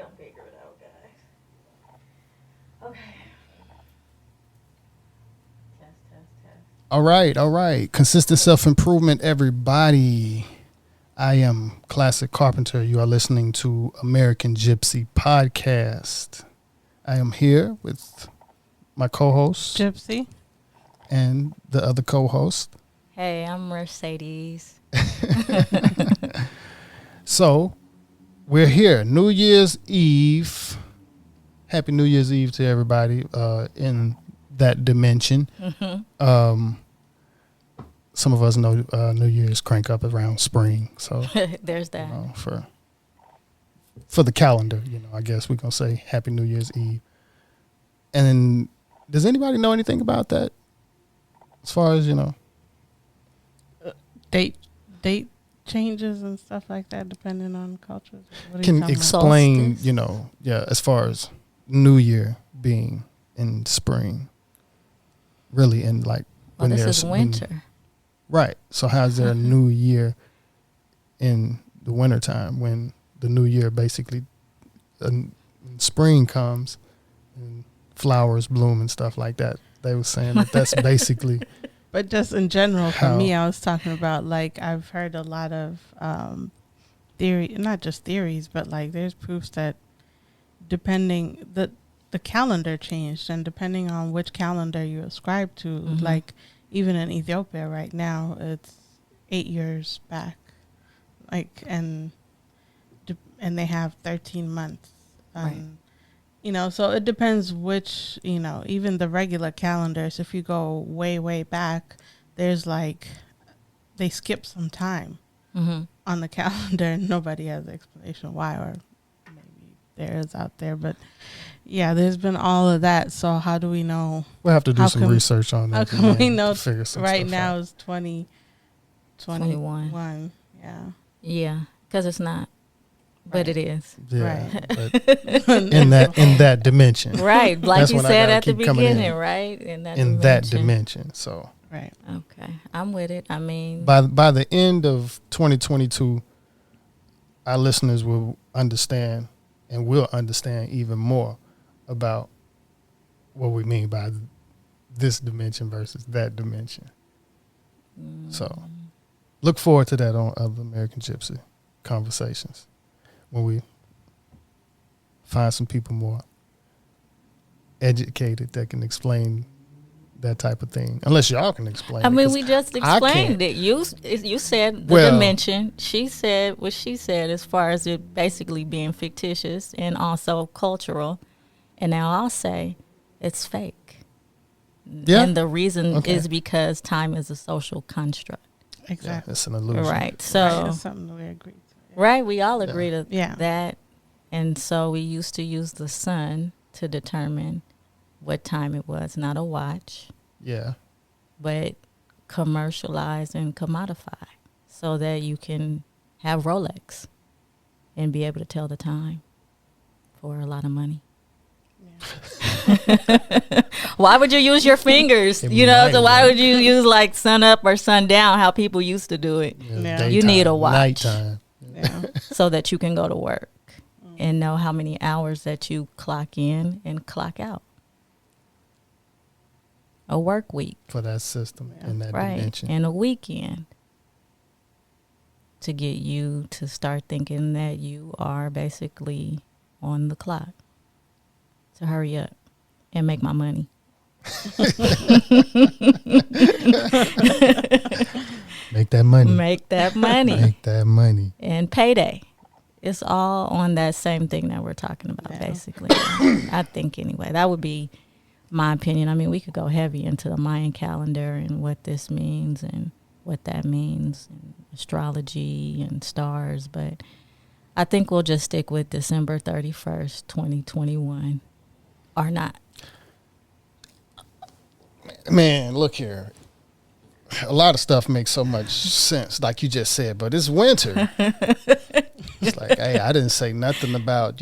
to figure it out, guys. Okay. Test. All right. Consistent self-improvement, everybody. I am Classic Carpenter. You are listening to American gypC podcast. I am here with my co-host, gypC, and the other co-host. Hey, I'm Mercedes. So, we're here. New Year's Eve. Happy New Year's Eve to everybody in that dimension. Mm-hmm. Some of us know New Year's crank up around spring. So There's that. For the calendar, I guess we're going to say Happy New Year's Eve. And then, does anybody know anything about that? As far as, date changes and stuff like that, depending on cultures. What are you can talking about? explain, Solstice? as far as New Year being in spring, really in like Well, when this there's is winter. Right. So how's there a new year in the wintertime when the new year basically spring comes and flowers bloom and stuff like that? They were saying that's basically. But just in general, for How? me, I was talking about, like, I've heard a lot of theory, not just theories, but like there's proofs that depending the calendar changed, and depending on which calendar you ascribe to, Mm-hmm. like even in Ethiopia right now, it's 8 years back, like, and they have 13 months. Right. So it depends which, even the regular calendars, if you go way, way back, there's like, they skip some time Mm-hmm. on the calendar, and nobody has an explanation why, or maybe there is out there. But yeah, there's been all of that. So how do we know? We'll have to do How some come- research on How that. come we know figure some right stuff now out. is 2021? 21. Yeah. Yeah, because it's not, but Right. it is. Yeah, Right. but in that dimension. Right, like That's you when I said gotta at the keep coming in. beginning, right? In That dimension. So Right. Okay, I'm with it. I mean, by the end of 2022, our listeners will understand and will understand even more about what we mean by this dimension versus that dimension. So look forward to that on other American gypC conversations when we find some people more educated that can explain that type of thing. Unless y'all can explain I it, mean, 'cause we just I explained can't. it. You said the Well- dimension. She said what she said as far as it basically being fictitious and also cultural. And now I'll say it's fake. Yeah. And the reason Okay. is because time is a social construct. Yeah, Exactly. it's an illusion. Right. So, Right. That's something that we agree to. right, we all agree to Yeah. that. And so we used to use the sun to determine what time it was, not a watch, Yeah. but commercialize and commodify so that you can have Rolex and be able to tell the time for a lot of money. Why would you use your fingers? It So why might would you use like sun up or sun down, how people used to do it, Yeah. Daytime, You need a watch. Nighttime. Yeah. so that you can go to work and know how many hours that you clock in and clock out. A work week, For that system Yeah. in that right? dimension. And a weekend to get you to start thinking that you are basically on the clock to hurry up and make my money. Make that money. Make that money. Make that money. And payday. It's all on that same thing that we're talking about, Yeah. basically. I think anyway. That would be my opinion. I mean, we could go heavy into the Mayan calendar and what this means and what that means, and astrology and stars, but I think we'll just stick with December 31st, 2021, or not. Man, look here. A lot of stuff makes so much sense, like you just said, but it's winter. It's like, hey, I didn't say nothing about,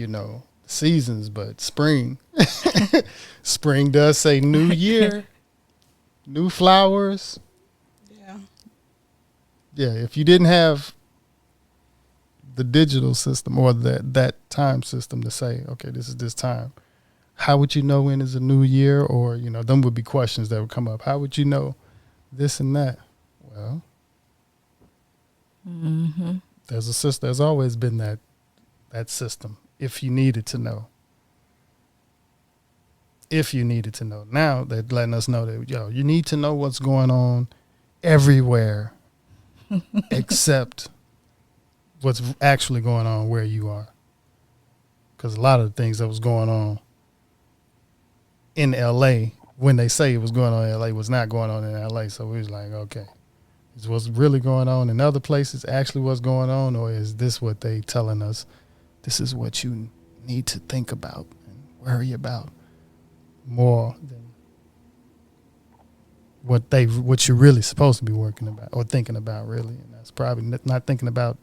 seasons, but spring. Spring does say new year, new flowers. Yeah. Yeah, if you didn't have the digital system or that time system to say, okay, this is this time. How would you know when is a new year? Or, them would be questions that would come up. How would you know this and that? Well, there's always been that system. If you needed to know. Now they're letting us know that, you need to know what's going on everywhere except what's actually going on where you are. Because a lot of the things that was going on in LA, when they say it was going on in LA, was not going on in LA. So we was like, okay, is what's really going on in other places actually what's going on, or is this what they telling us? This is what you need to think about and worry about more than what you're really supposed to be working about or thinking about, really. And that's probably not thinking about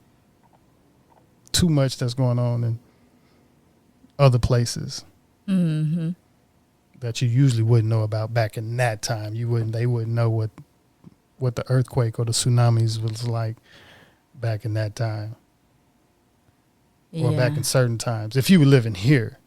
too much that's going on in other places that you usually wouldn't know about back in that time. They wouldn't know what the earthquake or the tsunamis was like back in that time. Or back in certain times. If you were living here,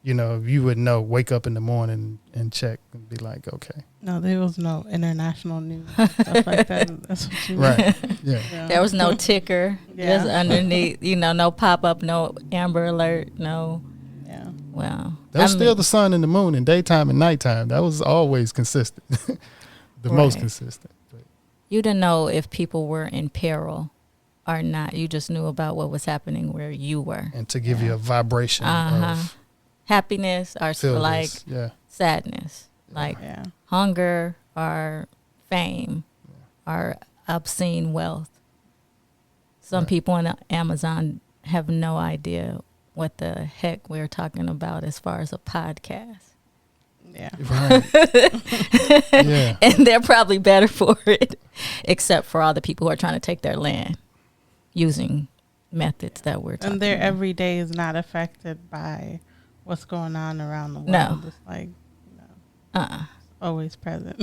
you would know, wake up in the morning and check and be like, okay. No, there was no international news and stuff like that. That's what you mean. Right. Yeah. There was no ticker just underneath, no pop-up, no Amber Alert, no. Yeah. Well. There was still the sun and the moon in daytime and nighttime. That was always consistent. Most consistent. But you didn't know if people were in peril or not. You just knew about what was happening where you were. And to give you a vibration of happiness or like sadness, like hunger or fame or obscene wealth. Some people in the Amazon have no idea what the heck we're talking about as far as a podcast. Yeah. Right. Yeah. And they're probably better for it, except for all the people who are trying to take their land using methods that we're talking And their about. everyday is not affected by what's going on around the world. No. It's like, Uh-uh. always present.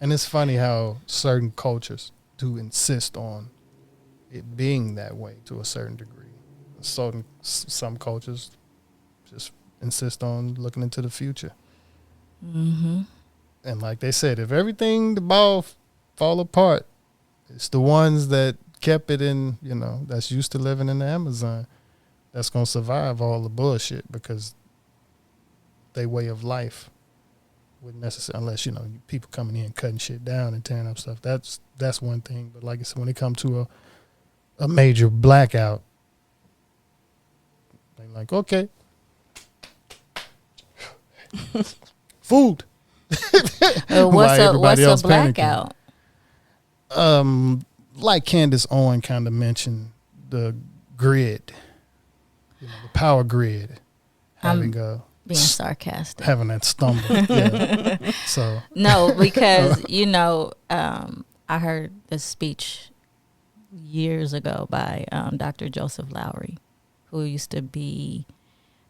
And it's funny how certain cultures do insist on it being that way to a certain degree. So some cultures just insist on looking into the future. Mm-hmm. And like they said, if everything, the ball fall apart, it's the ones that kept it in, that's used to living in the Amazon, that's going to survive all the bullshit, because their way of life wouldn't necessarily, unless, people coming in cutting shit down and tearing up stuff. That's one thing. But like I said, when it comes to a major blackout, they like, okay, food. What's a blackout? Like Candace Owen kind of mentioned, the grid, the power grid, having being sarcastic, having that stumble. Yeah. So no, because I heard this speech years ago by Dr. Joseph Lowry, who used to be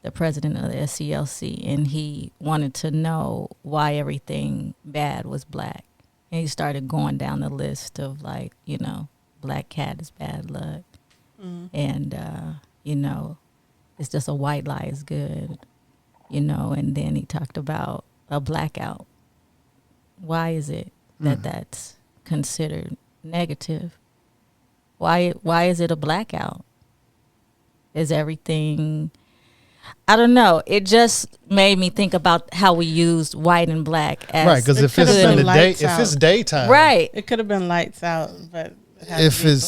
the president of the SCLC, and he wanted to know why everything bad was black. And he started going down the list of black cat is bad luck. And, it's just a white lie is good, and then he talked about a blackout. Why is it that that's considered negative? Why is it a blackout? Is everything... I don't know. It just made me think about how we used white and black as right, because if it's in the day, if it's daytime, right, it could have been lights out, but if it's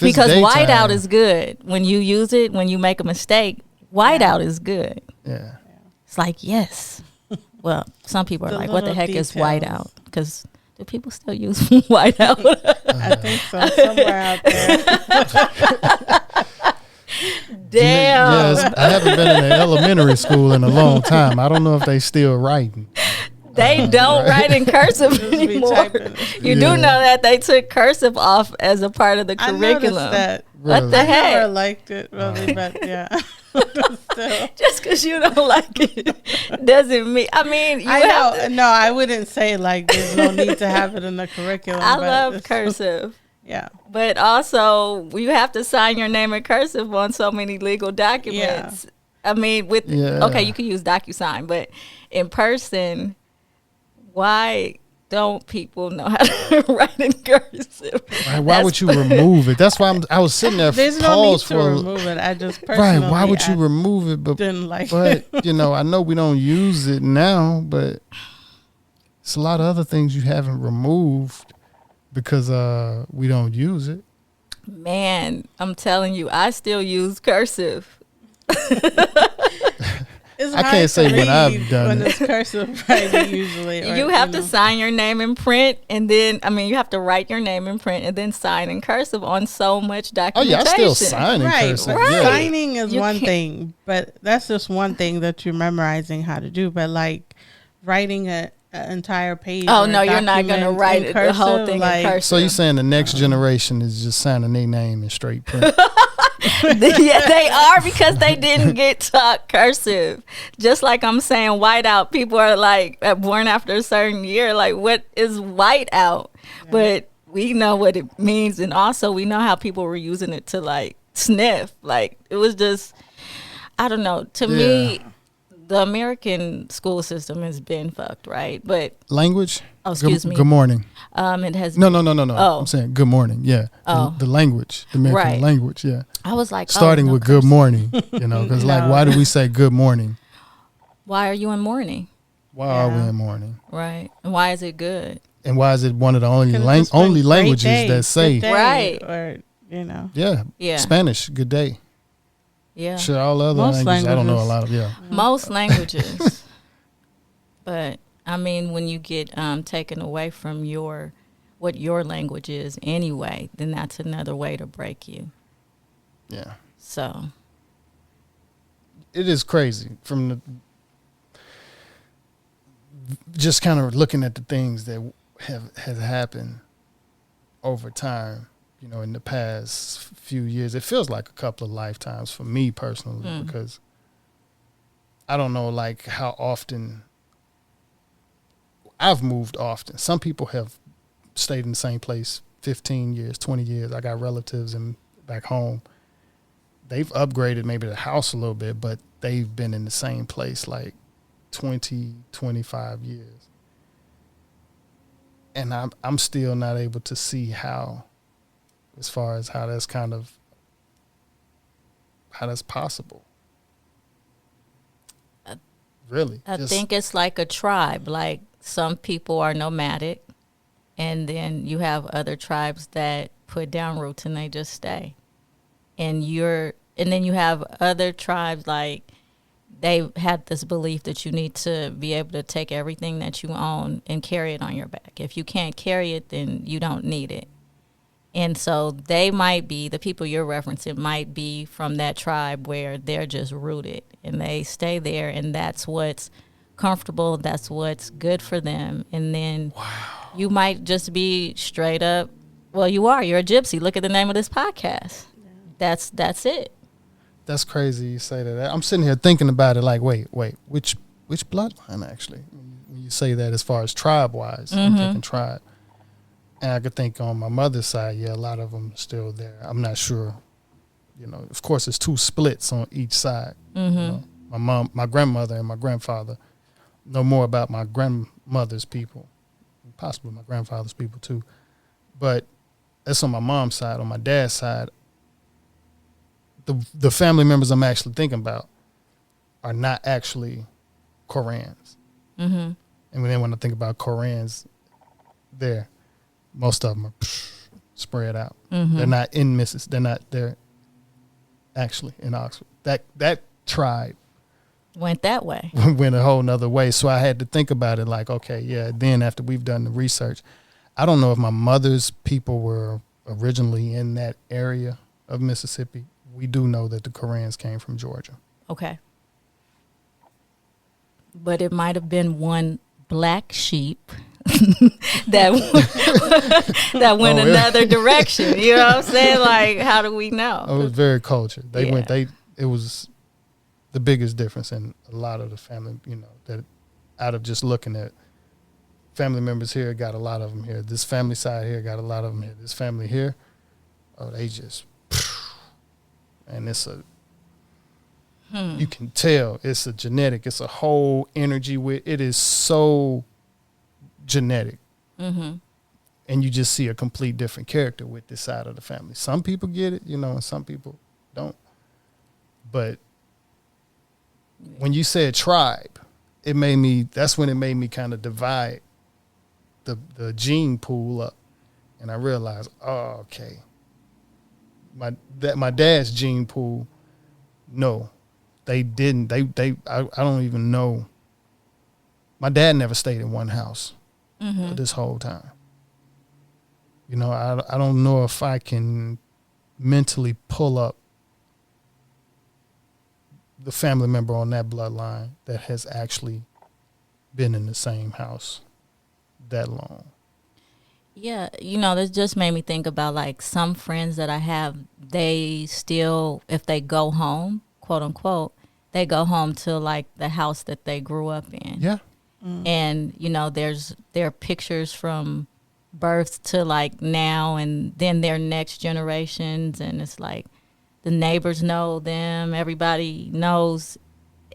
because daytime, whiteout is good when you use it. When you make a mistake, whiteout is good. Yeah, it's like yes. Well, some people are like, "What the heck is whiteout?" Because do people still use whiteout? I think so. Somewhere out there. Damn. Yes, I haven't been in an elementary school in a long time. I don't know if they still writing. They don't write in cursive anymore. You do know that they took cursive off as a part of the curriculum. I that. What Really? the heck? I never liked it, really, but yeah. Still. Just because you don't like it doesn't mean. I mean, you I know. No, I wouldn't say like there's no need to have it in the curriculum. I love cursive. Yeah. But also, you have to sign your name in cursive on so many legal documents. I mean, okay, you can use DocuSign, but in person, why don't people know how to write in cursive? Right, why would you remove it? That's why I was sitting there. There's no need to remove it. I just personally, right. Why would you remove it? But didn't like but it. you know, I know we don't use it now, but it's a lot of other things you haven't removed because we don't use it. Man, I'm telling you, I still use cursive. It's I can't say when I've done when it. it's cursive writing usually. Or, You have to sign your name in print, and then you have to write your name in print and then sign in cursive on so much Oh documentation. yeah, I still sign in right, cursive. right. Yeah. Signing is You one can't- thing, but that's just one thing that you're memorizing how to do. But like writing an entire page. Oh or no, you're not gonna document write in it, the whole cursive, thing like, in cursive. So you're saying the next generation is just signing their name in straight print? Yeah, they are, because they didn't get taught cursive. Just like I'm saying whiteout, people are like born after a certain year, like what is whiteout? Yeah. But we know what it means, and also we know how people were using it to like sniff. Like it was just, I don't know. To me, the American school system has been fucked, right? But language. Oh, excuse me. Good morning. It has no. Oh. I'm saying good morning. Yeah. Oh. The language, the American language. Yeah. I was like, starting with good morning. You know, because like, why do we say good morning? Why are you in mourning? Why are we in mourning? Right. And why is it good? And why is it one of the only languages that say right? Or yeah. Spanish. Good day. Yeah. Sure. All other languages, I don't know a lot of. Most languages. But I mean, when you get taken away from what your language is anyway, then that's another way to break you. Yeah. So it is crazy from the just kind of looking at the things that has happened over time. You know, in the past few years, it feels like a couple of lifetimes for me personally, because I don't know like how often. I've moved often. Some people have stayed in the same place 15 years, 20 years. I got relatives back home. They've upgraded maybe the house a little bit, but they've been in the same place like 20, 25 years. And I'm still not able to see how, as far as how that's possible. Really. I think it's like a tribe. Like some people are nomadic, and then you have other tribes that put down roots and they just stay. And then you have other tribes like they had this belief that you need to be able to take everything that you own and carry it on your back. If you can't carry it, then you don't need it. And so they might be, the people you're referencing might be from that tribe where they're just rooted and they stay there, and that's what's comfortable, that's what's good for them. And then you might just be straight up, well, you're a gypsy. Look at the name of this podcast. Yeah. That's it. That's crazy you say that. I'm sitting here thinking about it like, wait, which bloodline actually? When you say that as far as tribe-wise, I'm thinking tribe. And I could think on my mother's side, a lot of them are still there. I'm not sure. You know, of course, there's two splits on each side. Mm-hmm. You know, my grandmother and my grandfather know more about my grandmother's people, possibly my grandfather's people too. But that's on my mom's side. On my dad's side, the family members I'm actually thinking about are not actually Korans. Mm-hmm. And then when I think about Korans, most of them are spread out. Mm-hmm. They're not in they're actually in Oxford. That tribe went that way. Went a whole nother way. So I had to think about it like, okay, then after we've done the research, I don't know if my mother's people were originally in that area of Mississippi. We do know that the Korans came from Georgia. Okay. But it might have been one black sheep that went another direction. You know what I'm saying? Like, how do we know? It was very cultured. It was the biggest difference in a lot of the family, you know, that out of just looking at family members here, got a lot of them here. This family side here, got a lot of them here. This family here, oh, they just, and it's a, you can tell it's a genetic, it's a whole energy with, it is so genetic. Mm-hmm. And you just see a complete different character with this side of the family. Some people get it, you know, and some people don't. But when you said tribe, that's when it made me kind of divide the gene pool up. And I realized, oh, okay. My dad's gene pool, no, they didn't. I don't even know. My dad never stayed in one house this whole time. You know, I don't know if I can mentally pull up the family member on that bloodline that has actually been in the same house that long. Yeah, you know, this just made me think about like some friends that I have, they still, if they go home, quote unquote, they go home to like the house that they grew up in. Yeah. And, you know, there are pictures from birth to like now and then their next generations. And it's like the neighbors know them. Everybody knows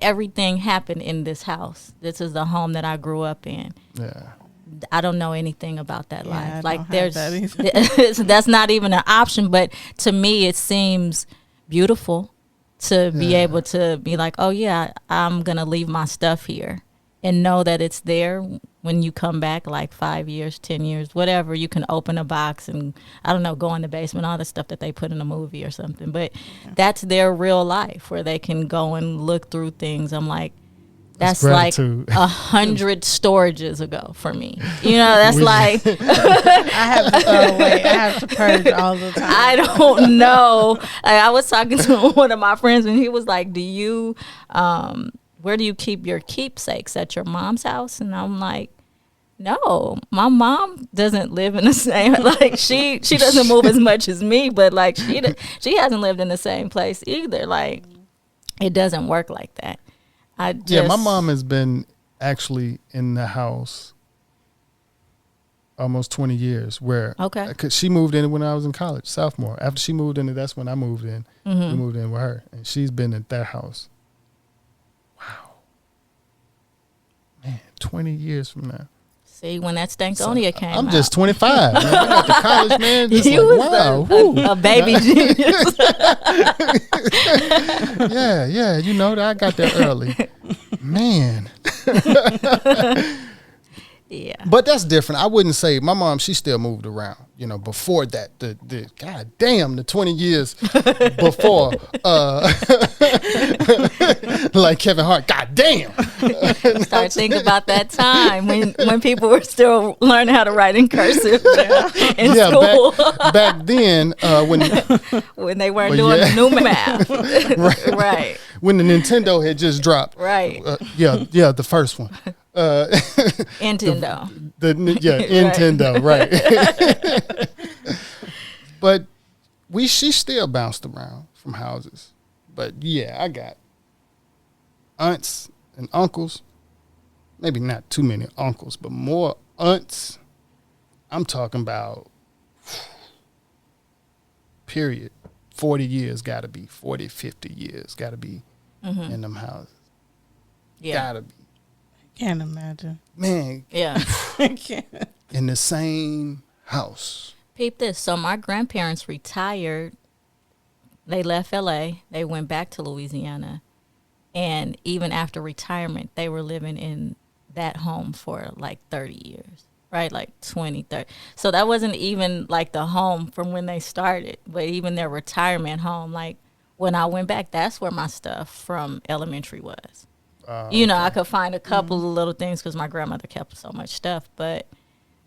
everything happened in this house. This is the home that I grew up in. Yeah. I don't know anything about that life. I Like don't have that either. that's not even an option. But to me, it seems beautiful to be able to be like, oh yeah, I'm going to leave my stuff here and know that it's there when you come back, like 5 years, 10 years, whatever. You can open a box and, I don't know, go in the basement, all the stuff that they put in a movie or something. But that's their real life where they can go and look through things. I'm like, that's like 100 storages ago for me. You know, that's like I have to purge all the time. I don't know. Like, I was talking to one of my friends and he was like, "Do you, where do you keep your keepsakes, at your mom's house?" And I'm like, no, my mom doesn't live in the same, like she doesn't move as much as me, but like she hasn't lived in the same place either. Like it doesn't work like that. My mom has been actually in the house almost 20 years because she moved in when I was in college, sophomore. After she moved in, that's when I moved in. We moved in with her, and she's been at that house. Wow. Man, 20 yeyears from now. See, when that Stankonia came I'm out. just 25. Man, I got to college, man. Just You like, was wow. a baby genius. Yeah. You know, I got there early. Man. Yeah. But that's different. I wouldn't say my mom, she still moved around. You know, before that, the God damn, the 20 years before, like Kevin Hart, God damn. Start thinking about that time when people were still learning how to write in cursive in school. Back then, when they weren't doing the new math. Right. When the Nintendo had just dropped. Right. The first one. Nintendo. Nintendo, right. But she still bounced around from houses. But yeah, I got aunts and uncles. Maybe not too many uncles, but more aunts. I'm talking about period. 40 years gotta be, 40, 50 years gotta be in them houses. Yeah. Gotta be. Can't imagine. Man. Yeah. I can't. In the same house. Peep this. So my grandparents retired. They left LA. They went back to Louisiana. And even after retirement, they were living in that home for like 30 years, right? Like 20, 30. So that wasn't even like the home from when they started, but even their retirement home. Like when I went back, that's where my stuff from elementary was. You know, I could find a couple of little things because my grandmother kept so much stuff, but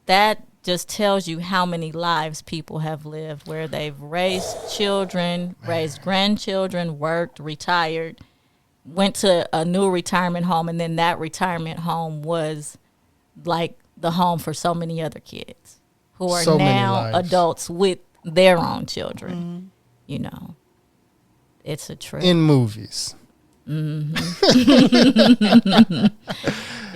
that just tells you how many lives people have lived where they've raised children, raised grandchildren, worked, retired, went to a new retirement home, and then that retirement home was like the home for so many other kids who are so now adults with their own children. You know, it's a trip. In movies.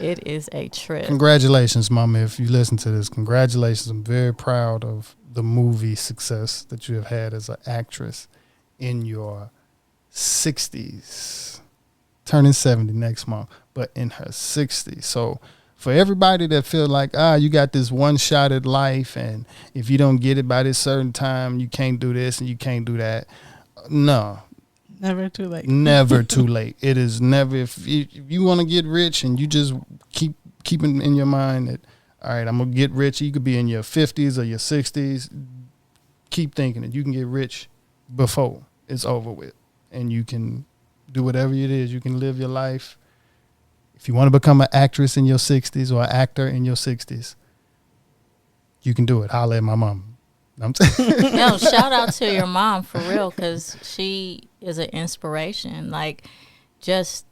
It is a trip. Congratulations, Mama. If you listen to this, congratulations. I'm very proud of the movie success that you have had as an actress in your 60s. Turning 70 next month, but in her 60s. So for everybody that feel like, you got this one shot at life, and if you don't get it by this certain time, you can't do this and you can't do that. No. Never too late. Never too late. It is never. If you want to get rich and you just keep in your mind that, all right, I'm going to get rich. You could be in your 50s or your 60s. Keep thinking that you can get rich before it's over with. And you can do whatever it is. You can live your life. If you want to become an actress in your 60s or an actor in your 60s, you can do it. Holla at my mom. I'm saying. No, shout out to your mom for real, because she is an inspiration. Like, just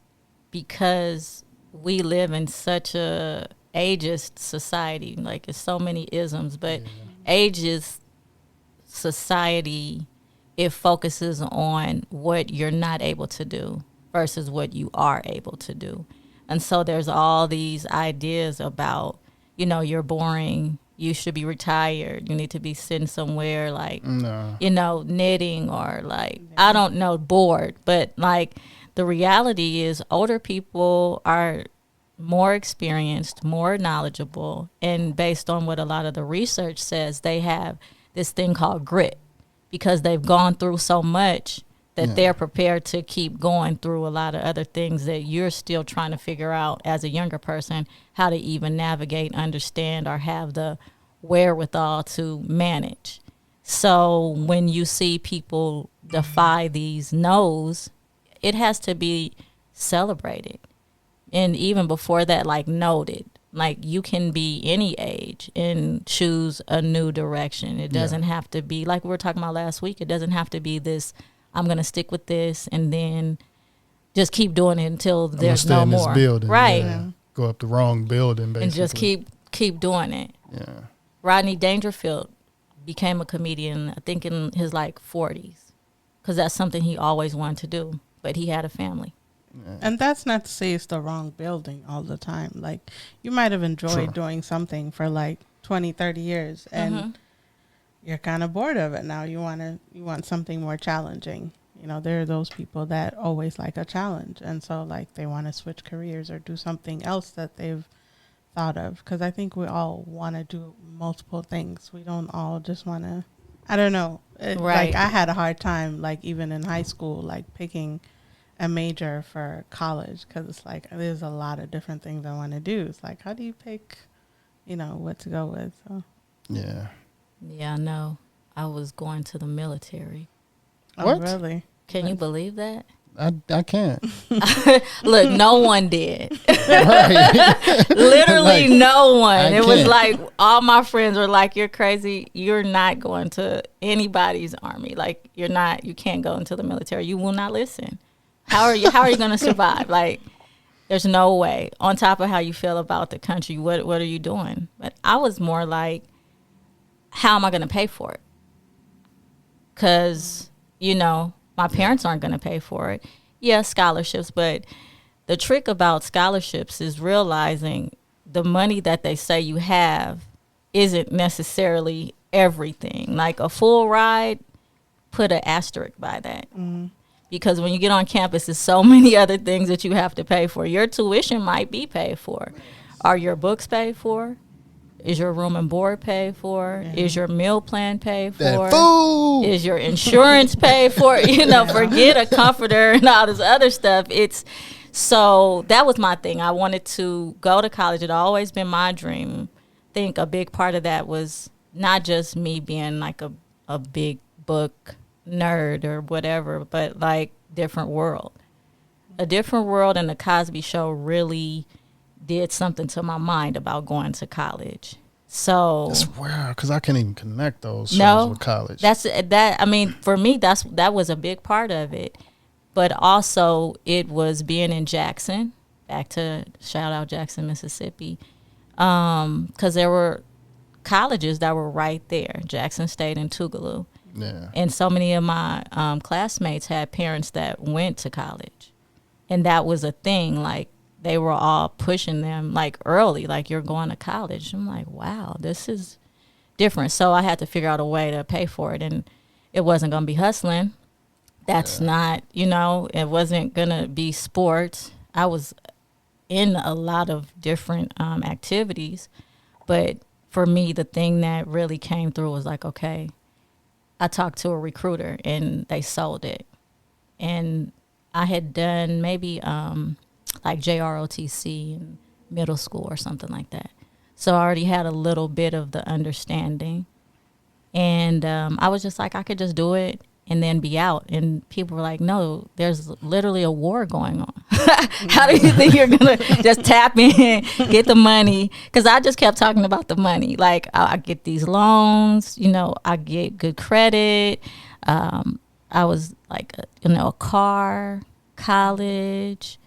because we live in such a ageist society, like it's so many isms, but ageist society, it focuses on what you're not able to do versus what you are able to do. And so there's all these ideas about, you're boring, you should be retired, you need to be sitting somewhere like, knitting or like, I don't know, bored. But like the reality is older people are more experienced, more knowledgeable. And based on what a lot of the research says, they have this thing called grit because they've gone through so much that they're prepared to keep going through a lot of other things that you're still trying to figure out as a younger person, how to even navigate, understand, or have the wherewithal to manage. So when you see people defy these no's, it has to be celebrated. And even before that, like noted. Like you can be any age and choose a new direction. It doesn't have to be, like we were talking about last week, it doesn't have to be this, I'm going to stick with this and then just keep doing it until there's no more. This building, right. Yeah. Go up the wrong building, basically. And just keep doing it. Yeah. Rodney Dangerfield became a comedian, I think in his like 40s, because that's something he always wanted to do, but he had a family. Yeah. And that's not to say it's the wrong building all the time. Like you might have enjoyed doing something for like 20, 30 years and you're kind of bored of it now. You want something more challenging. There are those people that always like a challenge. And so like they want to switch careers or do something else that they've thought of. Because I think we all want to do multiple things. We don't all just want to, I don't know. Right. Like I had a hard time, like even in high school, like picking a major for college. Because it's like there's a lot of different things I want to do. It's like, how do you pick, what to go with? So. Yeah. Yeah, no. I was going to the military. What? Oh, really? Can you believe that? I can't. Look, no one did. Right. Literally no one. It was can't. like all my friends were like, you're crazy. You're not going to anybody's army. Like you can't go into the military. You will not listen. How are you going to survive? Like there's no way. On top of how you feel about the country, what are you doing? But I was more like, how am I going to pay for it? Because, my parents aren't going to pay for it. Yeah, scholarships. But the trick about scholarships is realizing the money that they say you have isn't necessarily everything. Like a full ride, put an asterisk by that. Mm-hmm. Because when you get on campus, there's so many other things that you have to pay for. Your tuition might be paid for. Are your books paid for? Is your room and board paid for? Yeah. Is your meal plan paid for? That food. Is your insurance paid for? Forget a comforter and all this other stuff. So that was my thing. I wanted to go to college. It had always been my dream. I think a big part of that was not just me being like a big book nerd or whatever, but like different world. A different world and the Cosby Show really did something to my mind about going to college. So that's weird because I can't even connect those shows with college. For me, that was a big part of it. But also, it was being in Jackson. Back to shout out Jackson, Mississippi, because there were colleges that were right there. Jackson State and Tougaloo. Yeah. And so many of my classmates had parents that went to college, and that was a thing. Like they were all pushing them like early, like you're going to college. I'm like, wow, this is different. So I had to figure out a way to pay for it, and it wasn't going to be hustling. That's not, it wasn't going to be sports. I was in a lot of different activities, but for me, the thing that really came through was like, okay, I talked to a recruiter and they sold it. And I had done maybe like JROTC in middle school or something like that. So I already had a little bit of the understanding. And I was just like, I could just do it and then be out. And people were like, no, there's literally a war going on. How do you think you're going to just tap in, get the money? Because I just kept talking about the money. Like, I get these loans, I get good credit. I was like, a car, college.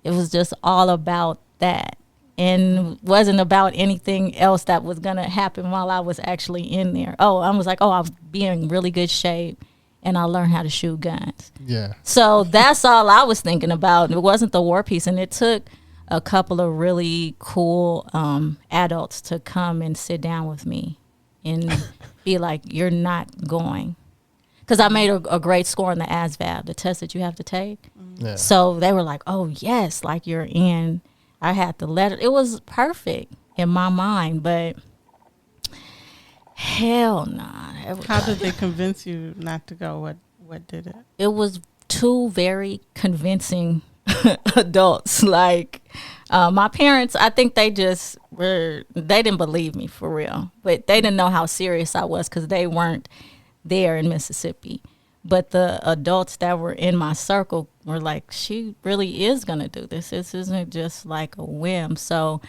It was just all about that. And wasn't about anything else that was going to happen while I was actually in there. I was like, I'll be in really good shape. And I learned how to shoot guns. Yeah. So that's all I was thinking about. It wasn't the war piece. And it took a couple of really cool adults to come and sit down with me and be like, you're not going. Because I made a great score in the ASVAB, the test that you have to take. Yeah. So they were like, oh, yes, like you're in. I had the letter. It was perfect in my mind, but hell nah. How did they convince you not to go? What did it? It was two very convincing adults. Like my parents, I think they didn't believe me for real. But they didn't know how serious I was because they weren't there in Mississippi. But the adults that were in my circle were like, she really is going to do this. This isn't just like a whim. So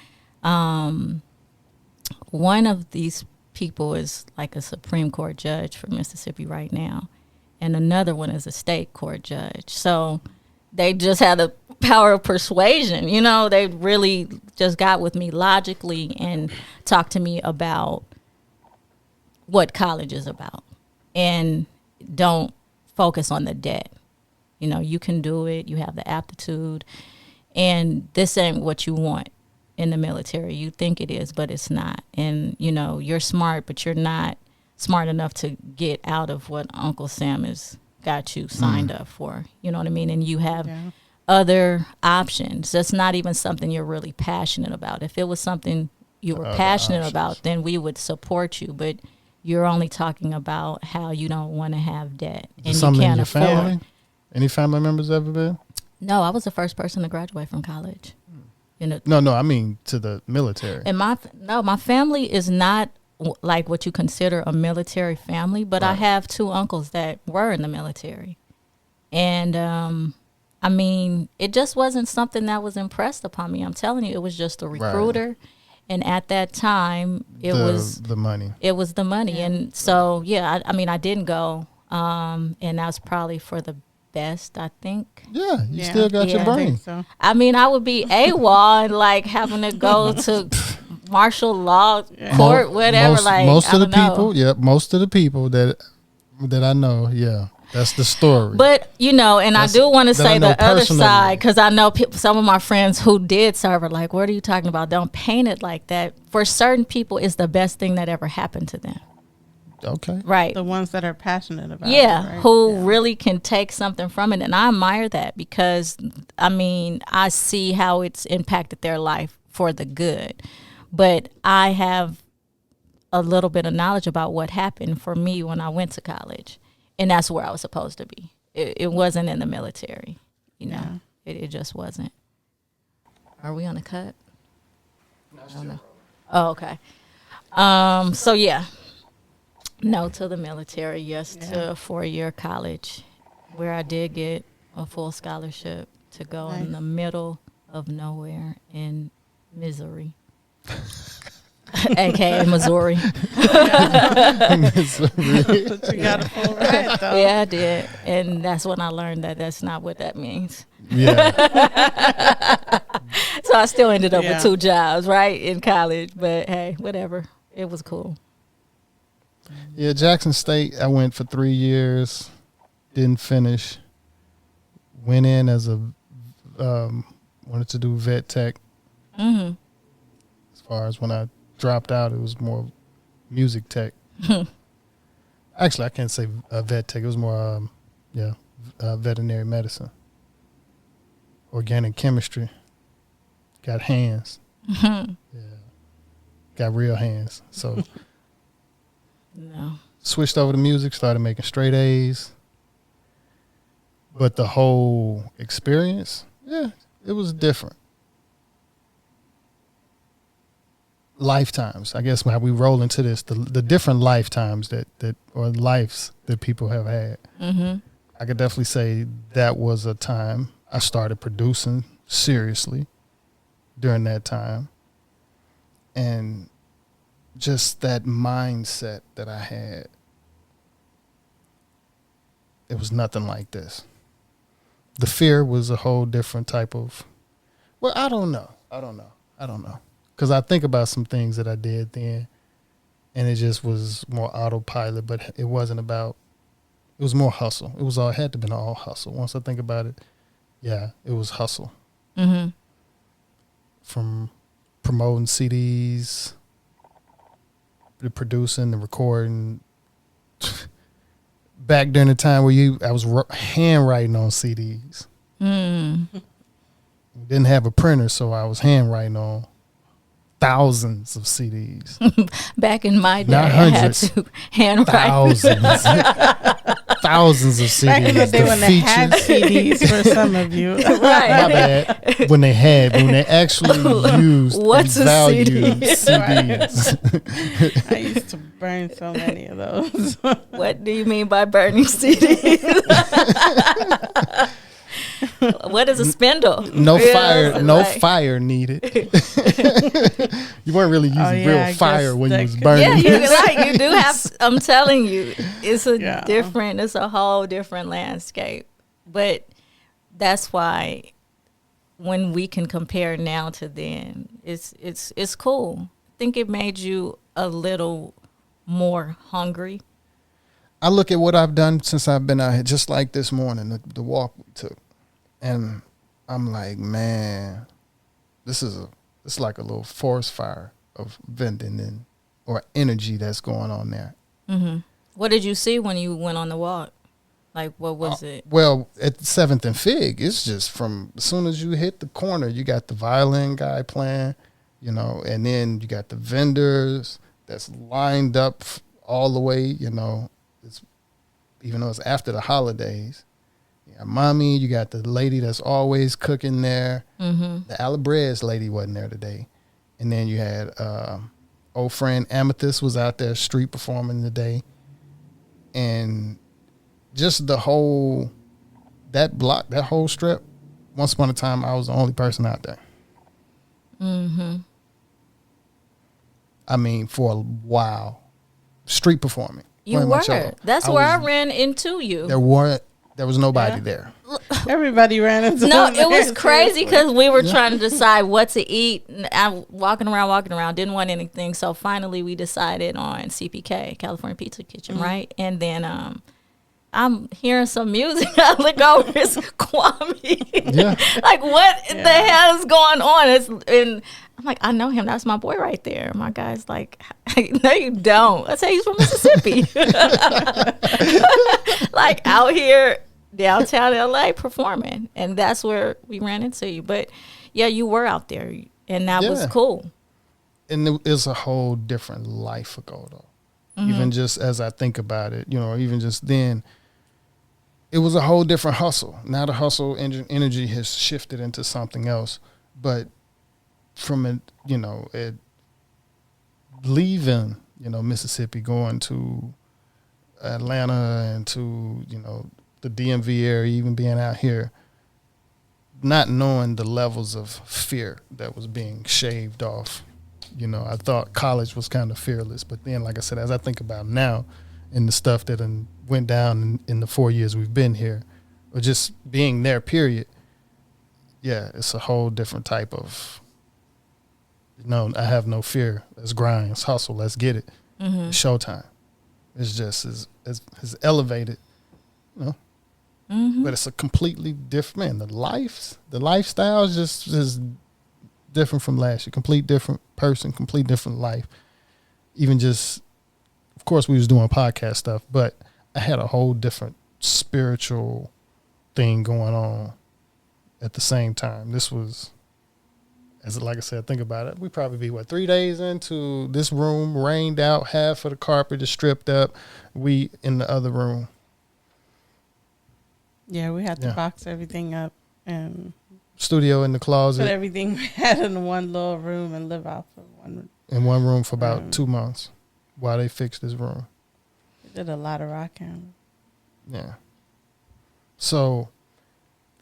one of these people is like a Supreme Court judge for Mississippi right now, and another one is a state court judge. So they just had the power of persuasion. They really just got with me logically and talked to me about what college is about, and don't focus on the debt. You can do it. You have the aptitude, and this ain't what you want in the military. You think it is, but it's not. And you're smart, but you're not smart enough to get out of what Uncle Sam has got you signed up for. You know what I mean? And you have other options. That's not even something you're really passionate about. If it was something you were passionate about, then we would support you. But you're only talking about how you don't want to have debt and you can't afford. Family? Any family members ever been? No, I was the first person to graduate from college. No, I mean to the military. And my family is not like what you consider a military family, but I have two uncles that were in the military. And I mean, it just wasn't something that was impressed upon me. I'm telling you, it was just a recruiter. Right. And at that time, it was the money. It was the money. Yeah. And so, I mean, I didn't go. And that was probably for the best, I think. Yeah, you still got your brain. I mean, I would be AWOL and like having to go to martial law court, whatever. Most of the people that I know, that's the story. But and I do want to say the other side, because I know some of my friends who did serve are like, "What are you talking about? Don't paint it like that." For certain people, it's the best thing that ever happened to them. Okay. Right. The ones that are passionate about it. Right? Who really can take something from it. And I admire that because, I mean, I see how it's impacted their life for the good. But I have a little bit of knowledge about what happened for me when I went to college. And that's where I was supposed to be. It wasn't in the military. It just wasn't. Are we on a cut? I don't know. Oh, okay. No to the military, yes to a 4-year college, where I did get a full scholarship to go in the middle of nowhere in Missouri, aka Missouri. But you got a full ride, though. Yeah, I did, and that's when I learned that that's not what that means. Yeah. So I still ended up with 2 jobs, right, in college. But hey, whatever, it was cool. Yeah, Jackson State, I went for 3 years, didn't finish. Went in as a wanted to do vet tech. Mm-hmm. As far as when I dropped out, it was more music tech. Actually, I can't say vet tech. It was more, veterinary medicine, organic chemistry. Got hands. Mm-hmm. Yeah, got real hands. So No. switched over to music, started making straight A's. But the whole experience, yeah, it was different. Lifetimes, I guess, how we roll into this, the different lifetimes that or lives that people have had. Mm-hmm. I could definitely say that was a time I started producing seriously during that time. And just that mindset that I had, it was nothing like this. The fear was a whole different type of, well, I don't know. Because I think about some things that I did then, and it just was more autopilot, but it wasn't about, it was more hustle. It had to been all hustle. Once I think about it, yeah, it was hustle. Mm-hmm. From promoting CDs, the producing, the recording. Back during the time where I was handwriting on CDs. Mm. Didn't have a printer, so I was handwriting on thousands of CDs. Back in my day, Not hundreds. I had to handwrite. Thousands of CDs. Back in the day The when they had CDs for some of you. Right. My bad. When they actually used What's and a valued CD? CDs. I used to burn so many of those. What do you mean by burning CDs? What is a spindle? No Yeah, fire, no like- fire needed. You weren't really using I real fire guess when you that was could- burning. Yeah, you do have. I'm telling you, it's a Yeah. different. It's a whole different landscape. But that's why when we can compare now to then, it's cool. I think it made you a little more hungry. I look at what I've done since I've been out here, just like this morning, the walk we took. And I'm like, man, it's like a little forest fire of vending or energy that's going on there. Mm-hmm. What did you see when you went on the walk? Like, what was it? Well, at 7th and Fig, it's just from as soon as you hit the corner, you got the violin guy playing, and then you got the vendors that's lined up all the way, even though it's after the holidays. Yeah, mommy, you got the lady that's always cooking there. Mm-hmm. The Alabres lady wasn't there today. And then you had old friend Amethyst was out there street performing today. And just that whole strip, once upon a time, I was the only person out there. Mm-hmm. I mean, for a while, street performing. You playing my were. cello. That's where I ran into you. There was nobody there. Everybody ran into No, them it was there, crazy seriously. because we were trying to decide what to eat. And I'm walking around, didn't want anything. So finally we decided on CPK, California Pizza Kitchen, right? And then I'm hearing some music. I look over, it's Kwame. Yeah. Like, what the hell is going on? And I'm like, I know him. That's my boy right there. My guy's like, no, you don't. I say he's from Mississippi. Like out here downtown LA performing. And that's where we ran into you. But yeah, you were out there and that was cool. And it was a whole different life ago though. Mm-hmm. Even just as I think about it, even just then, it was a whole different hustle. Now the hustle energy has shifted into something else. But from it leaving, Mississippi, going to Atlanta and to, the DMV area, even being out here, not knowing the levels of fear that was being shaved off. I thought college was kind of fearless, but then, like I said, as I think about now and the stuff that went down in the 4 years we've been here, or just being there, period, yeah, it's a whole different type of, I have no fear. Let's grind, let's hustle, let's get it. Mm-hmm. It's showtime. It's just as elevated, Mm-hmm. but it's a completely different, man. The lifestyle is just different from last year. Complete different person, complete different life. Even just, of course, we was doing podcast stuff, but I had a whole different spiritual thing going on at the same time. This was, as like I said, think about it. We probably be 3 days into this room, rained out, half of the carpet is stripped up. We in the other room. Yeah, we had to box everything up and studio in the closet. Put everything we had in one little room and live out for in one room for about 2 months while they fixed this room. We did a lot of rocking. Yeah. So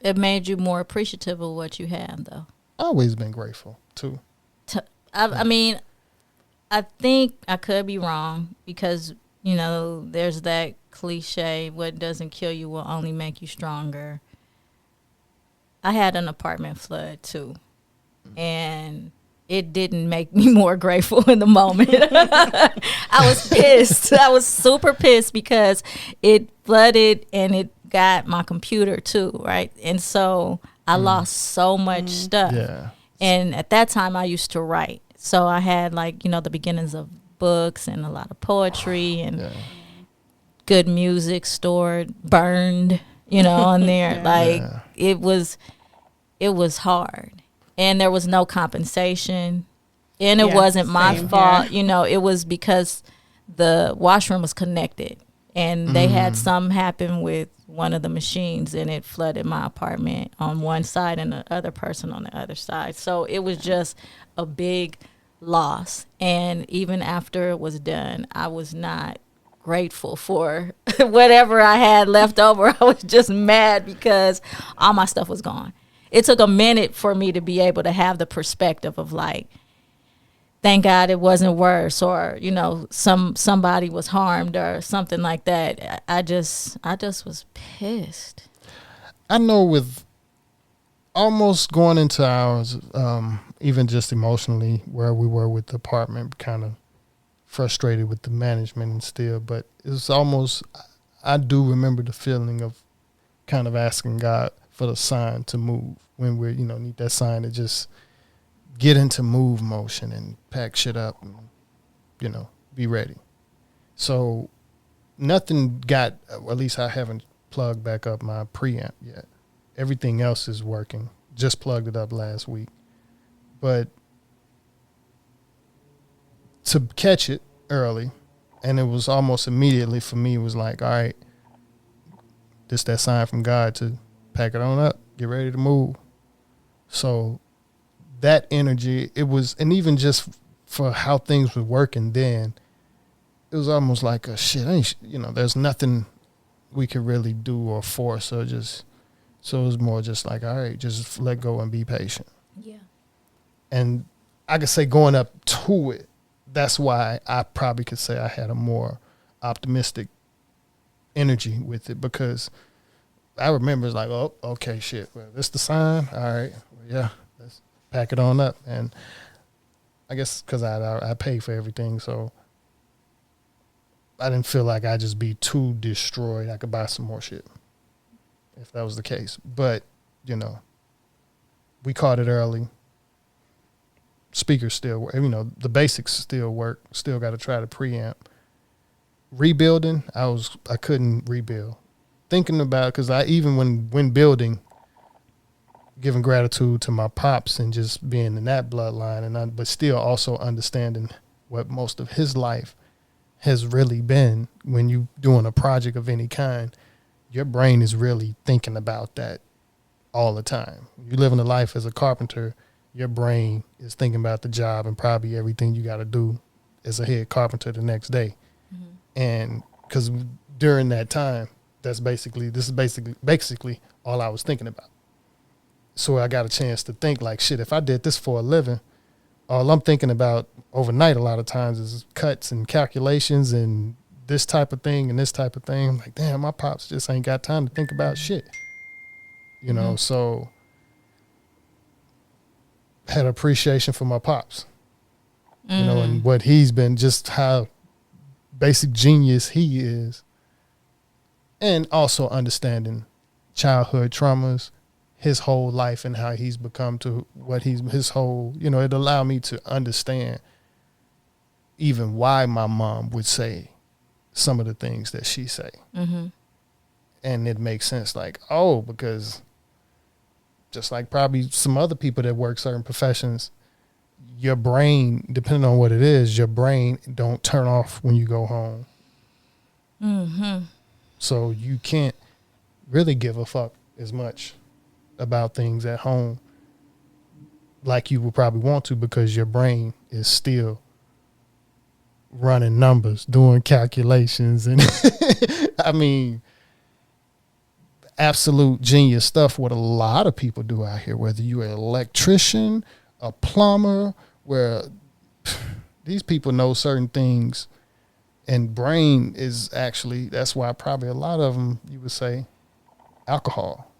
it made you more appreciative of what you have, though. Always been grateful too. I mean, I think I could be wrong because, you know, there's that cliche, what doesn't kill you will only make you stronger. I had an apartment flood too, and it didn't make me more grateful in the moment. I was pissed. I was super pissed because it flooded and it got my computer too, right? And so I lost so much stuff. Yeah. And at that time I used to write. So I had the beginnings of books and a lot of poetry and good music stored, burned, on there. It was hard. And there was no compensation. And it wasn't my fault. It was because the washroom was connected. And they had something happen with one of the machines, and it flooded my apartment on one side and the other person on the other side. So it was just a big loss. And even after it was done, I was not grateful for whatever I had left over. I was just mad because all my stuff was gone. It took a minute for me to be able to have the perspective of thank God it wasn't worse, or somebody was harmed or something like that. I just was pissed. I know with almost going into ours, even just emotionally, where we were with the apartment, kind of frustrated with the management and still, but it was almost, I do remember the feeling of kind of asking God for the sign to move when we need that sign to just get into move motion and pack shit up and, be ready. So nothing got, or at least I haven't plugged back up my preamp yet. Everything else is working. Just plugged it up last week. But to catch it early, and it was almost immediately for me, it was like, all right, this that sign from God to pack it on up, get ready to move. So that energy, it was, and even just for how things were working then, it was almost like a shit, there's nothing we could really do or force or just, so it was more just like, all right, just let go and be patient. Yeah. And I could say going up to it, that's why I probably could say I had a more optimistic energy with it, because I remember it's like, oh, okay, shit, well, this the sign, all right, well, yeah, let's pack it on up. And I guess because I pay for everything, so I didn't feel like I'd just be too destroyed. I could buy some more shit if that was the case. But, we caught it early. Speakers still work. The basics still work. Still got to try the preamp. Rebuilding, I couldn't rebuild. Thinking about it, because I even when building, giving gratitude to my pops and just being in that bloodline, but still also understanding what most of his life has really been. When you doing a project of any kind, your brain is really thinking about that all the time. When you living a life as a carpenter, your brain is thinking about the job and probably everything you got to do as a head carpenter the next day. Mm-hmm. And because during that time, this is basically all I was thinking about. So I got a chance to think like, shit, if I did this for a living, all I'm thinking about overnight a lot of times is cuts and calculations and this type of thing and this type of thing. I'm like, damn, my pops just ain't got time to think about shit. So had appreciation for my pops, and what he's been, just how basic genius he is. And also understanding childhood traumas, his whole life, and how he's become to what his whole, it allowed me to understand even why my mom would say some of the things that she say. Mm-hmm. And it makes sense, like, because just like probably some other people that work certain professions, your brain, depending on what it is, your brain don't turn off when you go home. Mm-hmm. So you can't really give a fuck as much about things at home like you would probably want to, because your brain is still running numbers, doing calculations, and I mean, absolute genius stuff what a lot of people do out here, whether you're an electrician, a plumber, where these people know certain things, and brain is actually, that's why probably a lot of them, you would say, alcohol,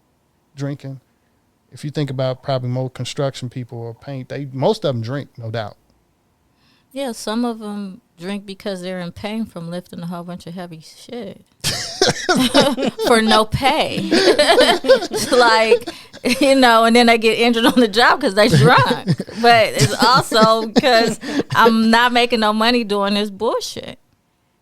drinking. If you think about probably most construction people or paint, most of them drink, no doubt. Yeah, some of them drink because they're in pain from lifting a whole bunch of heavy shit for no pay. Like, and then they get injured on the job because they drunk. But it's also because I'm not making no money doing this bullshit.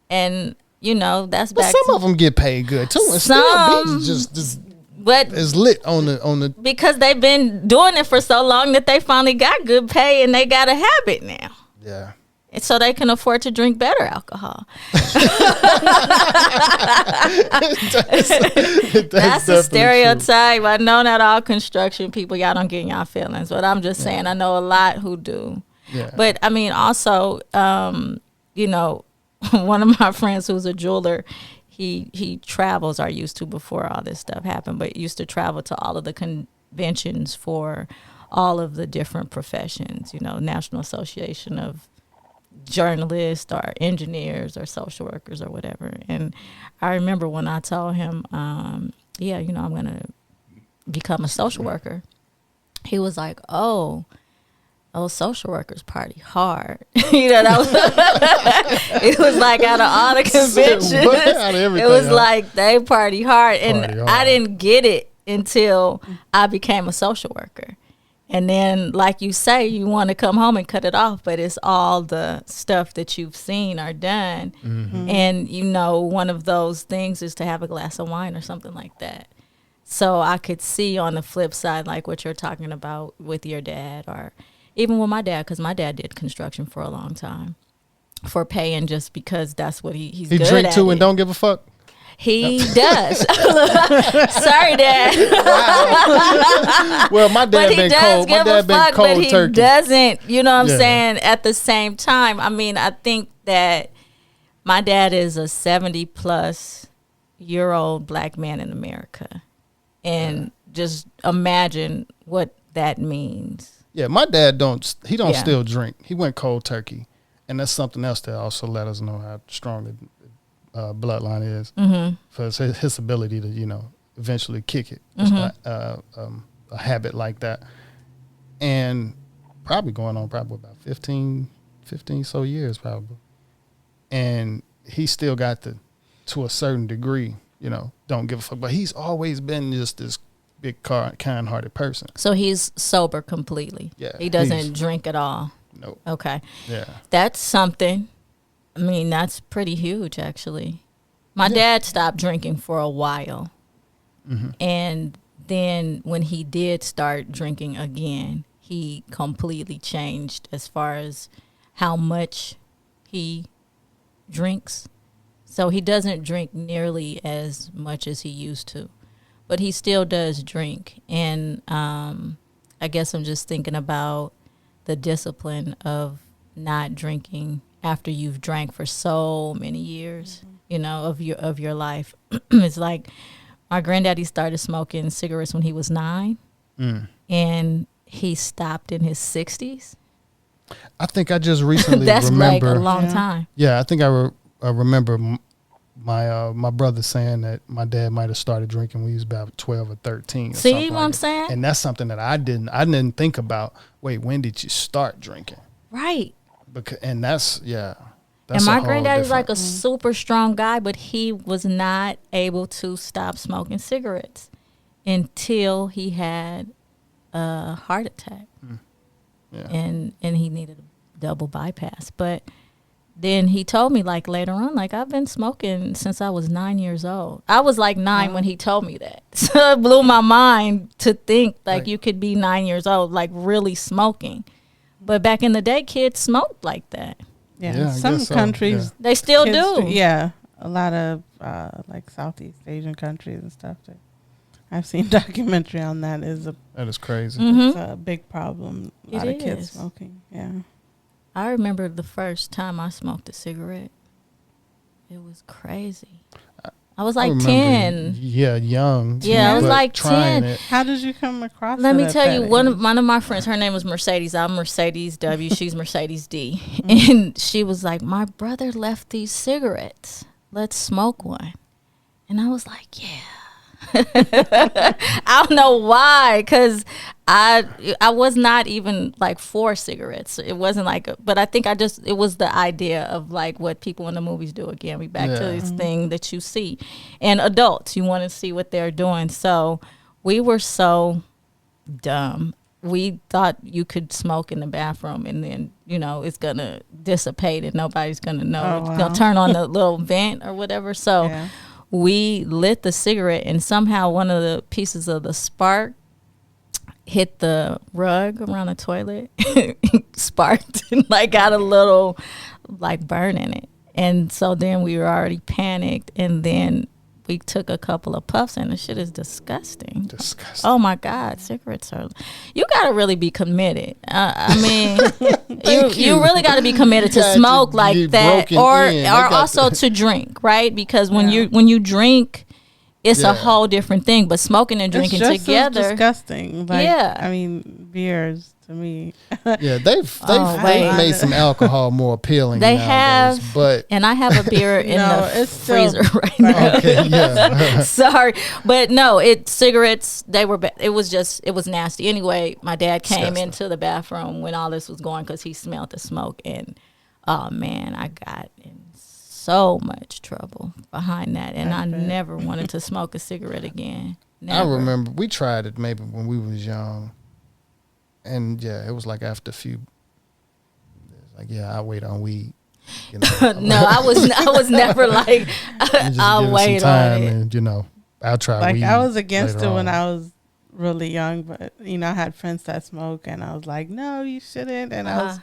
And, that's but back some of them get paid good too. And still be just but it's lit on the because they've been doing it for so long that they finally got good pay and they got a habit now. Yeah. And so they can afford to drink better alcohol. That's a stereotype. True. I know not all construction people, y'all don't get in y'all feelings, but I'm just saying I know a lot who do. Yeah. But I mean, also, one of my friends who's a jeweler, he travels, or used to before all this stuff happened, but used to travel to all of the conventions for all of the different professions, National Association of Journalists or engineers or social workers or whatever. And I remember when I told him, I'm going to become a social worker, he was like, oh, social workers party hard. That was it was like out of all the conventions, it was like they party hard. And I didn't get it until I became a social worker. And then, like you say, you want to come home and cut it off, but it's all the stuff that you've seen or done. Mm-hmm. And, one of those things is to have a glass of wine or something like that. So I could see on the flip side, like what you're talking about with your dad, or even with my dad, because my dad did construction for a long time for paying, just because that's what he's good at. He drink too and don't give a fuck? He does. Sorry, Dad. Well, my dad been cold. My dad been cold but turkey. He doesn't, I'm saying, at the same time. I mean, I think that my dad is a 70-plus-year-old black man in America. And just imagine what that means. Yeah, my dad don't still drink. He went cold turkey. And that's something else that also let us know how strong the bloodline is, for his ability to eventually kick it, a habit like that, and probably going on about 15 so years probably, and he still got to a certain degree, don't give a fuck, but he's always been just this big kind-hearted person. So he's sober completely. Yeah, he doesn't drink at all. No. Okay. Yeah, that's something. I mean, that's pretty huge, actually. My dad stopped drinking for a while. Mm-hmm. And then when he did start drinking again, he completely changed as far as how much he drinks. So he doesn't drink nearly as much as he used to. But he still does drink. And I guess I'm just thinking about the discipline of not drinking after you've drank for so many years, of your life. It's like my granddaddy started smoking cigarettes when he was 9, and he stopped in his 60s. I think I just recently That's remember. Like a long time. Yeah, I think I remember my brother saying that my dad might have started drinking when he was about 12 or 13. See what I'm saying? And that's something that I didn't think about. Wait, when did you start drinking? Right. And that's and my granddaddy's like a super strong guy, but he was not able to stop smoking cigarettes. until he had a heart attack. Yeah. And he needed a double bypass. But then he told me, like, later on, like, I've been smoking since I was 9 years old. I was like 9 when he told me that. So it blew my mind to think, like, you could be 9 years old, like, really smoking. But back in the day, kids smoked like that. Yeah, some countries they still do. Yeah, a lot of like Southeast Asian countries and stuff. I've seen documentary on that. That is crazy. It's a big problem. A lot of It kids is. smoking. Yeah. I remember the first time I smoked a cigarette. It was crazy. I was like 10. Yeah, young. Yeah, I was like 10. How did you come across it? Let me tell you, one of my friends, her name was Mercedes. I'm Mercedes W. She's Mercedes D. And she was like, my brother left these cigarettes. Let's smoke one. And I was like, yeah. I don't know why, because I was not even like for cigarettes. It wasn't like, but I think it was the idea of like what people in the movies do. Again, we back to this thing that you see, and adults, you want to see what they're doing. So we were so dumb. We thought you could smoke in the bathroom and then, it's going to dissipate and nobody's going to know. Oh, wow. It's going to turn on the little vent or whatever. So we lit the cigarette and somehow one of the pieces of the spark hit the rug around the toilet, sparked and like got a little like burn in it. And so then we were already panicked, and then we took a couple of puffs, and the shit is disgusting. Oh my God, cigarettes are. You gotta really be committed. I mean, you really gotta be committed to smoke like that, or also to drink, right? Because when you drink, it's a whole different thing. But smoking and drinking it's just together, as disgusting. Like, I mean, beers to me. Yeah, they've made some alcohol more appealing. They nowadays, have, but and I have a beer in the freezer right now. Okay, yeah. Sorry, but no, cigarettes. It was nasty. Anyway, my dad came into the bathroom when all this was going because he smelled the smoke, and oh man, I got in so much trouble behind that, and I never wanted to smoke a cigarette again. Never. I remember we tried it maybe when we was young, and it was like after a few. Like I wait on weed. No, I was never like I'll wait on it. And I'll try. Like weed I was against it when on. I was really young, but I had friends that smoke, and I was like, no, you shouldn't, and I was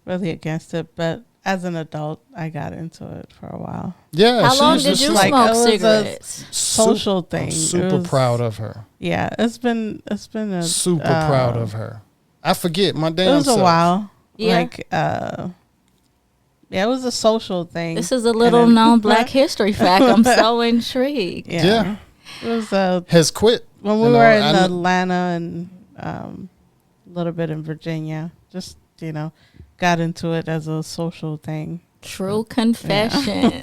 really against it, but. As an adult, I got into it for a while. Yeah. How long did you smoke cigarettes? Social thing. I'm super proud of her. Yeah, it's been a super proud of her. I forget my damn. It was a while. Yeah. Like, it was a social thing. This is a little known Black history fact. I'm so intrigued. Yeah. It was has quit when we were in Atlanta and a little bit in Virginia. Just got into it as a social thing. True confessions.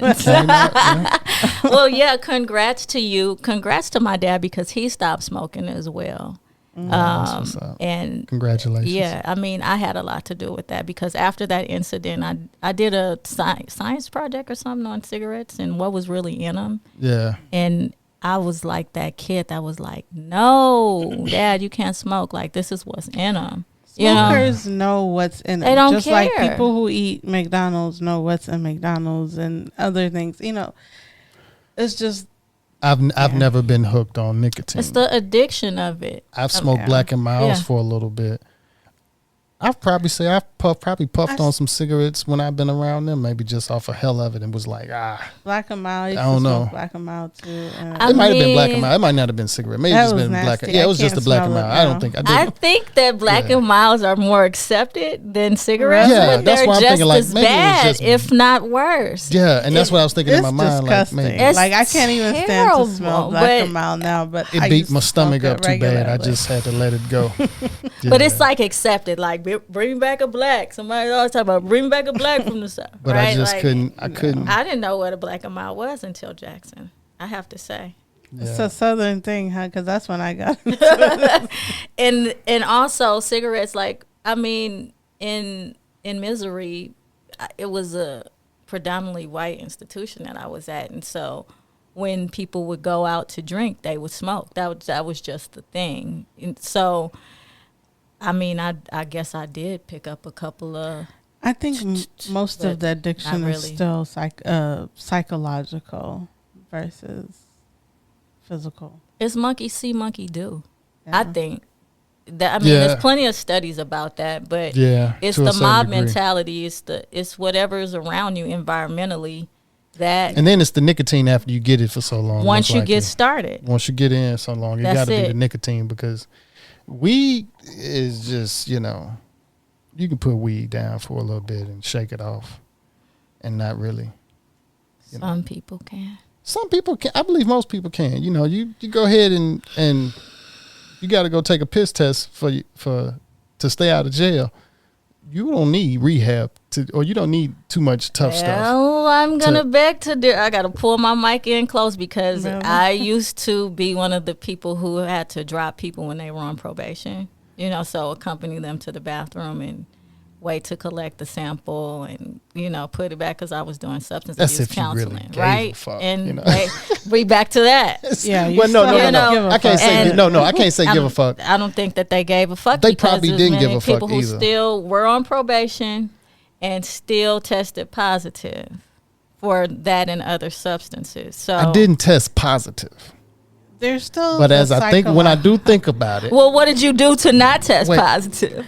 Well, congrats to you. Congrats to my dad because he stopped smoking as well. And congratulations. Yeah, I mean, I had a lot to do with that because after that incident, I did a science project or something on cigarettes and what was really in them. Yeah. And I was like that kid that was like, no, Dad, you can't smoke. Like, this is what's in them. Smokers know what's in it. They don't Just care. like people who eat McDonald's know what's in McDonald's and other things. It's just. I've never been hooked on nicotine. It's the addiction of it. I've smoked Black and Milds for a little bit. I've probably puffed on some cigarettes when I've been around them, maybe just off of hell of it, and was like, Black and Mild. I don't know. Black and Mild too. It might have been Black and Mild. It might not have been cigarette. Maybe it's been Black. Yeah, it was just the Black and Mild. I don't think I did. I think that Black and Milds are more accepted than cigarettes, yeah, but they're just thinking, like, as bad, if not worse. Yeah, and that's what I was thinking in my mind. Disgusting. Like I can't even stand to smell Black and Mild now, but it beat my stomach up too bad. I just had to let it go. But it's like accepted. Like bring back a Black. Somebody always talk about bring back a Black from the South. But right? I just couldn't. I couldn't. I didn't know what a Black and Mild was until Jackson. I have to say. Yeah. It's a Southern thing, huh? Because that's when I got into it. and also cigarettes. Like I mean, in Missouri, it was a predominantly white institution that I was at, and so when people would go out to drink, they would smoke. That was just the thing. And so, I mean, I guess I did pick up a couple of. I think most of the addiction is still psychological versus physical. It's monkey see, monkey do. Yeah. I think. There's plenty of studies about that, but it's the mob mentality. It's whatever's around you environmentally. And then it's the nicotine after you get it for so long. Once you get started. Once you get in so long, it got to be the nicotine, because weed is just, you can put weed down for a little bit and shake it off and not really. Some people can. Some people can. I believe most people can. You go ahead and you got to go take a piss test to stay out of jail. You don't need rehab or you don't need too much tough stuff. Well, I'm gonna beg to do. I gotta pull my mic in close because I used to be one of the people who had to drop people when they were on probation. So accompany them to the bathroom and wait to collect the sample and put it back, because I was doing substance abuse counseling, really right? And we back to that. No. I can't say I can't say give a fuck. I don't think that they gave a fuck. They probably didn't give a fuck people who either. Still were on probation and still tested positive for that and other substances. So I didn't test positive. There's still, but as I think, when I do think about it, well, what did you do to not test positive?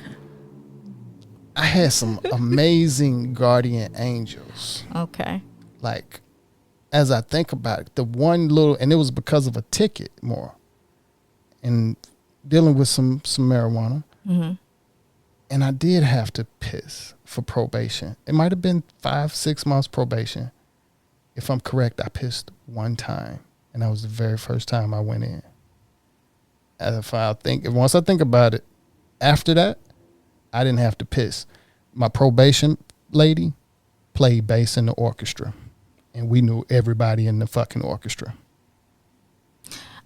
I had some amazing guardian angels. Okay. Like, as I think about it, the one little, and it was because of a ticket more, and dealing with some marijuana. Mm-hmm. And I did have to piss for probation. It might have been 5-6 months probation. If I'm correct, I pissed one time, and that was the very first time I went in. Once I think about it, after that, I didn't have to piss. My probation lady played bass in the orchestra, and we knew everybody in the fucking orchestra.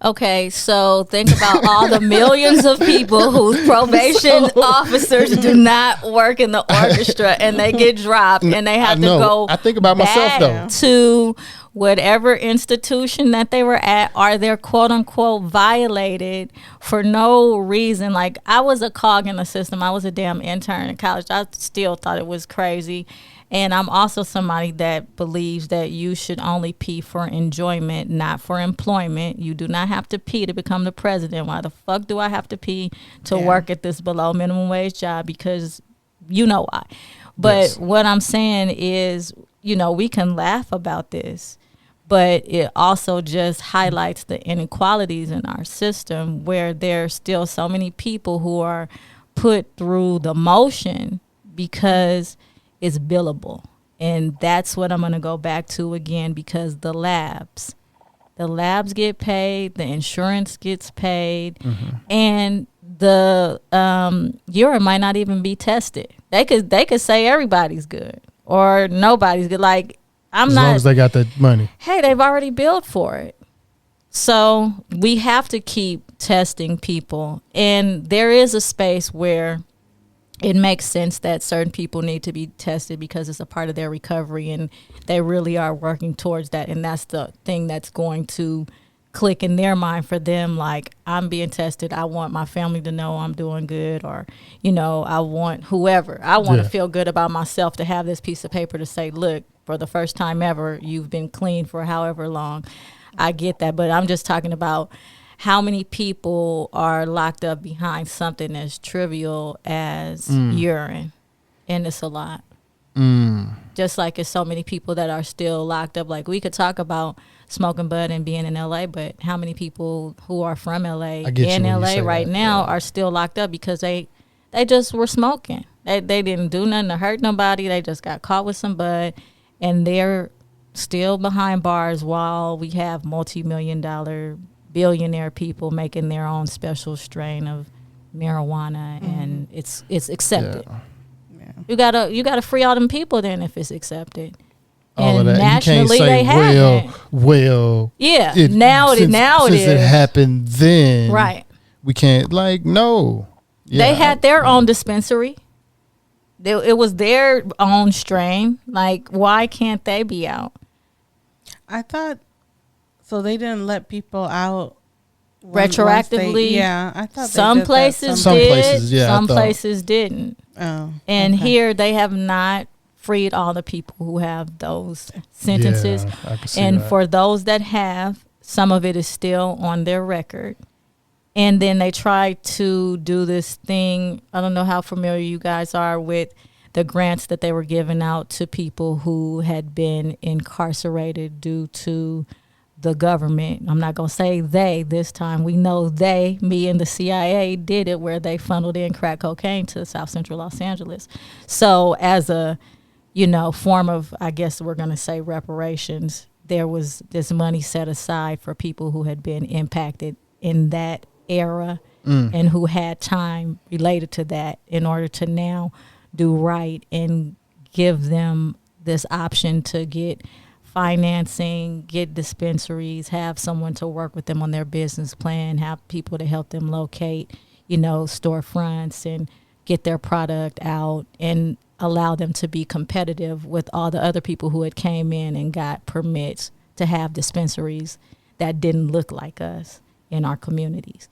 Okay, so think about all the millions of people whose probation officers do not work in the orchestra, and they get dropped, and they have to go. I think about myself though. To whatever institution that they were at, or they're quote unquote violated for no reason. Like, I was a cog in the system. I was a damn intern in college. I still thought it was crazy. And I'm also somebody that believes that you should only pee for enjoyment, not for employment. You do not have to pee to become the president. Why the fuck do I have to pee to work at this below minimum wage job? Because you know why. But what I'm saying is, we can laugh about this, but it also just highlights the inequalities in our system, where there's still so many people who are put through the motion because it's billable. And that's what I'm going to go back to again, because the labs get paid, the insurance gets paid, and the urine might not even be tested. They could say everybody's good or nobody's good. Like, as long as they got the money. Hey, they've already billed for it. So we have to keep testing people. And there is a space where it makes sense that certain people need to be tested because it's a part of their recovery, and they really are working towards that. And that's the thing that's going to click in their mind for them. Like, I'm being tested. I want my family to know I'm doing good, or, I want whoever. I want to feel good about myself, to have this piece of paper to say, look, for the first time ever, you've been clean for however long. I get that. But I'm just talking about how many people are locked up behind something as trivial as urine. And it's a lot. Just like it's so many people that are still locked up. Like, we could talk about smoking bud and being in LA, but how many people who are from LA in LA right now are still locked up because they just were smoking. They didn't do nothing to hurt nobody. They just got caught with some bud, and they're still behind bars while we have multi-million-dollar billionaire people making their own special strain of marijuana, and it's accepted. You gotta free all them people then if it's accepted. All and of that. Nationally, you can't say, well, yeah. Since it happened then, right? We can't, no. Yeah, they had their own dispensary. It was their own strain. Like, why can't they be out? I thought So they didn't let people out retroactively. I thought some places Some did, places, yeah, some places didn't. Oh, and okay. here they have not freed all the people who have those sentences. Yeah, I can see And that. for those that have, some of it is still on their record. And then they try to do this thing. I don't know how familiar you guys are with the grants that they were giving out to people who had been incarcerated due to the government. I'm not going to say they this time. We know they, me and the CIA, did it, where they funneled in crack cocaine to South Central Los Angeles. So as a, form of, I guess we're going to say reparations, there was this money set aside for people who had been impacted in that era and who had time related to that in order to now do right and give them this option to get financing, get dispensaries, have someone to work with them on their business plan, have people to help them locate, storefronts and get their product out and allow them to be competitive with all the other people who had came in and got permits to have dispensaries that didn't look like us in our communities.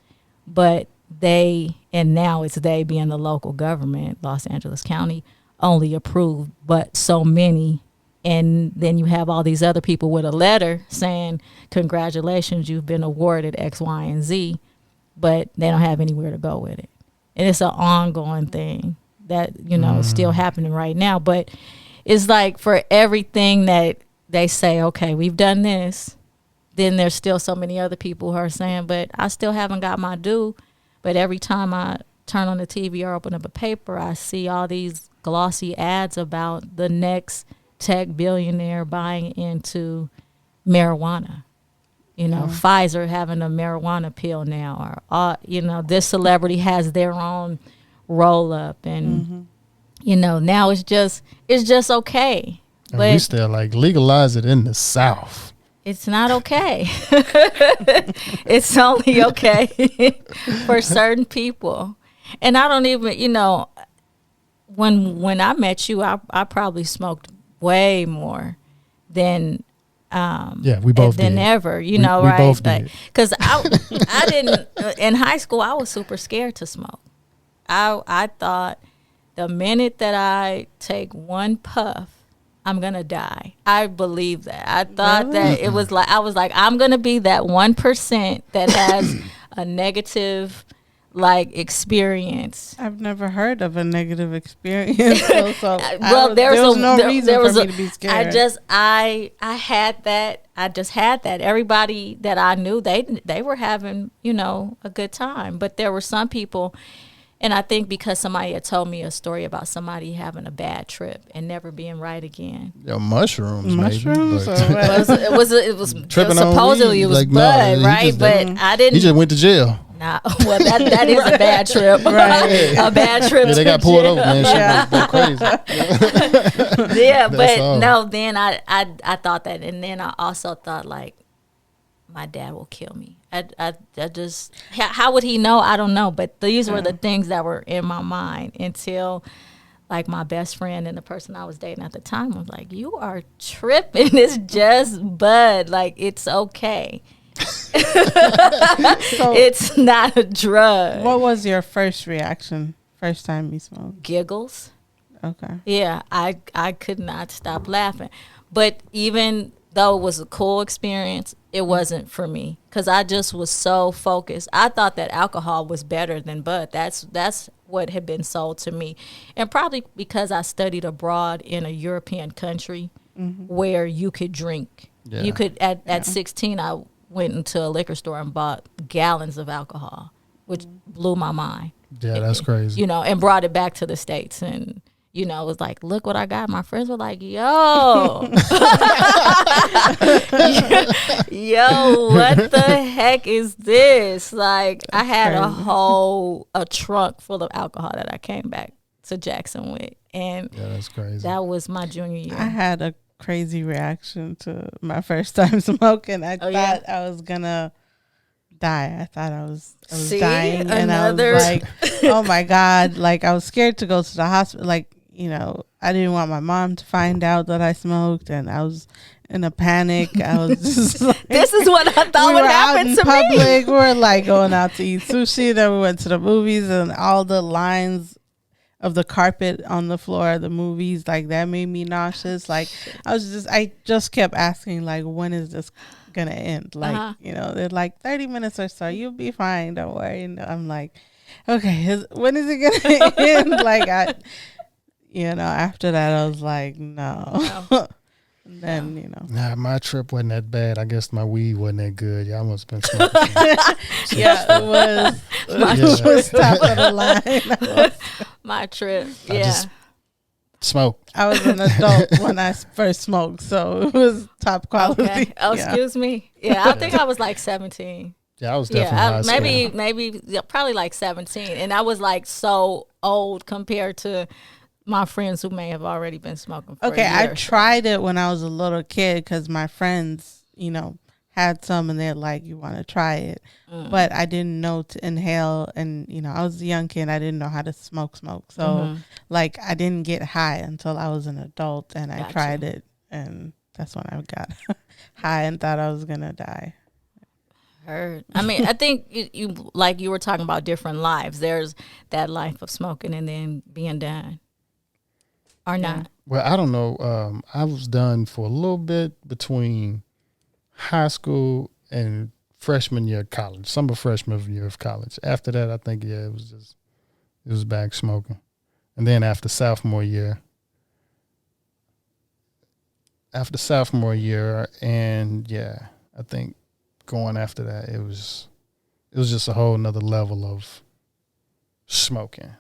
But now it's they being the local government, Los Angeles County, only approved, but so many. And then you have all these other people with a letter saying, congratulations, you've been awarded X, Y, and Z, but they don't have anywhere to go with it. And it's an ongoing thing that, is still happening right now. But it's like for everything that they say, okay, we've done this, then there's still so many other people who are saying, but I still haven't got my due. But every time I turn on the TV or open up a paper, I see all these glossy ads about the next tech billionaire buying into marijuana. Pfizer having a marijuana pill now, or this celebrity has their own roll up, and now it's just okay. And but we still legalize it in the South. It's not okay. It's only okay for certain people. And I don't even, when I met you, I probably smoked way more than we both than did. ever, we right? Both did. Because I didn't in high school. I was super scared to smoke. I thought the minute that I take one puff, I'm gonna die. I believe that. I thought that it was I was like, I'm gonna be that 1% that has a negative experience. I've never heard of a negative experience. So there was no reason for me to be scared. I had that. I just had that. Everybody that I knew, they were having, a good time. But there were some people, and I think because somebody had told me a story about somebody having a bad trip and never being right again. Mushrooms, maybe. It was tripping supposedly on it was bud, right? But I didn't. He just went to jail. Nah, well, that is a bad trip. Right. A bad trip. Yeah, they got pulled over, man. Shit was crazy. Yeah, but no, then I thought that. And then I also thought, my dad will kill me. I just, how would he know? I don't know. But these were the things that were in my mind until, my best friend and the person I was dating at the time was like, you are tripping. It's just bud. It's okay. So it's not a drug. What was your first reaction first time you smoked? Giggles. Okay. Yeah, I could not stop laughing. But even though it was a cool experience, it wasn't for me because I just was so focused. I thought that alcohol was better than bud. That's what had been sold to me. And probably because I studied abroad in a European country where you could drink. Yeah. You could, at 16, I went into a liquor store and bought gallons of alcohol, which blew my mind. Yeah, that's crazy. And brought it back to the States. And, it was like, look what I got. My friends were like, yo. Yo, what the heck is this? I had a trunk full of alcohol that I came back to Jackson with. And yeah, that's crazy. That was my junior year. I had a crazy reaction to my first time smoking. I thought I was gonna die. I thought I was dying, and I was like, oh my God. I was scared to go to the hospital. I didn't want my mom to find out that I smoked, and in a panic. I was just like, this is what I thought would happen to public. We were like going out to eat sushi. Then we went to the movies, and all the lines of the carpet on the floor of the movies, like that made me nauseous. Like I just kept asking, like, when is this gonna end? Like, they're like 30 minutes or so, you'll be fine, don't worry. And I'm like, okay, when is it gonna end? Like, after that I was like, no. And then, Nah, my trip wasn't that bad. I guess my weed wasn't that good. Y'all must have been smoking. Yeah, it was. It was top of the line. My trip, I just smoked. I was an adult when I first smoked, so it was top quality. Okay. Oh, excuse me. Yeah, I think I was like 17. Yeah, I was definitely maybe probably like 17, and I was like so old compared to my friends who may have already been smoking for a year. I tried it when I was a little kid because my friends, had some and they're like, you want to try it. But I didn't know to inhale. And, I was a young kid. I didn't know how to smoke. So, like, I didn't get high until I was an adult. And I tried it. And that's when I got high and thought I was going to die. Heard. I mean, I think you like you were talking about different lives. There's that life of smoking and then being done. Or not? Well, I don't know. I was done for a little bit between high school and freshman year of college, summer freshman year of college. After that, I think, it was back smoking. And then after sophomore year, and I think going after that, it was just a whole nother level of smoking.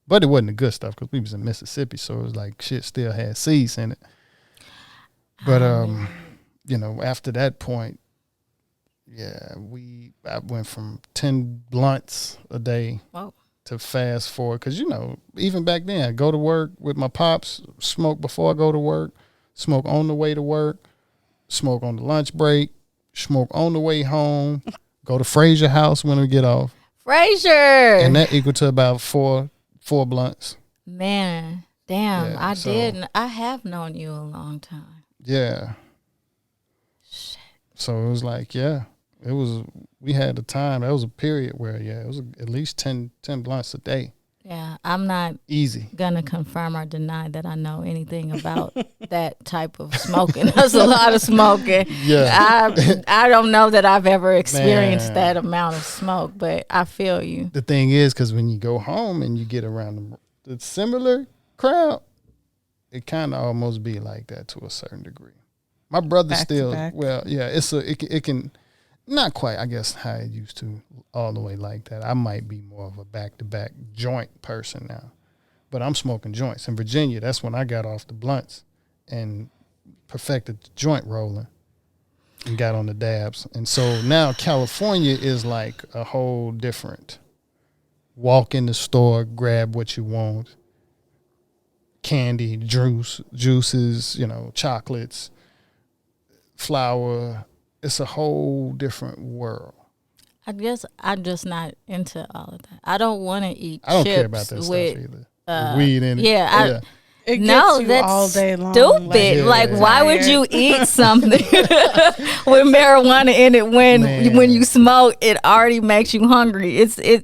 But it wasn't the good stuff because we was in Mississippi, so it was like shit still had seeds in it. But after that point, I went from 10 blunts a day to fast forward because even back then, I go to work with my pops, smoke before I go to work, smoke on the way to work, smoke on the lunch break, smoke on the way home, go to Frazier house when we get off. Frazier, and that equal to about four blunts. Man, damn, I have known you a long time. Yeah. Shit. So it was like, we had a time. That was a period where, it was at least 10 blunts a day. Yeah, I'm not easy gonna confirm or deny that I know anything about that type of smoking. That's a lot of smoking. Yeah, I don't know that I've ever experienced that amount of smoke, but I feel you. The thing is, because when you go home and you get around the similar crowd, it kind of almost be like that to a certain degree. My brother back still, it can. Not quite, I guess, how it used to all the way like that. I might be more of a back-to-back joint person now. But I'm smoking joints. In Virginia, that's when I got off the blunts and perfected the joint rolling and got on the dabs. And so now California is like a whole different walk in the store, grab what you want, candy, juices, chocolates, flour. It's a whole different world. I guess I'm just not into all of that. I don't want to eat chips. I don't care about that with, stuff either. With weed in it. Yeah, it gets you that's all day long. Stupid. Like, why would you eat something with marijuana in it when you smoke? It already makes you hungry. It's a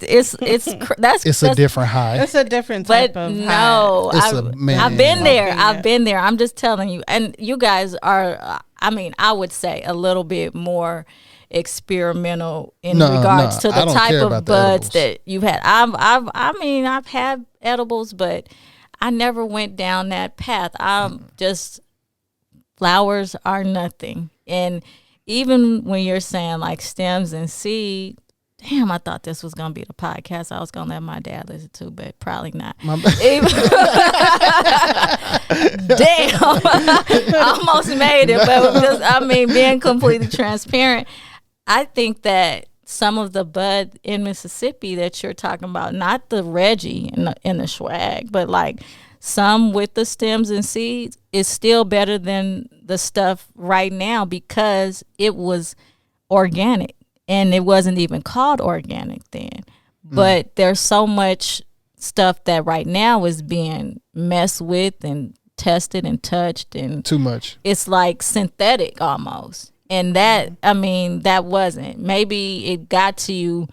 different high. It's a different type of high. I've been there. I've been there. I'm just telling you. And you guys are. I would say a little bit more experimental in regards to the type of buds that you've had. I've had edibles, but I never went down that path. Just flowers are nothing. And even when you're saying like stems and seed, damn, I thought this was going to be the podcast I was going to let my dad listen to, but probably not. Damn. I almost made it, but being completely transparent, I think that some of the bud in Mississippi that you're talking about, not the Reggie and the swag, but like some with the stems and seeds is still better than the stuff right now because it was organic. And it wasn't even called organic then. But there's so much stuff that right now is being messed with and tested and touched, and too much. it's like synthetic almost. And that, I mean, that wasn't. Maybe it got to you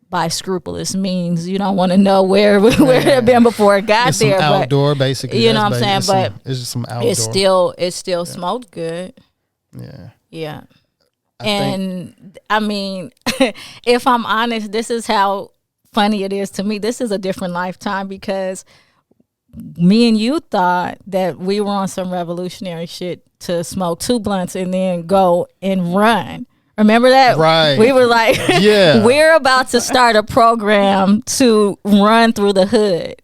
by scrupulous means. You don't want to know where it had been before it got it's there. Some outdoor, basically. You know what I'm saying? It's just some outdoor. It still smoked good. Yeah. Yeah. I mean, if I'm honest, this is how funny it is to me. This is a different lifetime, because me and you thought that we were on some revolutionary shit to smoke 2 blunts and then go and run. Remember that? Right. We were like, yeah, we're about to start a program to run through the hood.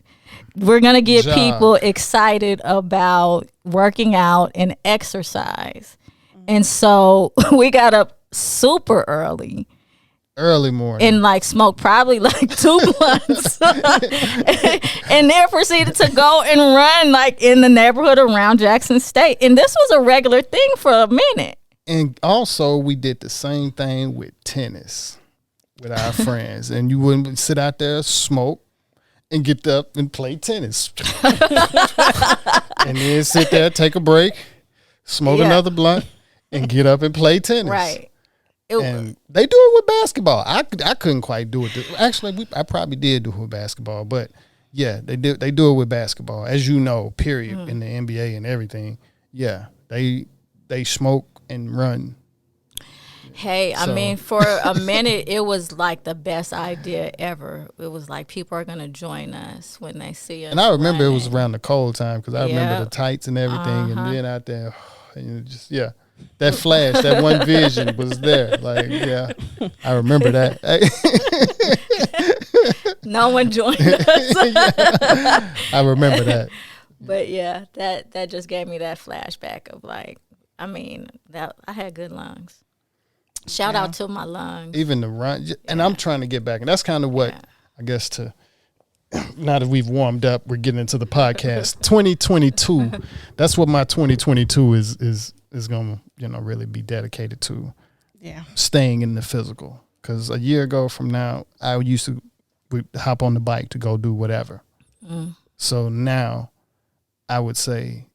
We're going to get people excited about working out and exercise. And so we got up super early morning, and like smoked probably like 2 blunts and then proceeded to go and run like in the neighborhood around Jackson State. And this was a regular thing for a minute. And also we did the same thing with tennis with our friends, and you wouldn't sit out there, smoke, and get up and play tennis. And then sit there, take a break, smoke another blunt, and get up and play tennis. Right. And they do it with basketball. I couldn't quite do it. Actually, I probably did do it with basketball, but yeah, they do it with basketball, as you know. Period. In the NBA and everything. Yeah, they smoke and run. Hey, I mean, for a minute, it was like the best idea ever. It was like people are gonna join us when they see us. And I remember running. it was around the cold time, because I remember the tights and everything, and being out there, and just that flash, that one vision was there. Like, yeah, I remember that. No one joined us. I remember that. But yeah, that just gave me that flashback of like, I mean, that I had good lungs. Shout out to my lungs. Even the run, and I'm trying to get back, and that's kind of what I guess now that we've warmed up, we're getting into the podcast. 2022. That's what my 2022 is going to really be dedicated to. Yeah. Staying in the physical. Because a year ago from now, I used to hop on the bike to go do whatever. So now I would say,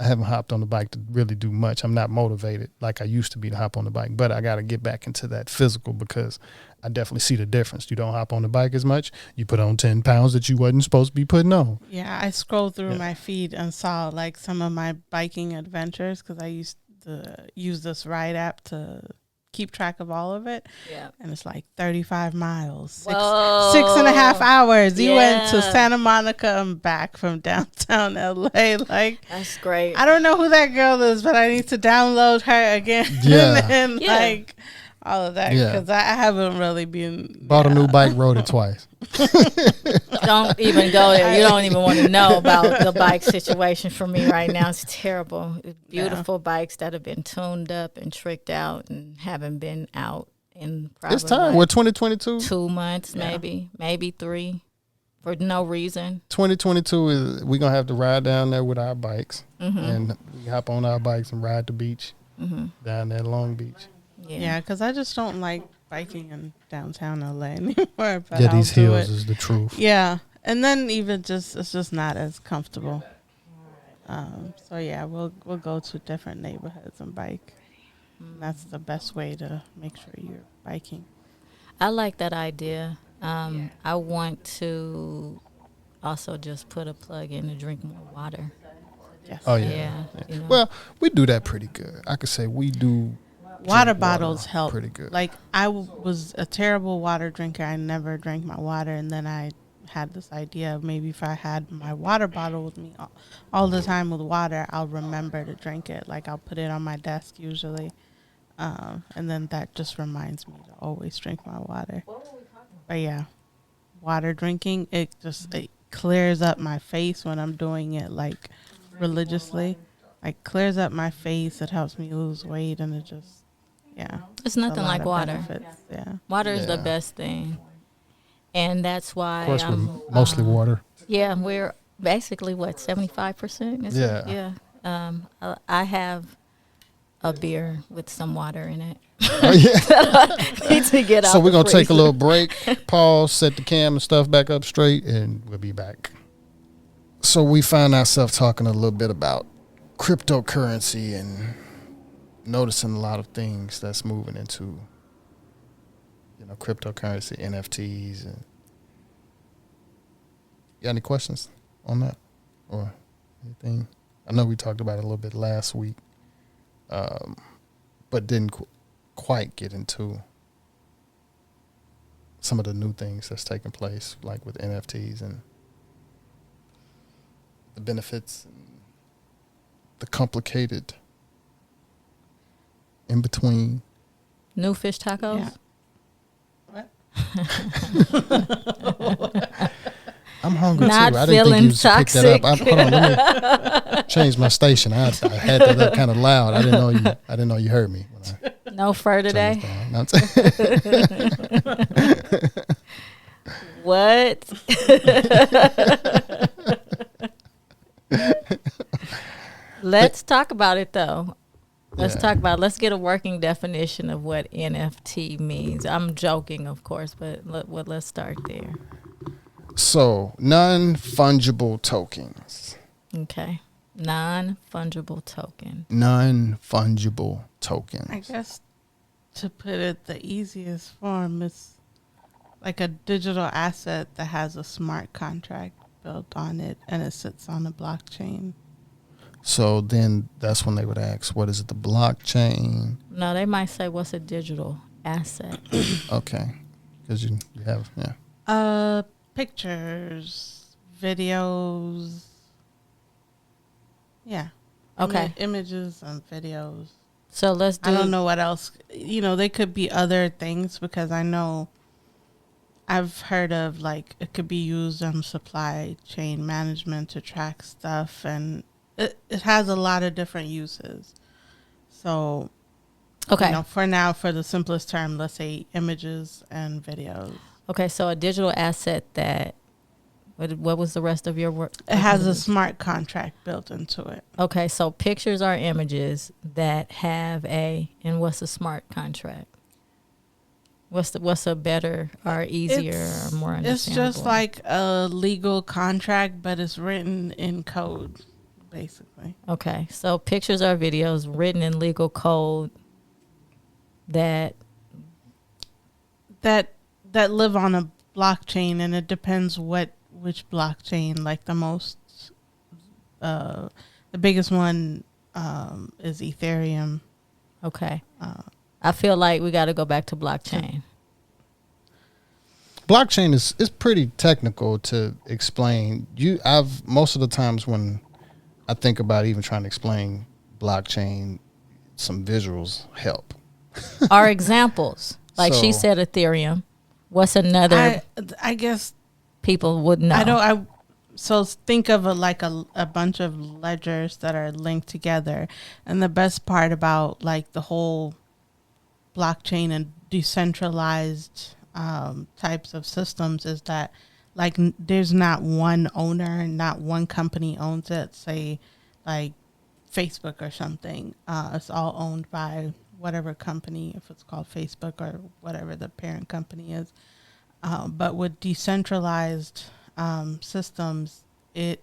I haven't hopped on the bike to really do much. I'm not motivated like I used to be to hop on the bike, but I got to get back into that physical, because I definitely see the difference. You don't hop on the bike as much. You put on 10 pounds that you wasn't supposed to be putting on. Yeah, I scrolled through my feed and saw like some of my biking adventures, because I used to use this ride app to keep track of all of it. Yeah. And it's like 35 miles, 6.5 hours. You went to Santa Monica and back from downtown LA. Like, that's great. I don't know who that girl is, but I need to download her again. and like all of that, because I haven't really been bought a new bike, rode it twice. Don't even go there. You don't even want to know about the bike situation for me right now. It's terrible. Beautiful bikes that have been tuned up and tricked out and haven't been out in probably it's time. We're 2022. 2 months, maybe 3, for no reason. 2022 is we're gonna have to ride down there with our bikes, and we hop on our bikes and ride the beach down there, Long Beach. Yeah, because I just don't like biking in downtown LA anymore. But yeah, these hills is the truth. Yeah, and then even it's just not as comfortable. So yeah, we'll go to different neighborhoods and bike. That's the best way to make sure you're biking. I like that idea. I want to also just put a plug in to drink more water. Yes. Oh yeah. You know. Well, we do that pretty good. I could say we do. Water bottles help. Pretty good. Like, I was a terrible water drinker. I never drank my water, and then I had this idea of maybe if I had my water bottle with me all the time with water, I'll remember to drink it. Like, I'll put it on my desk usually, and then that just reminds me to always drink my water. But yeah, water drinking, it clears up my face when I'm doing it like religiously. Like, clears up my face. It helps me lose weight, and it just. Yeah. It's nothing like water. Yeah. Water is the best thing. And that's why. Of course, we're mostly water. Yeah, we're basically, 75%? Yeah. Yeah. I have a beer with some water in it. Oh, yeah. Need to get out. So we're going to take a little freezer. break, pause, set the cam and stuff back up straight, and we'll be back. So we find ourselves talking a little bit about cryptocurrency and noticing a lot of things that's moving into, cryptocurrency, NFTs. And you got any questions on that or anything? I know we talked about it a little bit last week, but didn't quite get into some of the new things that's taking place, like with NFTs and the benefits and the complicated in between. New fish tacos? Yeah. What? I'm hungry Not too. I didn't think you was pick that up. toxic. Hold on, let me change my station. I had that up kind of loud. I didn't know you heard me. When I No fur today. What? Let's talk about it though. Let's get a working definition of what NFT means. I'm joking, of course, but let's start there. So, non-fungible tokens. Okay. Non-fungible token. Non-fungible tokens. I guess to put it the easiest form, it's like a digital asset that has a smart contract built on it and it sits on a blockchain. So then that's when they would ask, what is it, the blockchain? No, they might say, what's a digital asset? Okay. Because you have, yeah. Pictures, videos. Yeah. Okay. Images and videos. So let's do. I don't know what else. They could be other things because I know I've heard of like it could be used on supply chain management to track stuff, and it has a lot of different uses. So, Okay. For now, for the simplest term, let's say images and videos. Okay, so a digital asset that. What was the rest of your work? It has a smart contract built into it. Okay, so pictures are images that have and what's a smart contract? What's a better or easier or more understandable? It's just like a legal contract, but it's written in code, basically. Okay, so pictures are videos written in legal code that live on a blockchain, and it depends which blockchain. Like the biggest one is Ethereum. Okay. I feel like we got to go back to blockchain. Blockchain is pretty technical to explain. Most of the times when I think about even trying to explain blockchain, some visuals help. Are examples. Like she said Ethereum. What's another I guess people would know? So think of a bunch of ledgers that are linked together, and the best part about like the whole blockchain and decentralized types of systems is that like there's not one owner and not one company owns it. Say like Facebook or something, it's all owned by whatever company, if it's called Facebook or whatever the parent company is. But with decentralized systems, there's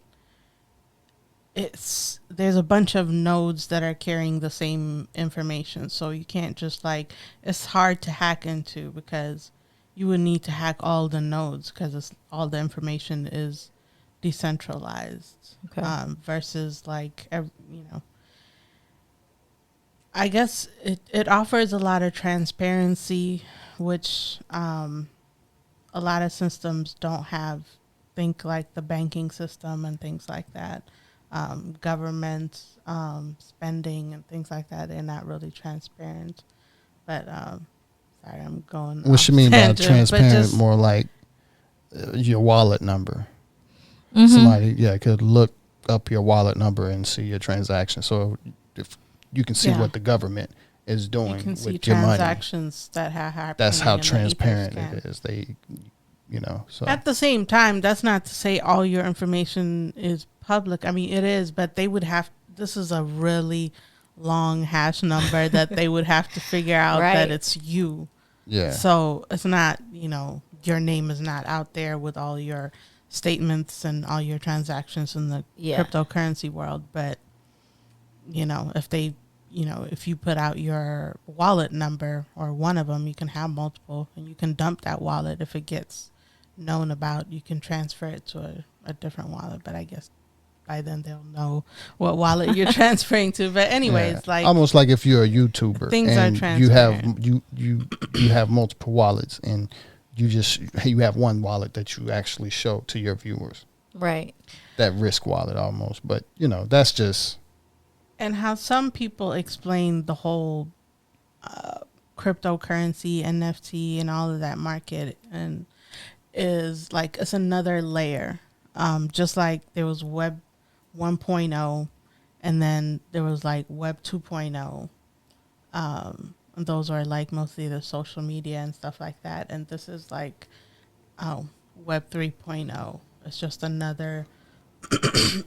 a bunch of nodes that are carrying the same information. So you can't just it's hard to hack into because you would need to hack all the nodes because all the information is decentralized. Okay. Versus I guess it offers a lot of transparency, which a lot of systems don't have. Think like the banking system and things like that. Government spending and things like that. They're not really transparent. But sorry, I'm going. What you mean by transparent? More like your wallet number. Mm-hmm. Somebody, could look up your wallet number and see your transaction. So if you can see what the government is doing with your money. You can see transactions that have happened. That's how transparent it is. So at the same time, that's not to say all your information is public. I mean, it is, but they would have. This is a really long hash number that they would have to figure out that it's you. Yeah. So it's not, your name is not out there with all your statements and all your transactions in the cryptocurrency world. But, if you put out your wallet number or one of them, you can have multiple, and you can dump that wallet. If it gets known about, you can transfer it to a different wallet. But I guess by then they'll know what wallet you're transferring to. But anyways, like almost like if you're a YouTuber, things and are transparent. you have multiple wallets, and you have one wallet that you actually show to your viewers. Right. That risk wallet almost, but that's just. And how some people explain the whole cryptocurrency, NFT, and all of that market, and is like it's another layer. Just like there was Web 1.0, and then there was like Web 2.0. And those are like mostly the social media and stuff like that. And this is like Web 3.0. It's just another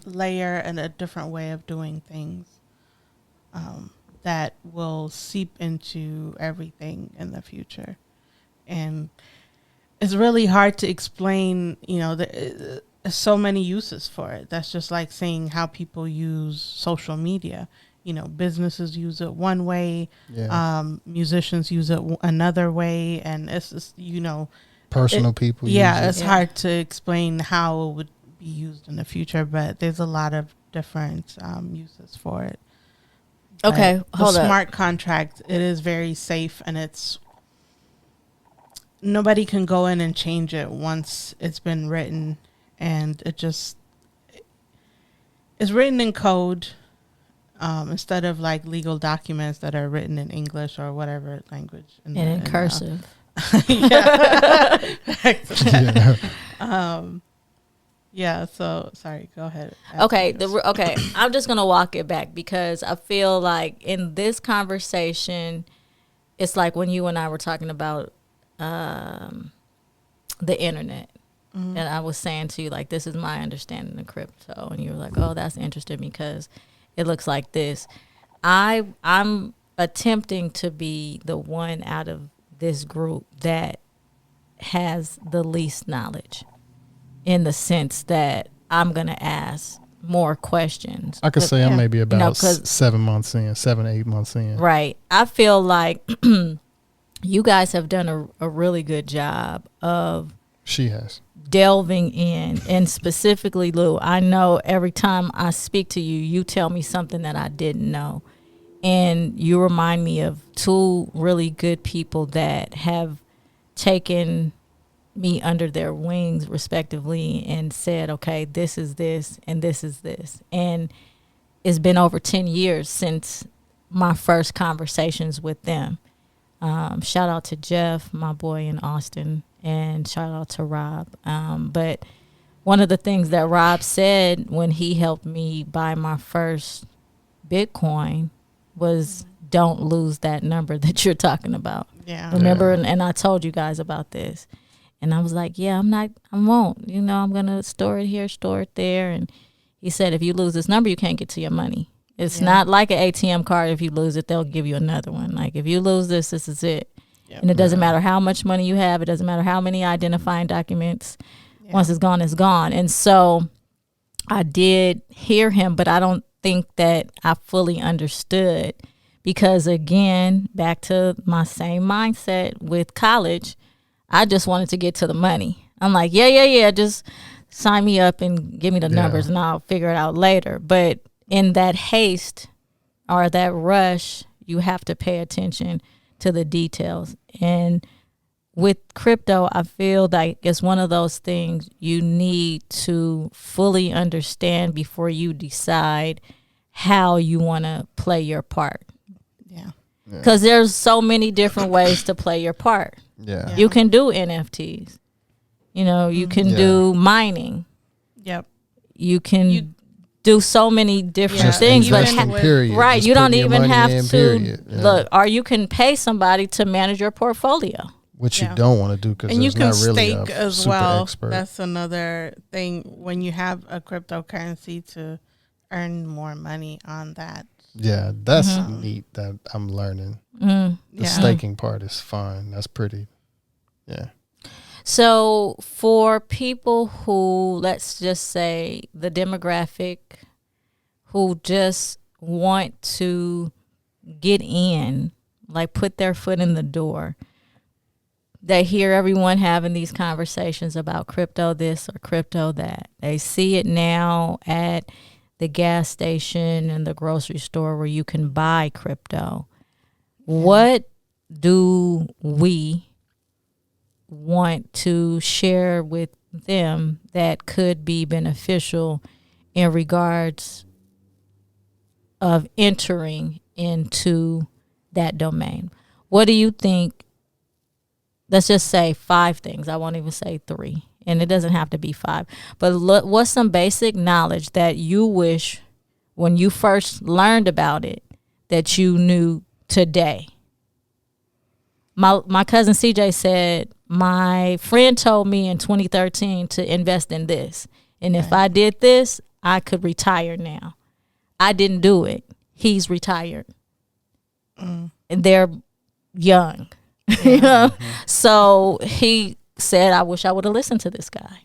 layer and a different way of doing things that will seep into everything in the future. And it's really hard to explain, there's so many uses for it. That's just like saying how people use social media. Businesses use it one way, musicians use it another way, and it's just, personal people use it. It's hard to explain how it would be used in the future, but there's a lot of different uses for it. Okay, hold up. The smart contract, it is very safe, and nobody can go in and change it once it's been written, and it's written in code. Instead of like legal documents that are written in English or whatever language. In cursive. So sorry, go ahead. Okay. I'm just going to walk it back, because I feel like in this conversation, it's like when you and I were talking about the internet. Mm-hmm. And I was saying to you, like, this is my understanding of crypto. And you were like, oh, that's interesting because it looks like this. I'm attempting to be the one out of this group that has the least knowledge, in the sense that I'm going to ask more questions. I could say I'm maybe about 7 months in, 8 months in. Right. I feel like you guys have done a really good job of. She has. Delving in, and specifically, Lou, I know every time I speak to you, you tell me something that I didn't know, and you remind me of two really good people that have taken me under their wings respectively and said, okay, this is this and this is this. And it's been over 10 years since my first conversations with them. Shout out to Jeff, my boy in Austin, and shout out to Rob. But one of the things that Rob said when he helped me buy my first Bitcoin was, don't lose that number that you're talking about. Yeah. Remember? Yeah. And I told you guys about this. And I was like, I won't. I'm going to store it here, store it there. And he said, if you lose this number, you can't get to your money. It's not like an ATM card. If you lose it, they'll give you another one. Like, if you lose this is it. Yep. And it doesn't matter how much money you have. It doesn't matter how many identifying documents. Yeah. Once it's gone, it's gone. And so I did hear him, but I don't think that I fully understood, because, again, back to my same mindset with college, I just wanted to get to the money. I'm like, just sign me up and give me the numbers and I'll figure it out later. But in that haste or that rush, you have to pay attention to the details. And with crypto, I feel like it's one of those things you need to fully understand before you decide how you want to play your part. Yeah. Because there's so many different ways to play your part. Yeah. You can do NFTs. You can do mining. Yep. You can do so many different things, but right, just you don't even have to look, or you can pay somebody to manage your portfolio, which you don't want to do, because you can not really stake a as super well. Expert. That's another thing when you have a cryptocurrency, to earn more money on that. Yeah, that's neat that I'm learning. The staking part is fun. That's pretty. Yeah. So for people who, let's just say the demographic who just want to get in, like put their foot in the door, they hear everyone having these conversations about crypto this or crypto that. They see it now at the gas station and the grocery store where you can buy crypto. What do we want to share with them that could be beneficial in regards of entering into that domain? What do you think? Let's just say 5 things. I won't even say 3. And it doesn't have to be 5. But what's some basic knowledge that you wish when you first learned about it that you knew today? My cousin CJ said, my friend told me in 2013 to invest in this. And if I did this, I could retire now. I didn't do it. He's retired. And they're young. You know? So he said, I wish I would have listened to this guy.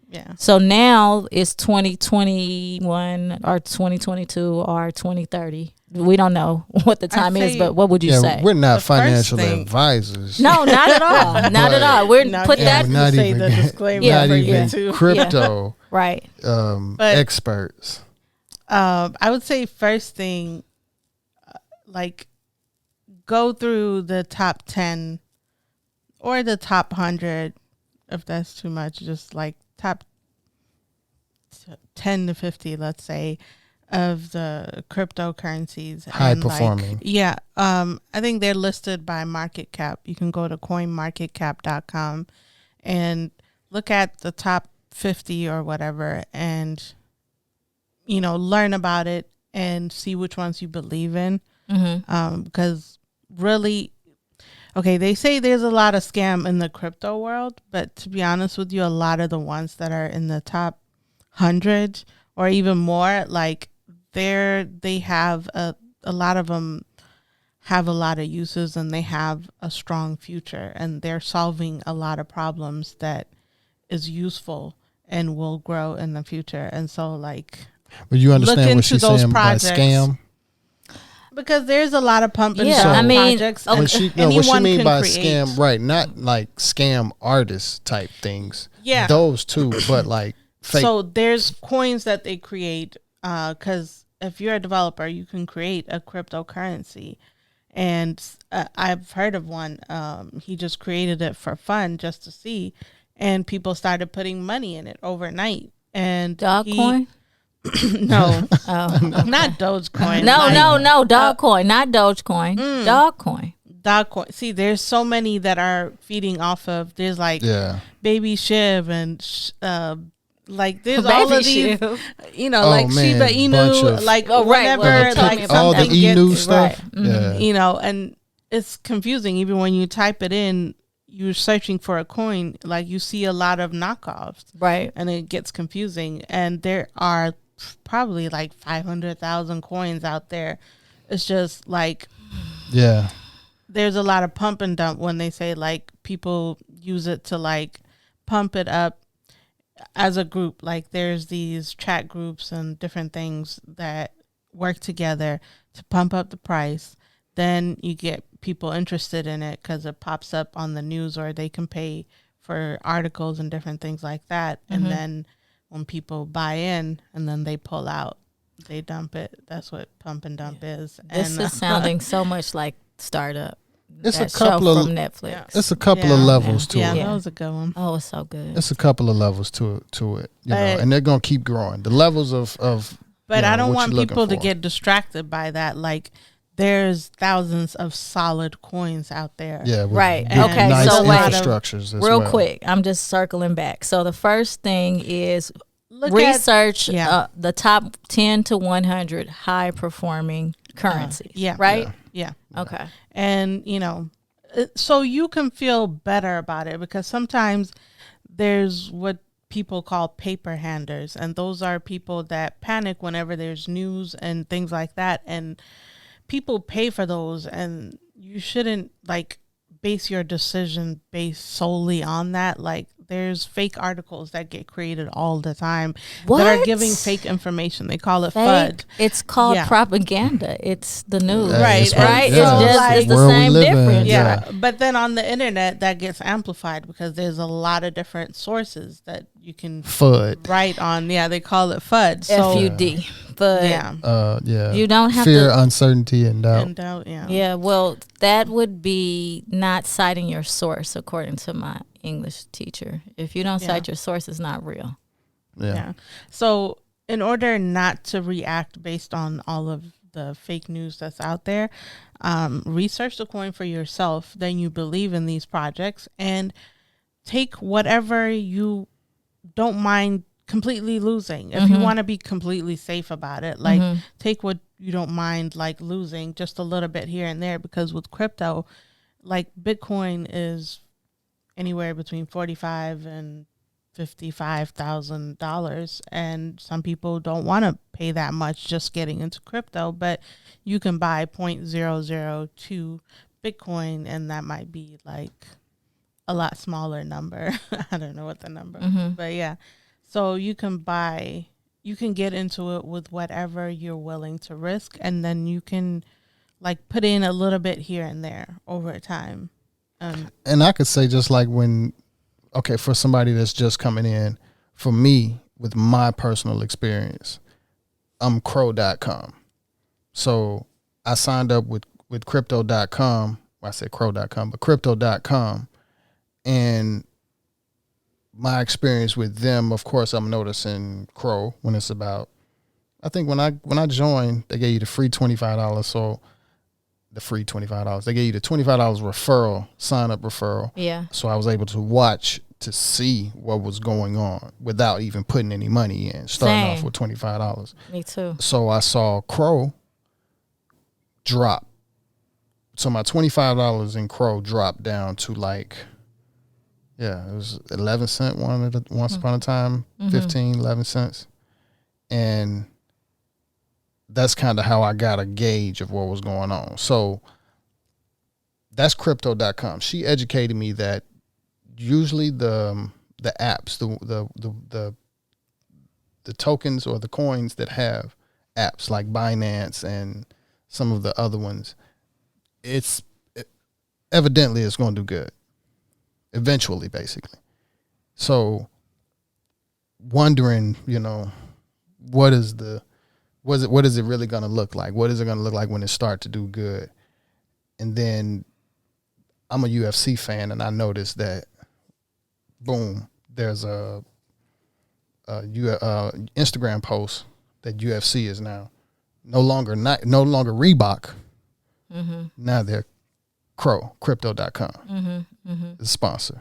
Yeah. So now it's 2021 or 2022 or 2030. We don't know what the time is, but what would you say? We're not financial advisors. No, not at all. Not at all. We're put that. Not say even, the disclaimer not for even you too. crypto Right. experts. I would say first thing, like go through the top 10 or the top 100, if that's too much, just like top 10 to 50, let's say, of the cryptocurrencies. High performing. I think they're listed by market cap. You can go to coinmarketcap.com and look at the top 50 or whatever and, learn about it and see which ones you believe in. Because really, okay, they say there's a lot of scam in the crypto world, but to be honest with you, a lot of the ones that are in the top 100 or even more, like they have a lot of them have a lot of uses and they have a strong future and they're solving a lot of problems that is useful and will grow in the future. And so but you understand what she's saying by scam? Because there's a lot of pump and dump projects. What she mean by scam, right? Not like scam artist type things. Yeah. Those too, but like fake. So there's coins that they create because if you're a developer, you can create a cryptocurrency. And I've heard of one. He just created it for fun just to see. And people started putting money in it overnight. And Dogcoin? No. Not Dogecoin. No, Dogcoin. Not Dogecoin. Dogcoin. Dogcoin. See, there's so many that are feeding off of. There's Baby Shiv and there's all of these, Shiv. Shiba Inu, whenever all the Inu stuff. Right. Yeah. And it's confusing. Even when you type it in, you're searching for a coin, you see a lot of knockoffs. Right. And it gets confusing. And there are probably 500,000 coins out there. It's just there's a lot of pump and dump when they say people use it to pump it up as a group. There's these chat groups and different things that work together to pump up the price. Then you get people interested in it because it pops up on the news, or they can pay for articles and different things like that. And then when people buy in and then they pull out, they dump it. That's what pump and dump is. This is sounding so much like startup. It's a couple of Netflix. It's a couple of levels to it. Yeah, that was a good one. Oh, it's so good. It's a couple of levels to it, and they're gonna keep growing. The levels of But I don't want people to get distracted by that. There's thousands of solid coins out there. Yeah, right. Okay, nice so infrastructures. Real quick, I'm just circling back. So the first thing is research the top 10 to 100 high performing currencies. Right. Yeah. Okay. And so you can feel better about it, because sometimes there's what people call paper handlers, and those are people that panic whenever there's news and things like that, and people pay for those, and you shouldn't base your decision based solely on that. Like, there's fake articles that get created all the time that are giving fake information. They call it FUD. It's called propaganda. It's the news, right? It's like the same difference. Yeah, but then on the internet, that gets amplified because there's a lot of different sources that you can FUD write on. Yeah, they call it FUD. So, FUD. But you don't have fear, uncertainty, and doubt. Yeah, well, that would be not citing your source, according to my English teacher. If you don't cite your source, it's not real. Yeah. So in order not to react based on all of the fake news that's out there, research the coin for yourself. Then you believe in these projects and take whatever you don't mind completely losing. If you want to be completely safe about it, like take what you don't mind, like losing just a little bit here and there, because with crypto, like Bitcoin is anywhere between $45,000 and $55,000, and some people don't want to pay that much just getting into crypto, but you can buy 0.002 Bitcoin, and that might be like a lot smaller number. I don't know what the number is, but yeah. So you can get into it with whatever you're willing to risk, and then you can like put in a little bit here and there over time. And I could say, just like for somebody that's just coming in, for me, with my personal experience, I'm crow.com. So I signed up with crypto.com. Well, I said crow.com, but crypto.com. And my experience with them, of course, I'm noticing Crow when it's about, I think when I joined, they gave you the free $25. So the free $25, they gave you the $25 referral, sign up referral. Yeah. So I was able to watch to see what was going on without even putting any money in, starting off with $25. Me too. So I saw Crow drop. So my $25 in Crow dropped down to like, it was 11 cents once upon a time, 15, 11 cents. And that's kind of how I got a gauge of what was going on. So that's crypto.com. She educated me that usually the apps, the tokens or the coins that have apps like Binance and some of the other ones, evidently it's going to do good. Eventually, basically. So wondering, what is it really going to look like? What is it going to look like when it start to do good? And then I'm a UFC fan, and I noticed that, boom, there's a Instagram post that UFC is now no longer Reebok. Now they're crypto.com. The sponsor.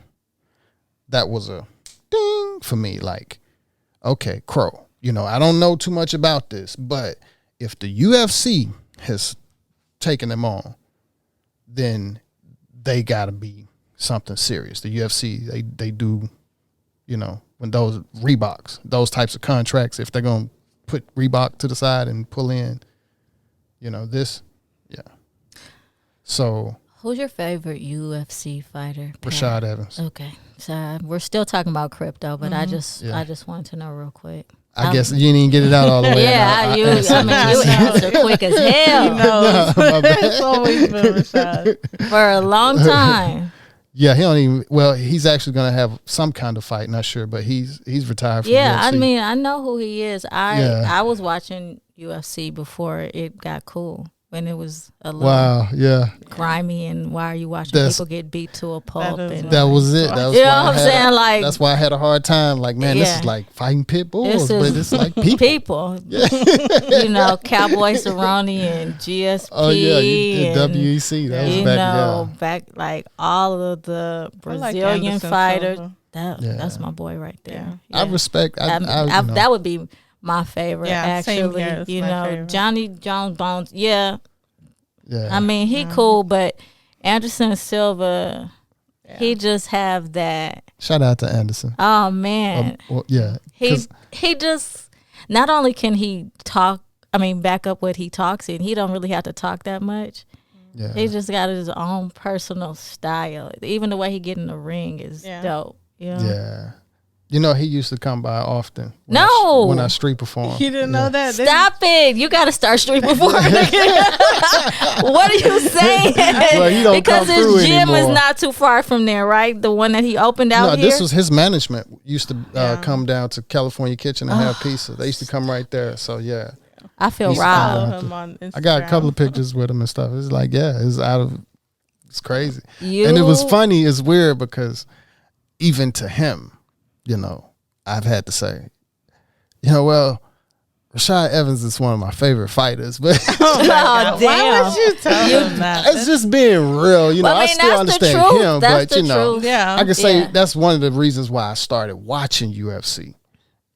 That was a ding for me. Like, okay, Crow. I don't know too much about this, but if the UFC has taken them on, then they got to be something serious. The UFC, they do, when those Reeboks, those types of contracts, if they're going to put Reebok to the side and pull in, this, So. Who's your favorite UFC fighter? Rashad Evans. Okay, so we're still talking about crypto, but I just wanted to know real quick. I guess you didn't even get it out all the way. You answer quick as hell. It's always been Rashad for a long time. Yeah, he don't even. Well, he's actually going to have some kind of fight. Not sure, but he's retired from UFC. I mean, I know who he is. I was watching UFC before it got cool. When it was a little grimy, and why are you watching people get beat to a pulp? That was it. That was what I'm saying? Like, that's why I had a hard time. Like, man, this is like fighting pit bulls, but it's like people. Cowboy Cerrone and GSP. Oh yeah, and WEC. That was back like all of the Brazilian fighters. That's my boy right there. Yeah. I respect. That would be my favorite, actually. Same here. Favorite. Johnny Jones Bones. Yeah. I mean, he cool, but Anderson Silva, he just have that. Shout out to Anderson. Oh man. He just, not only can he talk, back up what he talks in, he don't really have to talk that much. Yeah. He just got his own personal style. Even the way he get in the ring is dope. You know? Yeah. You know, he used to come by often. When I street perform. You didn't know that? Stop it. You got to start street performing. What are you saying? Well, he don't because come through his gym anymore. is not too far from there, right? The one that he opened out here? This was his management. Used to come down to California Kitchen and have pizza. They used to come right there. So, yeah. I feel He's robbed. Follow him on Instagram. I got a couple of pictures with him and stuff. It's like, it's crazy. And it was funny. It's weird because even to him, you know, I've had to say, Rashad Evans is one of my favorite fighters, but Why would you tell him that? it's just being real. You know, Well, I mean, I still that's understand the truth. him, That's but the you know, truth. Yeah. I can say Yeah. that's one of the reasons why I started watching UFC.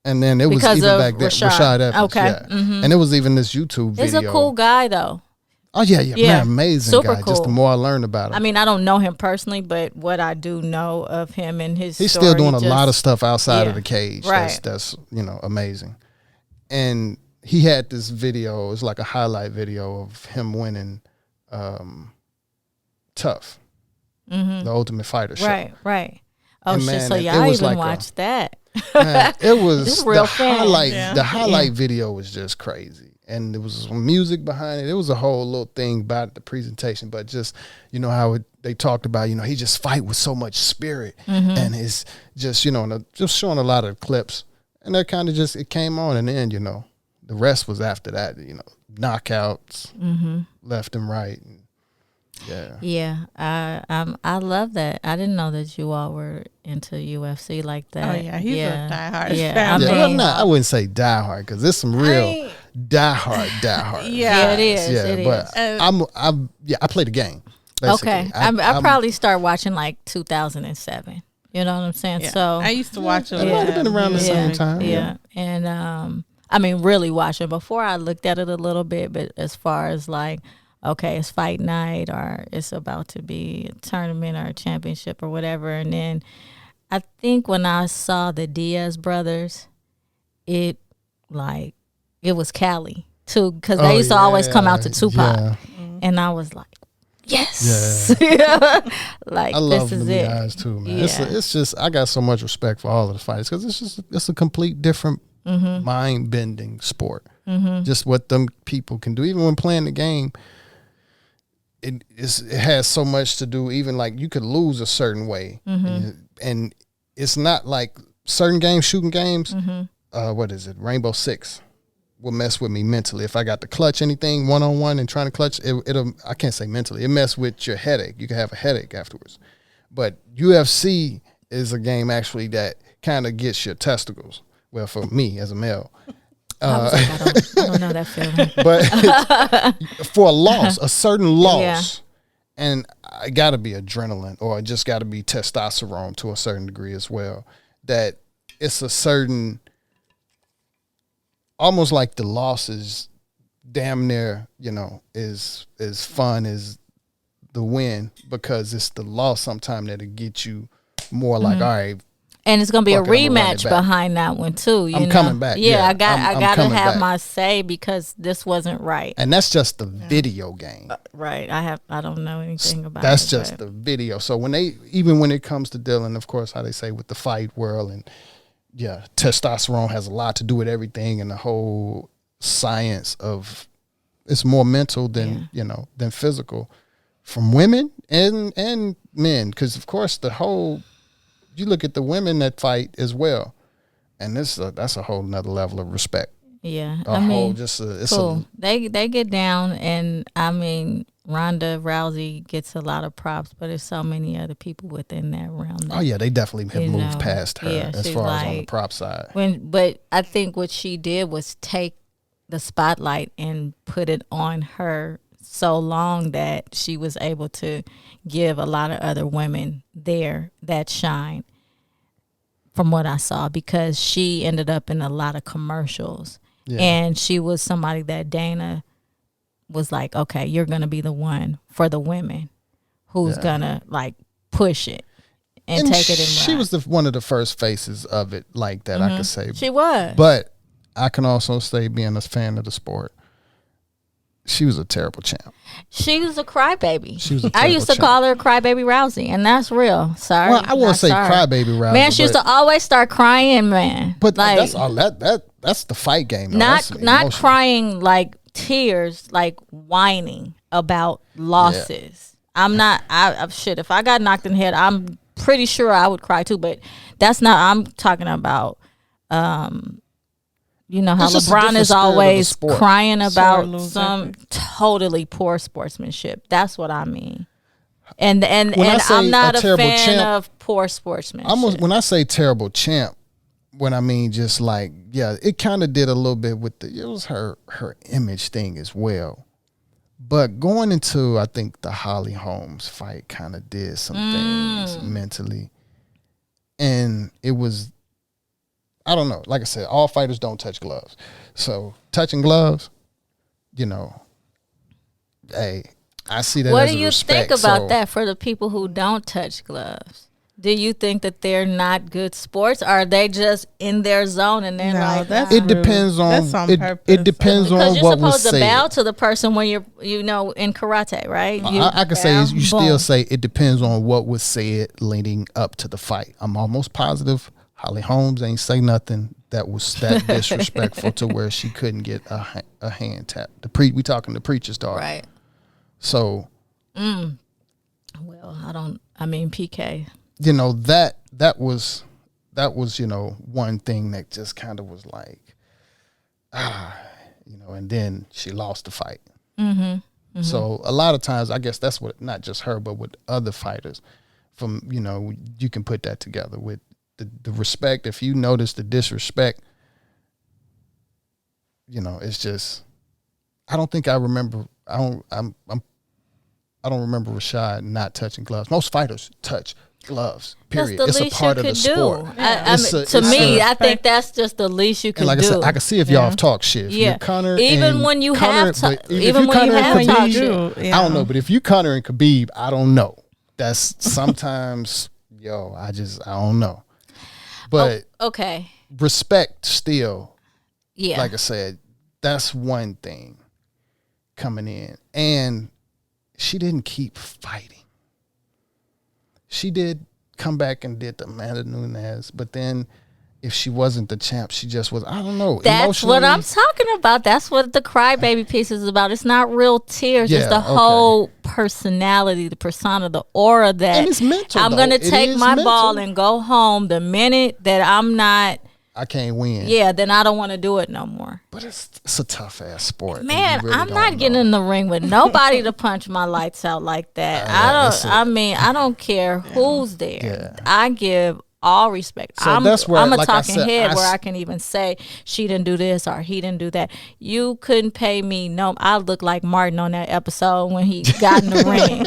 And then it was Because even of back then, Rashad. Rashad Evans. Okay. Yeah. Mhm. And it was even this YouTube video. He's a cool guy, though. Oh, yeah, Yeah. man, amazing Super guy. Just the cool. more I learned about him. I mean, I don't know him personally, but what I do know of him and his He's story still doing a just- lot of stuff outside yeah. of the cage. Right. That's amazing. And he had this video. It was like a highlight video of him winning Tough, the Ultimate Fighter show. Right. Oh, And shit. man, So it y'all was even like watched that. Man, it was This is real the fan. highlight. Yeah. The highlight video was just crazy, and there was some music behind it. It was a whole little thing about the presentation, but just how they talked about. He just fight with so much spirit, and it's just just showing a lot of clips, and that kind of just it came on, and then the rest was after that. Knockouts left and right. Yeah, I love that. I didn't know that you all were into UFC like that. Oh, yeah. He's a diehard Yeah, fan. Well, I wouldn't say diehard because there's some real diehard. Yeah, it is. Yeah, it but is. I play the game. Basically. Okay, I probably started watching like 2007. You know what I'm saying? Yeah. So I used to watch it. It might have been around the same time. Yeah, and I mean, really watching. Before I looked at it a little bit, but as far as like, okay, it's fight night or it's about to be a tournament or a championship or whatever, and then I think when I saw the Diaz brothers, it was Cali too, because they used to always come out to Tupac, and I was like, yes, like I love this is the it. guys too, man. Yeah. It's just I got so much respect for all of the fighters because it's a complete different mind bending sport. Just what them people can do, even when playing the game. It has so much to do. Even like you could lose a certain way, and it's not like certain games, shooting games. What is it? Rainbow Six will mess with me mentally if I got to clutch anything 1-on-1 and trying to clutch. It'll I can't say mentally. It mess with your headache. You can have a headache afterwards. But UFC is a game actually that kind of gets your testicles. Well, for me as a male. I don't know that feeling. But for a loss, a certain loss, Yeah. and it got to be adrenaline or it just got to be testosterone to a certain degree as well, that it's a certain, almost like the loss is damn near, is fun as the win because it's the loss sometimes that'll get you more like, all right, And it's gonna be a Fuck it, I'ma run it rematch back. behind that one too. I'm coming back. Yeah, I got I'm to coming have back. my say because this wasn't right. and that's just the video game. Right. I don't know anything about That's it. just the video. So when it comes to dealing, of course, how they say with the fight world, and testosterone has a lot to do with everything, and the whole science of it's more mental than than physical, from women and men, because of course you look at the women that fight as well, and that's a whole nother level of respect. Yeah, It's cool. They get down, and I mean Ronda Rousey gets a lot of props, but there's so many other people within that realm. That, they definitely have you moved know, past her yeah, as she's far as on the like- prop side. but I think what she did was take the spotlight and put it on her so long that she was able to give a lot of other women there that shine. From what I saw, because she ended up in a lot of commercials. Yeah. And she was somebody that Dana was like, okay, you're going to be the one for the women who's going to like push it and take it and she run. was one of the first faces of it like that, I could say. She was. But I can also say, being a fan of the sport, she was a terrible champ. She was a crybaby. She was a I terrible used to champ. call her Crybaby Rousey, and that's real. Sorry. Well, I won't not say sorry. crybaby Rousey. Man, she used to always start crying, man. But like, that's all that's the fight game. Though. not That's not emotional. crying like tears, like whining about losses. I'm not. I shit. If I got knocked in the head, I'm pretty sure I would cry too. But that's not. I'm talking about. You know how It's just a LeBron different is spirit of the always sport. crying about lose some effort. totally poor sportsmanship. That's what I mean. And When I say I'm not a a terrible fan champ, of poor sportsmanship. When I say terrible champ, when I mean just like, yeah, it kind of did a little bit with it was her image thing as well. But going into, I think the Holly Holmes fight kind of did some things mentally. And it was, I don't know. Like I said, all fighters don't touch gloves. So touching gloves, you know, hey, I see that What as do a you respect. think about So, that for the people who don't touch gloves? Do you think that they're not good sports? Or are they just in their zone and they're No, like, that's It depends on That's on it. purpose. It depends because on you're what was supposed to bow said. to the person when you're, in karate, right? You I can say bow, is you still boom. say it depends on what was said leading up to the fight. I'm almost positive Holly Holmes ain't say nothing that was that disrespectful to where she couldn't get a hand tap. We talking the preacher's daughter, Right. So, Well, PK. you know that was one thing that just kind of was like, and then she lost the fight. Mm-hmm. So a lot of times, I guess that's what not just her, but with other fighters, you can put that together with the respect. If you notice the disrespect, it's just, I don't think I remember. I don't remember Rashad not touching gloves. Most fighters touch gloves. Period. That's It's the a least part you of the could sport. do. Yeah. I think that's just the least you And could like do. I said, I can see if y'all have talked shit. If Yeah. you're Connor, Even and when you Connor, have but to- if even you when you Connor and have Khabib, talked shit. I don't know, but if you Connor and Khabib, I don't know. That's sometimes, I don't know. But Okay. respect still, Yeah. like I said, that's one thing coming in. And she didn't keep fighting. She did come back and did the Amanda Nunes, but then if she wasn't the champ, she just was, I don't know. That's what I'm emotionally- talking about. That's what the crybaby piece is about. It's not real tears. It's Yeah, the okay. whole personality, the persona, the aura that And it's mental, I'm though. going to It take is my mental. ball and go home. The minute that I'm not, I can't win. then I don't want to do it no more. But it's a tough ass sport. and Man, you really I'm don't not getting know. in the ring with nobody to punch my lights out like that. that's it. I don't care who's there. Yeah. I give all respect. So I'm that's where, a like I talking said, head where I can even say she didn't do this or he didn't do that. You couldn't pay me. No, I look like Martin on that episode when he got in the ring.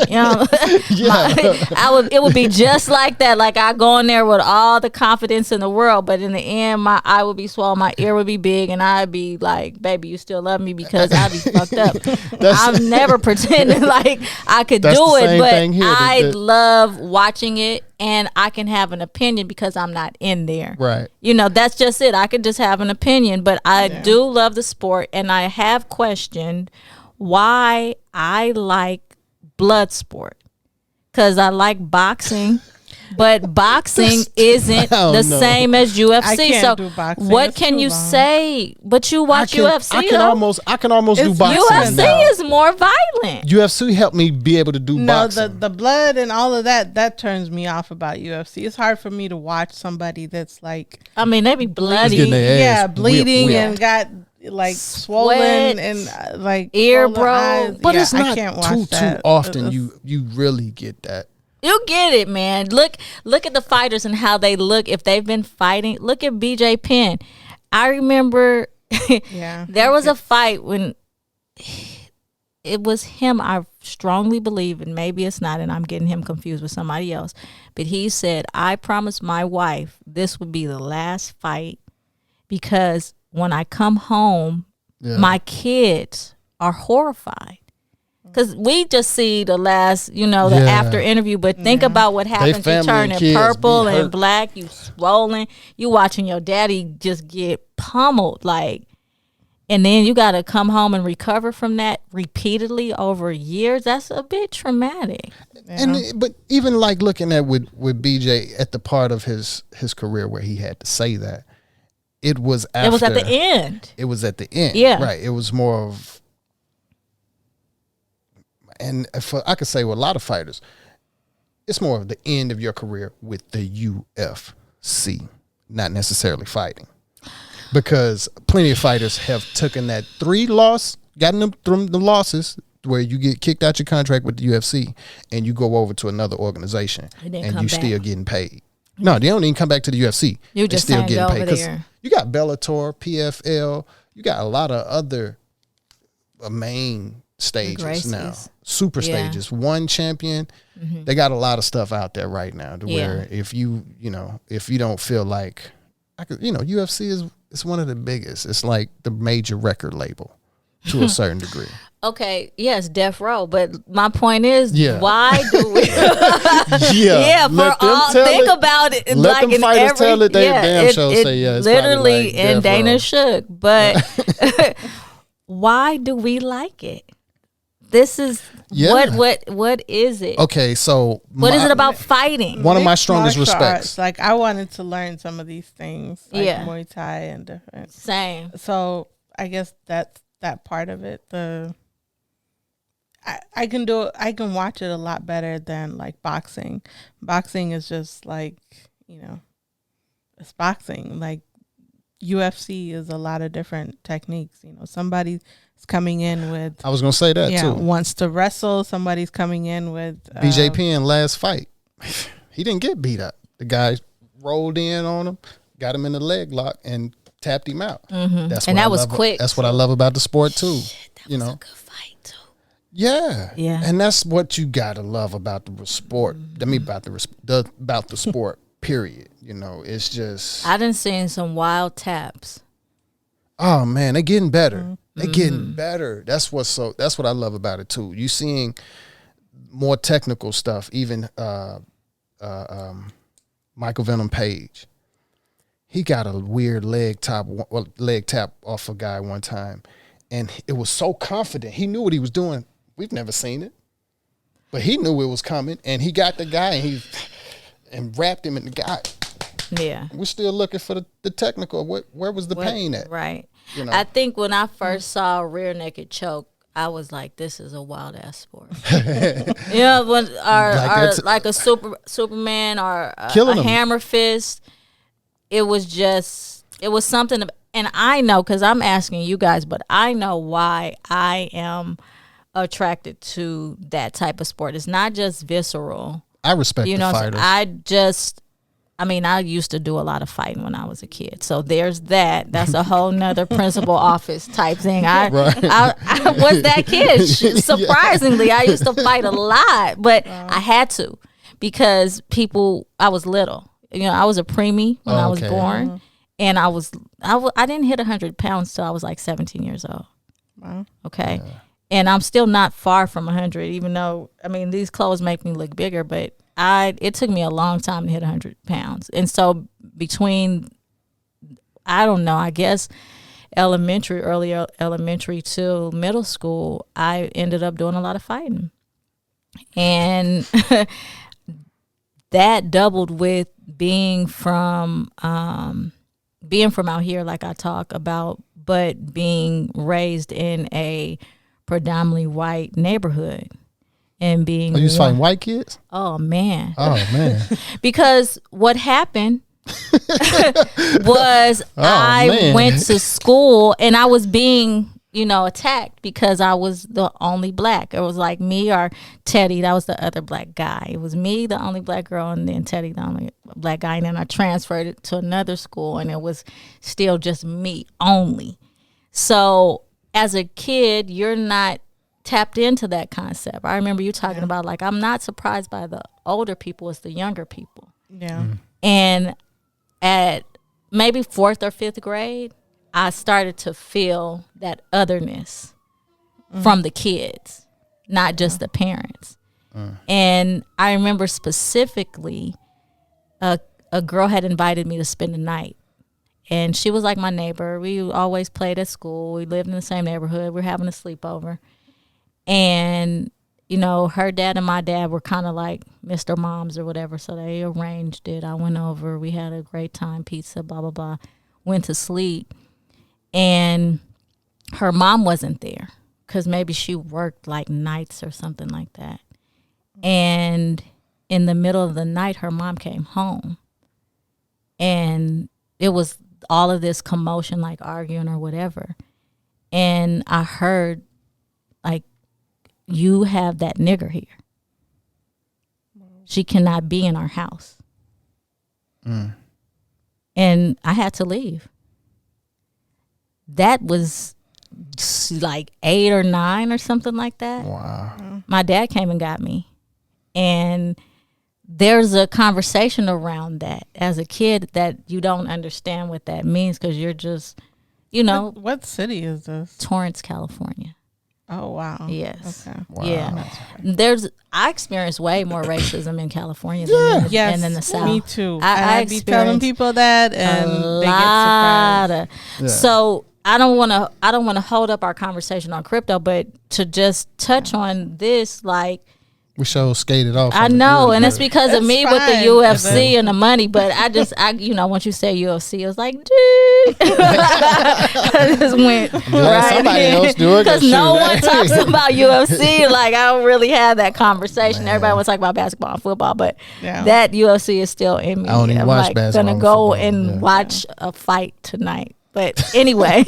It would be just like that. Like I go in there with all the confidence in the world, but in the end, my eye would be swollen, my ear would be big, and I'd be like, "Baby, you still love me?" Because I'd be fucked up. I'm never pretending like I could That's do the it, same but thing here. I The- love watching it, and I can have an opinion because I'm not in there. Right. That's just it. I could just have an opinion, but I do love the sport, and I have questioned why I like blood sport. Because I like boxing, but boxing isn't I the don't know. same as UFC. I can't so do boxing. what It's can too you long. say? But you watch UFC, I can though. almost do It's boxing UFC now. is more violent. UFC helped me be able to do No, boxing. the blood and all of that turns me off about UFC. It's hard for me to watch somebody that's like I mean, they be bloody. getting their ass bleeding whipped. and got like Sweat, swollen and like ear swollen bro. eyes. But Yeah, it's I not can't watch too that. often It's- you really get that. You get it, man. Look at the fighters and how they look. If they've been fighting, look at BJ Penn. I remember Yeah. there was a fight when it was him. I strongly believe, and maybe it's not, and I'm getting him confused with somebody else. But he said, I promised my wife this would be the last fight because when I come home, Yeah. my kids are horrified. Because we just see the last, the Yeah. after interview, but think about what happens. You family and turning kids purple be and hurt. black, you swollen, you watching your daddy just get pummeled. Like, and then you got to come home and recover from that repeatedly over years. That's a bit traumatic. But even like looking at with BJ at the part of his career where he had to say that, it was after. It was at the end. It was at the end. Yeah. Right. It was more of, and I could say with a lot of fighters, it's more of the end of your career with the UFC, not necessarily fighting. Because plenty of fighters have taken that 3 loss, gotten them through the losses where you get kicked out your contract with the UFC and you go over to another organization and you still getting paid. No, they don't even come back to the UFC. You're just still getting paid because you got Bellator, PFL, you got a lot of other main stages now, super stages. One champion, they got a lot of stuff out there right now to where if you don't feel like, UFC is one of the biggest. It's like the major record label to a certain degree. Okay, yes, death row. But my point is, why do we? Think about it. Let them fighters tell it. They damn sure say It's literally like and Dana row. shook. But why do we like it? This is what is it? Okay, so what is it about fighting? One of my strongest respects. Arts, like I wanted to learn some of these things, like Muay Thai and different. Same. So I guess that's that part of it. I can watch it a lot better than like boxing. Boxing is just like, it's boxing. Like UFC is a lot of different techniques. Somebody's coming in with. I was gonna say that too. Wants to wrestle. Somebody's coming in with BJ Penn last fight. He didn't get beat up. The guy rolled in on him, got him in the leg lock, and tapped him out. That was quick. That's what I love about the sport too. That was a good fight too. Yeah, and that's what you gotta love about the sport. I mean, about the sport. Period. It's just. I done seen some wild taps. Oh man, they're getting better. They're getting better. That's what I love about it too. You seeing more technical stuff. Even Michael Venom Page. He got a weird leg tap off a guy one time, and it was so confident. He knew what he was doing. We've never seen it, but he knew it was coming, and he got the guy and wrapped him in the guy. Yeah, we're still looking for the technical. Where was the pain at? Right. I think when I first saw a rear naked choke, I was like, "This is a wild ass sport." Like a Superman or a hammer fist. It was something, and I know because I'm asking you guys, but I know why I am attracted to that type of sport. It's not just visceral. I respect the fighters. I used to do a lot of fighting when I was a kid. So there's that. That's a whole nother principal office type thing. I was that kid. Surprisingly, I used to fight a lot, but I had to because I was little. I was a preemie when I was born, and I didn't hit 100 pounds till I was like 17 years old. Wow. Okay. Yeah. And I'm still not far from 100, even though, these clothes make me look bigger, but it took me a long time to hit 100 pounds. And so between, I don't know, I guess early elementary to middle school, I ended up doing a lot of fighting. And that doubled with being from out here, like I talk about, but being raised in a predominantly white neighborhood and being. You was fighting white kids? Oh man. Because what happened was I went to school and I was being, attacked because I was the only black. It was like me or Teddy. That was the other black guy. It was me, the only black girl, and then Teddy, the only black guy. And then I transferred it to another school and it was still just me only. So as a kid, you're not tapped into that concept. I remember you talking about, like, I'm not surprised by the older people, it's the younger people. Yeah. And at maybe 4th or 5th grade, I started to feel that otherness from the kids, not just the parents. And I remember specifically a girl had invited me to spend the night. and she was like my neighbor. We always played at school. We lived in the same neighborhood. We're having a sleepover. And, you know, her dad and my dad were kind of like Mr. Moms or whatever, so they arranged it. I went over. We had a great time, pizza, blah, blah, blah. Went to sleep. And her mom wasn't there because maybe she worked like nights or something like that. And in the middle of the night, her mom came home. And it was all of this commotion, like arguing or whatever. And I heard, like, you have that nigger here. She cannot be in our house. And I had to leave. That was like 8 or 9 or something like that. Wow. My dad came and got me. And there's a conversation around that as a kid that you don't understand what that means because you're just, you know. What city is this? Torrance, California. Oh, wow. Yes. Okay. Wow. Yeah. I experienced way more racism in California than in the South. Me too. I be telling people that, and they get surprised. So I don't want to hold up our conversation on crypto, but to just touch on this, like, we so skated off. I know, and it's because of me with the fine. UFC and the money. But I you know, once you say UFC, it was like, dude, I just went right. Somebody else do it because no one talks about UFC. Like, I don't really have that conversation. Man. Everybody was talking about basketball and football, but Yeah. that UFC is still in me. I don't even I'm watch like, basketball gonna and go football, and watch a fight tonight. But anyway.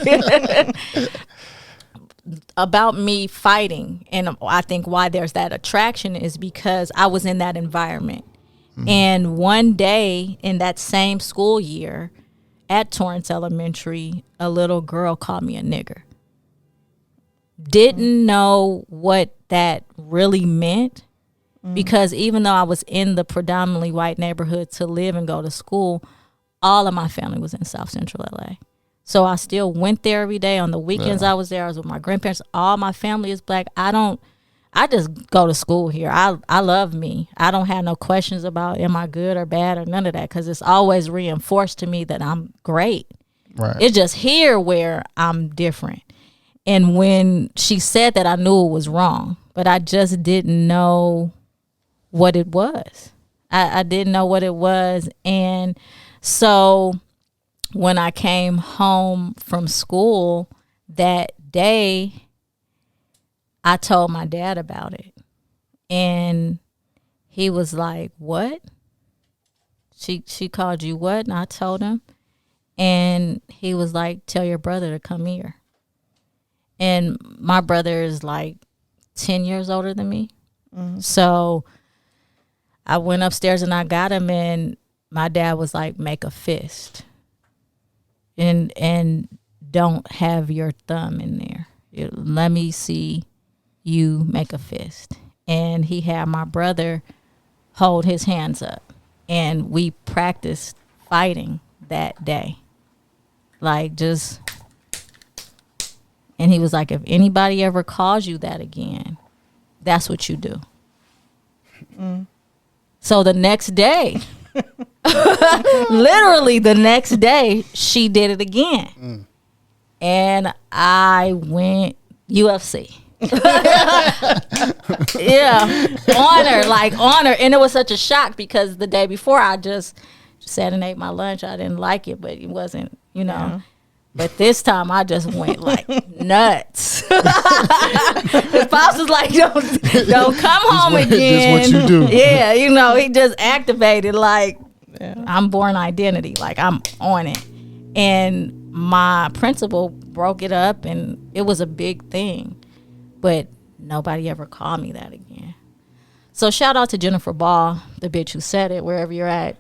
About me fighting, and I think why there's that attraction is because I was in that environment. And one day in that same school year at Torrance Elementary, a little girl called me a nigger. Didn't know what that really meant because even though I was in the predominantly white neighborhood to live and go to school, all of my family was in South Central LA. So I still went there every day. On the weekends I was there. I was with my grandparents. All my family is black. I just go to school here. I love me. I don't have no questions about am I good or bad or none of that because it's always reinforced to me that I'm great. Right. It's just here where I'm different. And when she said that, I knew it was wrong, but I just didn't know what it was. I didn't know what it was. And so when I came home from school that day, I told my dad about it. And he was like, what? She called you what? And I told him. And he was like, tell your brother to come here. And my brother is like 10 years older than me. So I went upstairs and I got him, and my dad was like, make a fist. And don't have your thumb in there. Let me see you make a fist. And he had my brother hold his hands up. And we practiced fighting that day. Like, just... And he was like, if anybody ever calls you that again, that's what you do. So the next day... literally the next day she did it again. And I went UFC. honor. And it was such a shock because the day before I just sat and ate my lunch. I didn't like it, but it wasn't, you know. Yeah. But this time I just went like nuts. His pops was like, don't come home again. This what you do. Yeah, you know, he just activated like, I'm born identity. Like, I'm on it. And my principal broke it up, and it was a big thing. But nobody ever called me that again. So shout out to Jennifer Ball, the bitch who said it, wherever you're at.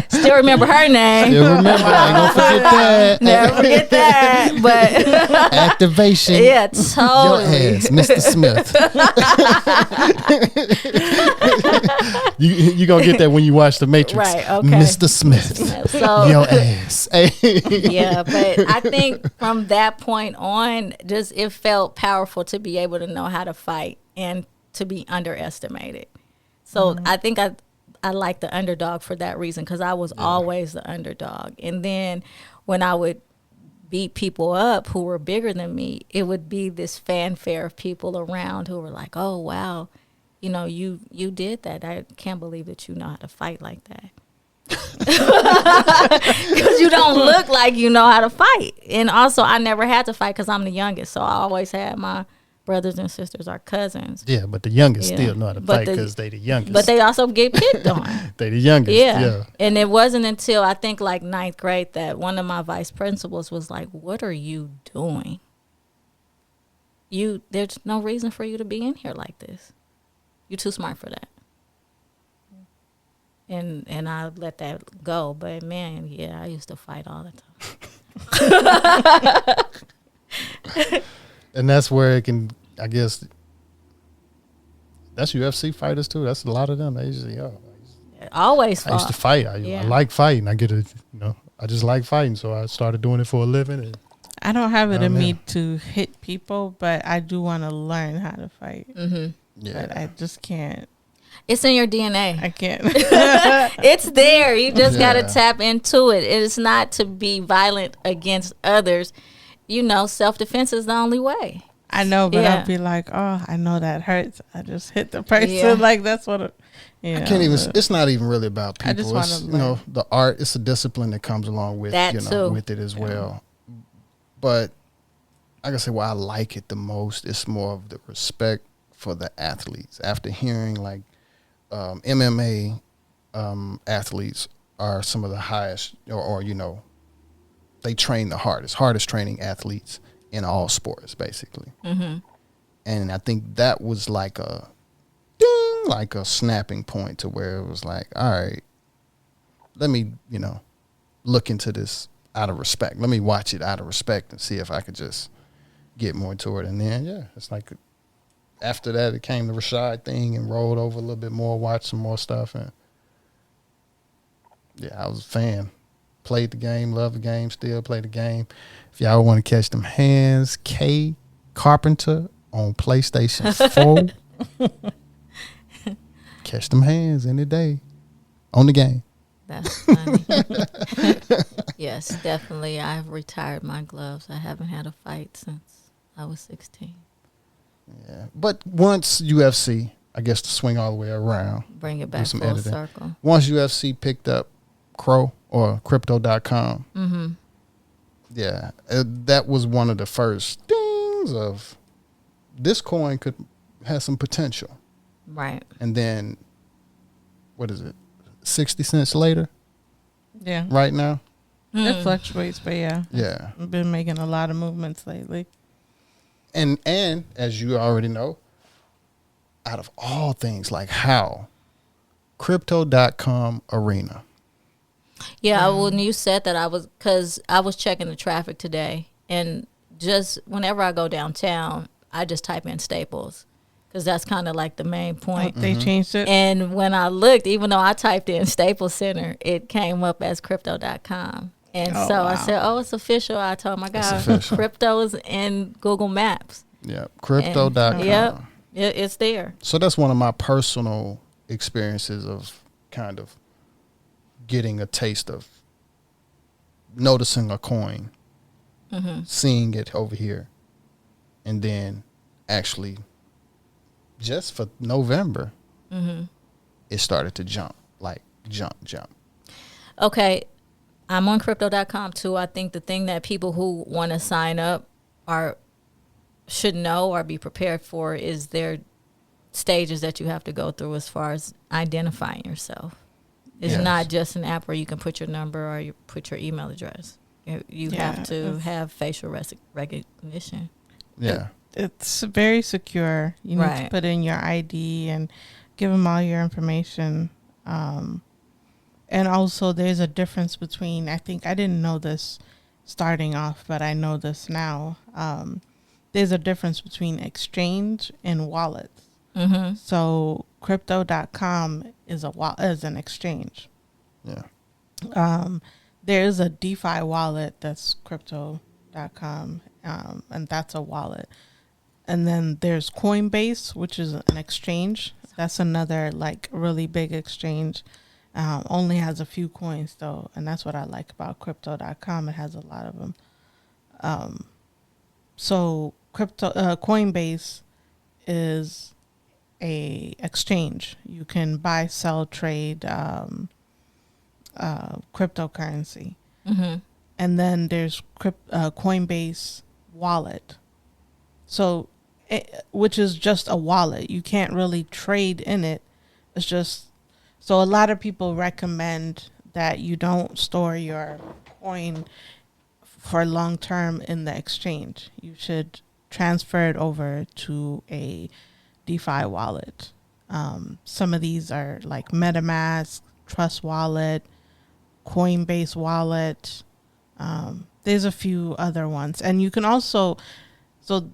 Still remember her name. Still remember. I ain't gonna forget that. Never forget that. But activation. Yeah, totally. Your ass, Mr. Smith. you gonna get that when you watch The Matrix. Right, okay. Mr. Smith. So, your ass. Yeah, but I think from that point on, just it felt powerful to be able to know how to fight and to be underestimated. So I think I like the underdog for that reason, because I was always the underdog. And then when I would beat people up who were bigger than me, it would be this fanfare of people around who were like, oh, wow, you know, you did that. I can't believe that you know how to fight like that. Because you don't look like you know how to fight. And also, I never had to fight because I'm the youngest. So I always had my brothers and sisters are cousins. Yeah, but the youngest still know how to fight because they the youngest. But they also get picked on. They the youngest. Yeah. And it wasn't until I think like 9th grade that one of my vice principals was like, "What are you doing? There's no reason for you to be in here like this. You're too smart for that." And I let that go. But man, yeah, I used to fight all the time. And that's where it can, I guess, that's UFC fighters too. That's a lot of them. They usually, Always fought. I used to fight. I like fighting. I just like fighting. So I started doing it for a living. And I don't have it in me to hit people, but I do want to learn how to fight. Mm-hmm. Yeah. But I just can't. It's in your DNA. I can't. It's there. You just got to tap into it. It's not to be violent against others. You know, self-defense is the only way. I know, but I'll be like, oh, I know that hurts. I just hit the person. Yeah. Like, that's what I can't even, it's not even really about people. I just want to learn. The art, it's a discipline that comes along with, with it as well. But like I said, why I like it the most, it's more of the respect for the athletes. After hearing like MMA athletes are some of the highest, or they train the hardest training athletes in all sports, basically. Mm-hmm. And I think that was like a ding, like a snapping point to where it was like, all right, let me, look into this out of respect. Let me watch it out of respect and see if I could just get more into it. And then, it's like after that, it came the Rashad thing and rolled over a little bit more, watched some more stuff. And I was a fan. Played the game, love the game, still play the game. If y'all want to catch them hands, K Carpenter on PlayStation 4. Catch them hands any day on the game. That's funny. Yes, definitely. I've retired my gloves. I haven't had a fight since I was 16. Yeah, but once UFC, I guess to swing all the way around. Bring it back full circle. Once UFC picked up Crow or Crypto.com. Mm-hmm. Yeah, that was one of the first things of this coin could have some potential. Right. And then, what is it, 60 cents later? Yeah. Right now? It fluctuates, but Yeah. I've been making a lot of movements lately. And as you already know, out of all things, like how? Crypto.com arena. Yeah, when you said that, because I was checking the traffic today, and just whenever I go downtown, I just type in Staples, because that's kind of like the main point. They changed it. And when I looked, even though I typed in Staples Center, it came up as Crypto.com. And I said, oh, it's official. I told my guy, Crypto is in Google Maps. Yeah, Crypto.com. Yep, it's there. So that's one of my personal experiences of kind of getting a taste of noticing a coin, seeing it over here, and then actually just for November, it started to jump. Okay, I'm on Crypto.com too. I think the thing that people who want to sign up should know or be prepared for is their stages that you have to go through as far as identifying yourself. It's not just an app where you can put your number or you put your email address. You have to have facial recognition. Yeah. It's very secure. You need to put in your ID and give them all your information. And also there's a difference between, I think I didn't know this starting off, but I know this now. There's a difference between exchange and wallets. Mm-hmm. So Crypto.com is an exchange. Yeah. There's a DeFi wallet that's Crypto.com, and that's a wallet. And then there's Coinbase, which is an exchange. That's another like really big exchange. Only has a few coins though, and that's what I like about crypto.com. It has a lot of them. So Coinbase is a exchange. You can buy, sell, trade cryptocurrency. Mm-hmm. And then there's Coinbase wallet. So, which is just a wallet. You can't really trade in it. It's just, so a lot of people recommend that you don't store your coin for long term in the exchange. You should transfer it over to a DeFi wallet. Some of these are like MetaMask, Trust Wallet, Coinbase Wallet. There's a few other ones. And you can also, so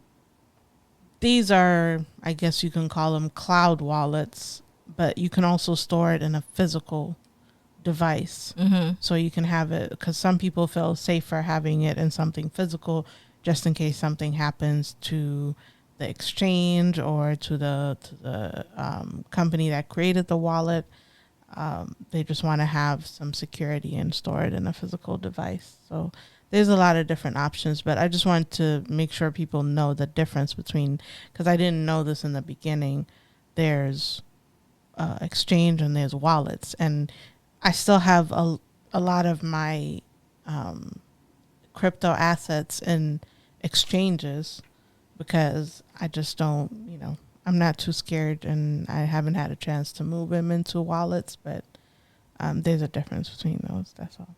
these are, I guess you can call them cloud wallets, but you can also store it in a physical device. Mm-hmm. So you can have it, because some people feel safer having it in something physical, just in case something happens to the exchange or to the company that created the wallet. They just want to have some security and store it in a physical device. So there's a lot of different options, but I just wanted to make sure people know the difference between, because I didn't know this in the beginning. There's exchange and there's wallets, and I still have a lot of my crypto assets in exchanges because I just don't, I'm not too scared, and I haven't had a chance to move them into wallets, but there's a difference between those. That's all.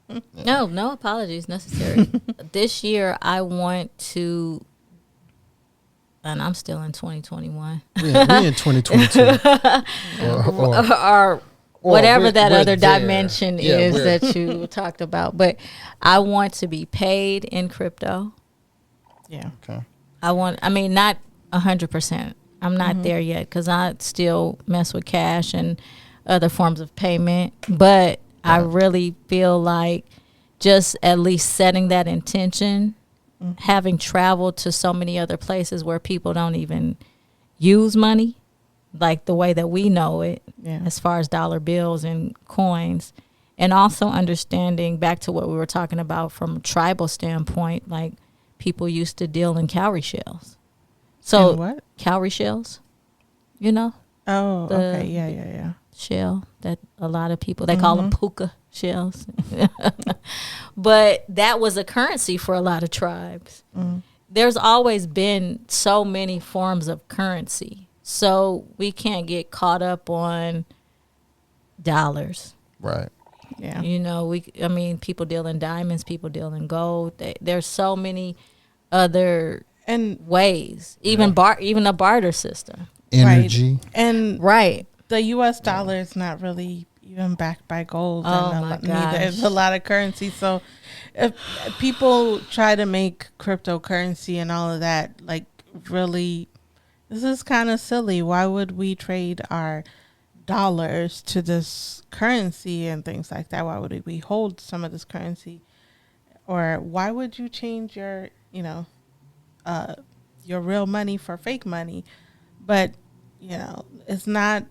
Sorry. No apologies necessary. This year I want to, and I'm still in 2021. We in 2022. or whatever we're that other there. dimension Yeah, is we're- that you talked about. But I want to be paid in crypto. Yeah. Okay. Not 100%. I'm not there yet because I still mess with cash and other forms of payment. But I really feel like just at least setting that intention, having traveled to so many other places where people don't even use money like the way that we know it, Yeah. as far as dollar bills and coins. And also understanding back to what we were talking about from a tribal standpoint, like people used to deal in cowrie shells. So And what? cowrie shells, Oh, The- okay. Yeah. shell that a lot of people, they call them puka shells. But that was a currency for a lot of tribes. There's always been so many forms of currency. So we can't get caught up on dollars. Right. Yeah. People deal in diamonds, people deal in gold. There's so many other And ways, even even a barter system. Energy. Right. And Right. the U.S. dollar is not really even backed by gold. Oh, and my neither is gosh. a lot of currency. So if people try to make cryptocurrency and all of that, like, really, this is kind of silly. Why would we trade our dollars to this currency and things like that? Why would we hold some of this currency? Or why would you change your real money for fake money? But, it's not,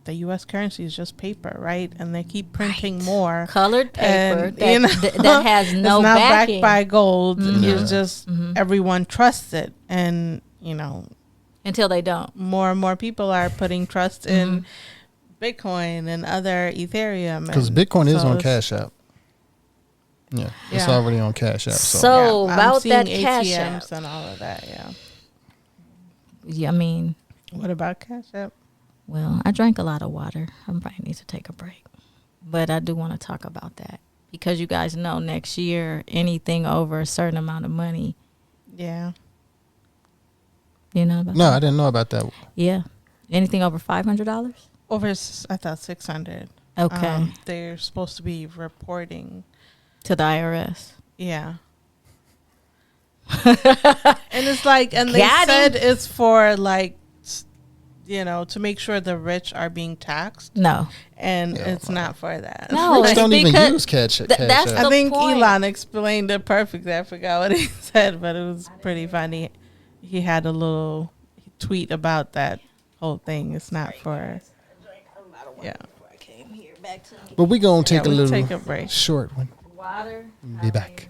the U.S. currency is just paper, right? And they keep printing more. Colored paper And, that has no it's not backing. backed by gold. Mhm. It's just everyone trusts it. And, Until they don't. more and more people are putting trust in Bitcoin and other Ethereum. Because and Bitcoin is so on it's- Cash App. Yeah. It's Yeah. already on Cash App. So I'm about seeing that Cash App. ATMs and all of that, yeah. Yeah, What about Cash App? well, I drank a lot of water. I probably need to take a break. But I do want to talk about that. Because you guys know next year, anything over a certain amount of money, Yeah. you know about No, that? I didn't know about that. Yeah. Anything over $500? I thought 600. Okay. They're supposed to be reporting. To the IRS. Yeah. And it's like, and they Got him. said it's for like, to make sure the rich are being taxed. No. And it's not for that. No, Rich don't even because use cash that's app. I think point. Elon explained it perfectly. I forgot what he said, but it was pretty funny. He had a little tweet about that whole thing. It's not for. Yeah. But we gonna take we'll a little take a break. short one. Water. Be back.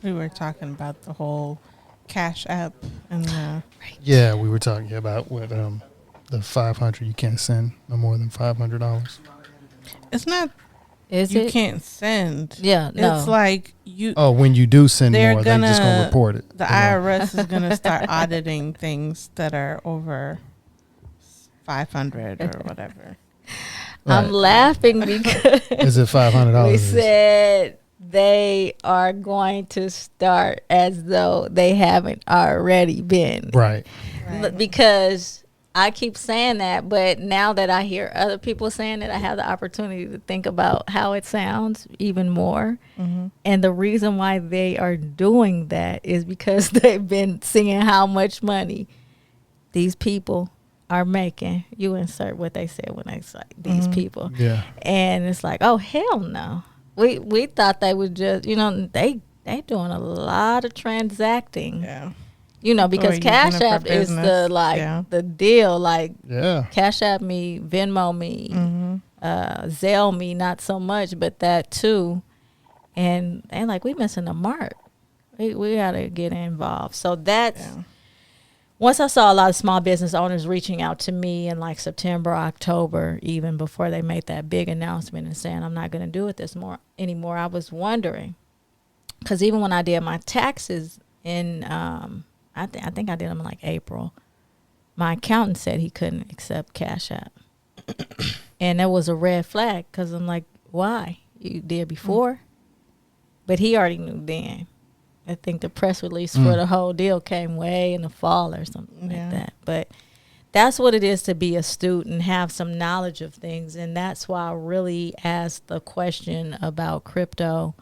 We were talking about the whole Cash App and Yeah, we were talking about what the 500. You can't send no more than $500. it's not. Is You it? can't send. Yeah, no. It's like you. Oh, when you do send They're more, they're just gonna report it. The IRS is gonna start auditing things that are over 500 or whatever. I'm Right. laughing because Is it $500? we said they are going to start as though they haven't already been. Right. Because I keep saying that, but now that I hear other people saying it, I have the opportunity to think about how it sounds even more. Mm-hmm. And the reason why they are doing that is because they've been seeing how much money these people are making. You insert what they said when they say these people. Yeah. And it's like, oh, hell no. We thought they would just, they doing a lot of transacting. Yeah. Because Or Cash using it for App is business. the deal. Like, Yeah. Cash App me, Venmo me, Zelle me, not so much, but that too. And like, we missing the mark. We got to get involved. So that's, once I saw a lot of small business owners reaching out to me in like September, October, even before they made that big announcement and saying, I'm not going to do it anymore, I was wondering. Because even when I did my taxes in, I think I did them in like April, my accountant said he couldn't accept Cash App. And that was a red flag because I'm like, why? You did before? But he already knew then. I think the press release for the whole deal came way in the fall or something like that. But that's what it is to be astute and have some knowledge of things. And that's why I really asked the question about crypto.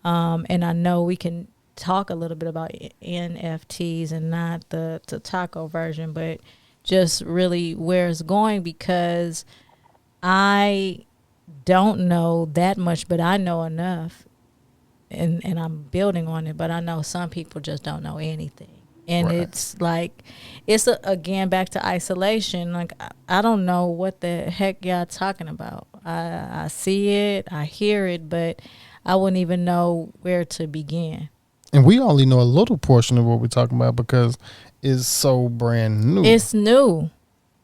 And I know we can talk a little bit about NFTs and not the taco version, but just really where it's going, because I don't know that much, but I know enough. And I'm building on it, but I know some people just don't know anything. And it's like, again, back to isolation. Like, I don't know what the heck y'all talking about. I see it, I hear it, but I wouldn't even know where to begin. And we only know a little portion of what we're talking about because it's so brand new. It's new,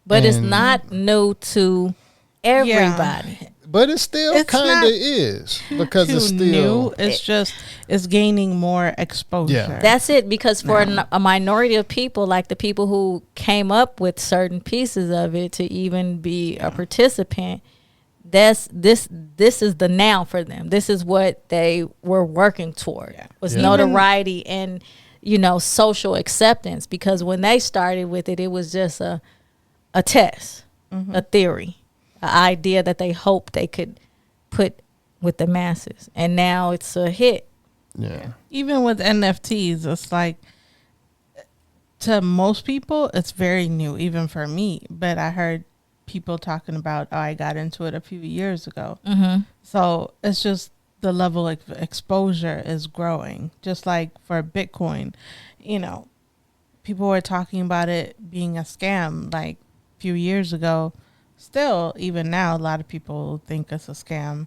but it's not new to everybody. Yeah. But it still kind of is because it's still new. It's gaining more exposure. Yeah. That's it, because for a minority of people, like the people who came up with certain pieces of it to even be a participant, this is the now for them. This is what they were working toward. Was notoriety and social acceptance, because when they started with it, it was just a test, a theory, an idea that they hoped they could put with the masses, and now it's a hit. Yeah. Even with NFTs, it's like, to most people, it's very new, even for me. But I heard people talking about, I got into it a few years ago. Mm-hmm. So it's just the level of exposure is growing. Just like for Bitcoin, people were talking about it being a scam like a few years ago. Still, even now, a lot of people think it's a scam.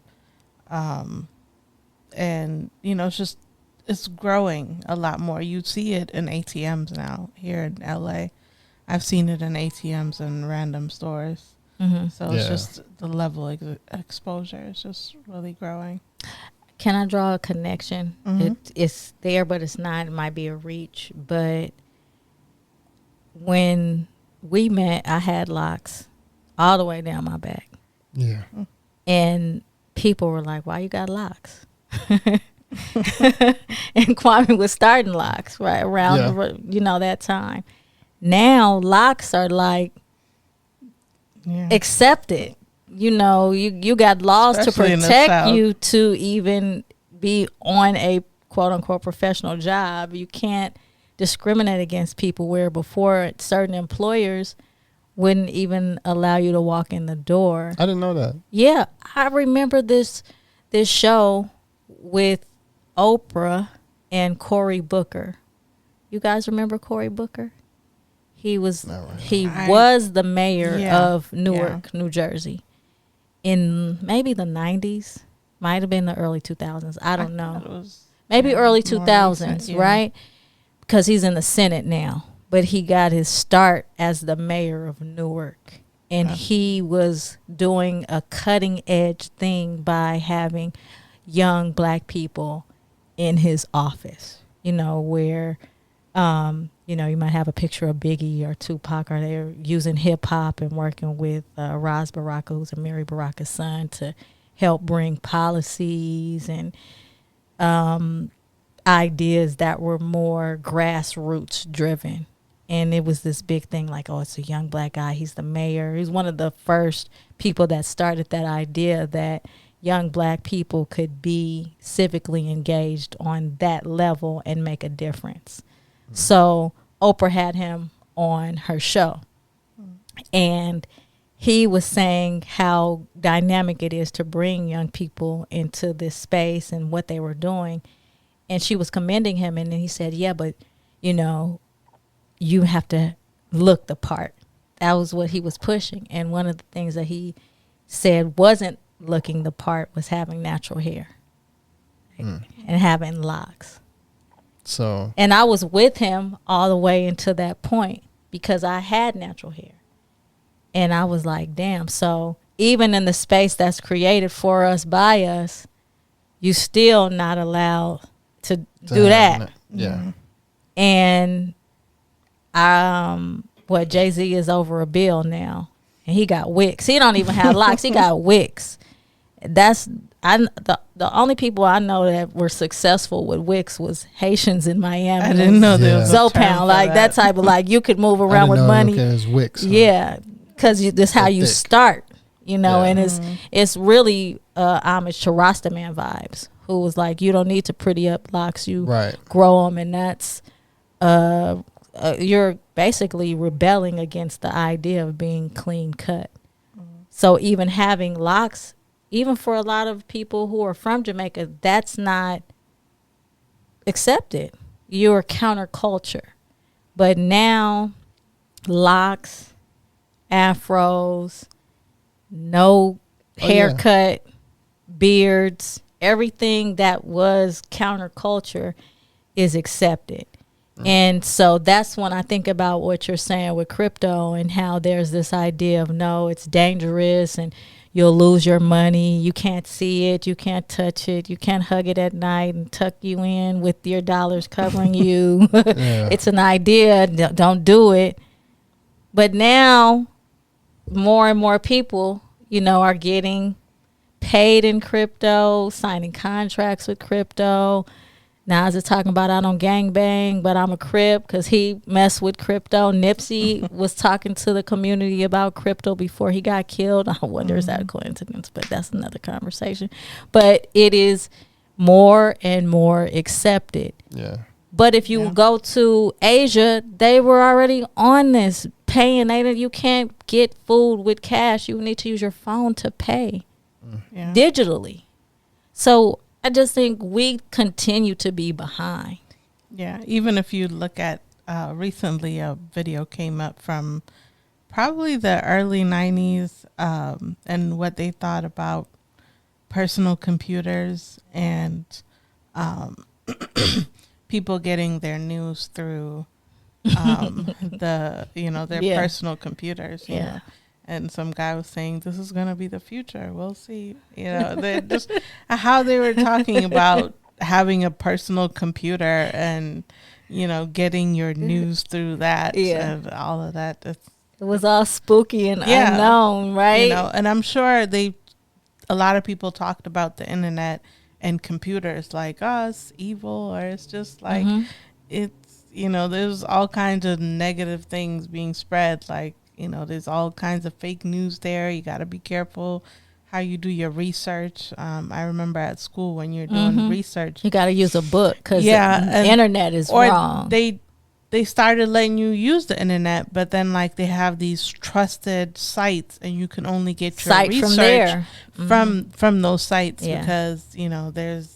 And, it's growing a lot more. You see it in ATMs now here in LA. I've seen it in ATMs and random stores. Mm-hmm. So it's just the level of exposure is just really growing. Can I draw a connection? Mm-hmm. It's there, but it's not. It might be a reach. But when we met, I had locks all the way down my back. Yeah. And people were like, why you got locks? And Kwame was starting locks right around that time. Now locks are like accepted. You got laws Especially to protect you to even be on a quote unquote professional job. You can't discriminate against people, where before certain employers wouldn't even allow you to walk in the door. I didn't know that. Yeah, I remember this show with Oprah and Cory Booker. You guys remember Cory Booker? He was the mayor of Newark, New Jersey, in maybe the 90s. Might have been the early 2000s. I don't know. Maybe early 2000s, right? Because he's in the Senate now. But he got his start as the mayor of Newark. And he was doing a cutting edge thing by having young black people in his office, you know, where, you know, you might have a picture of Biggie or Tupac, or they're using hip hop and working with Ras Baraka, who's Mary Baraka's son, to help bring policies and ideas that were more grassroots driven. And it was this big thing like, oh, it's a young black guy. He's the mayor. He's one of the first people that started that idea that young black people could be civically engaged on that level and make a difference. Mm-hmm. So Oprah had him on her show. Mm-hmm. And he was saying how dynamic it is to bring young people into this space and what they were doing. And she was commending him. And then he said, yeah, but, you know, you have to look the part. That was what he was pushing. And one of the things that he said wasn't looking the part was having natural hair and having locks. So, and I was with him all the way until that point because I had natural hair. And I was like, damn. So even in the space that's created for us by us, you still not allowed to do that. Yeah. And what Jay-Z is over a bill now, and he got wigs. He don't even have locks. He got wigs. The only people I know that were successful with wigs was Haitians in Miami. I didn't know there was Zopound, like that type of, like, you could move around with money. Okay, it's wigs. Yeah, because this how you start, you know. And it's really homage to Rastaman vibes, who was like, you don't need to pretty up locks, you grow them, and that's you're basically rebelling against the idea of being clean cut. So even having locks, even for a lot of people who are from Jamaica, that's not accepted. You're counterculture. But now, locks, afros, no haircut, beards, everything that was counterculture is accepted. And so that's when I think about what you're saying with crypto and how there's this idea of, no, it's dangerous and you'll lose your money. You can't see it. You can't touch it. You can't hug it at night and tuck you in with your dollars covering you. It's an idea. Don't do it. But now more and more people, you know, are getting paid in crypto, signing contracts with crypto. Nas is talking about I don't gangbang, but I'm a Crip because he messed with crypto. Nipsey was talking to the community about crypto before he got killed. I wonder is that a coincidence, but that's another conversation. But it is more and more accepted. Yeah. But if you go to Asia, they were already on this paying. You can't get food with cash. You need to use your phone to pay digitally. So I just think we continue to be behind. Yeah, even if you look at recently a video came up from probably the early 90s and what they thought about personal computers and people getting their news through their personal computers. You know? And some guy was saying, this is going to be the future. We'll see. You know, just how they were talking about having a personal computer and, you know, getting your news through that and all of that. It was all spooky and unknown, right? You know, and I'm sure a lot of people talked about the internet and computers like, oh, it's evil, or it's just like, it's, you know, there's all kinds of negative things being spread, like, you know, there's all kinds of fake news there. You got to be careful how you do your research. I remember at school when you're doing research, you got to use a book because the internet is wrong. They they started letting you use the internet, but then like they have these trusted sites, and you can only get your Site research from there. from those sites, Yeah. because there's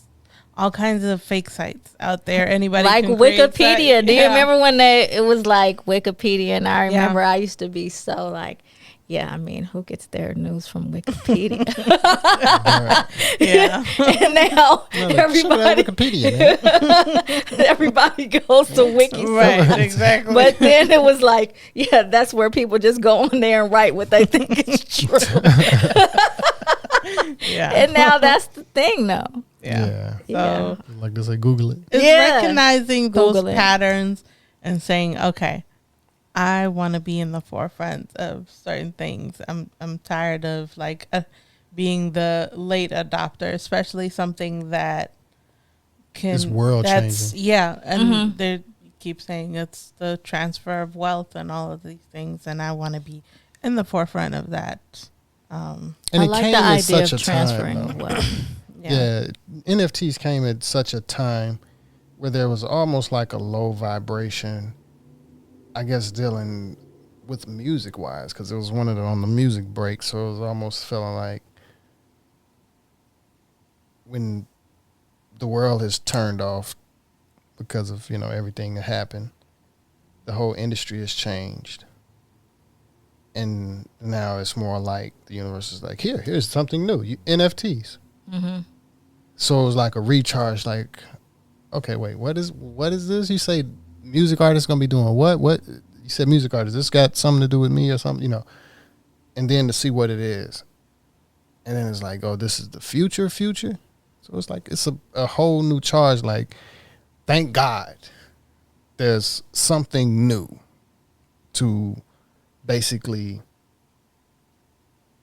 all kinds of fake sites out there. Anybody Like can create Wikipedia. sites. Do you Yeah. remember when it was like Wikipedia? And I Yeah. remember I used to be so like, yeah, I mean, who gets their news from Wikipedia? Yeah. And now everybody, Wikipedia, man. everybody goes to Wiki. Right, exactly. But then it was like, yeah, that's where people just go on there and write what they think is true. Yeah. And now that's the thing, though. Yeah. Yeah. So Like they say, Google it. it's Yeah. recognizing those Google it. patterns and saying, okay, I want to be in the forefront of certain things. I'm tired of like being the late adopter, especially something that It's world changing. Yeah, and they keep saying it's the transfer of wealth and all of these things, and I want to be in the forefront of that. And I it like came the at idea such of a transferring time, though. wealth. Yeah, NFTs came at such a time where there was almost like a low vibration, I guess, dealing with music wise, because it was one of the on the music break, so it was almost feeling like when the world has turned off because of everything that happened, the whole industry has changed, and now it's more like the universe is like, here's something new, NFTs. So it was like a recharge, like, okay, wait, what is this? You say music artists gonna be doing what? What you said, music artists? This got something to do with me or something, And then to see what it is, and then it's like, oh, this is the future. So it's like it's a whole new charge. Like, thank God, there's something new to basically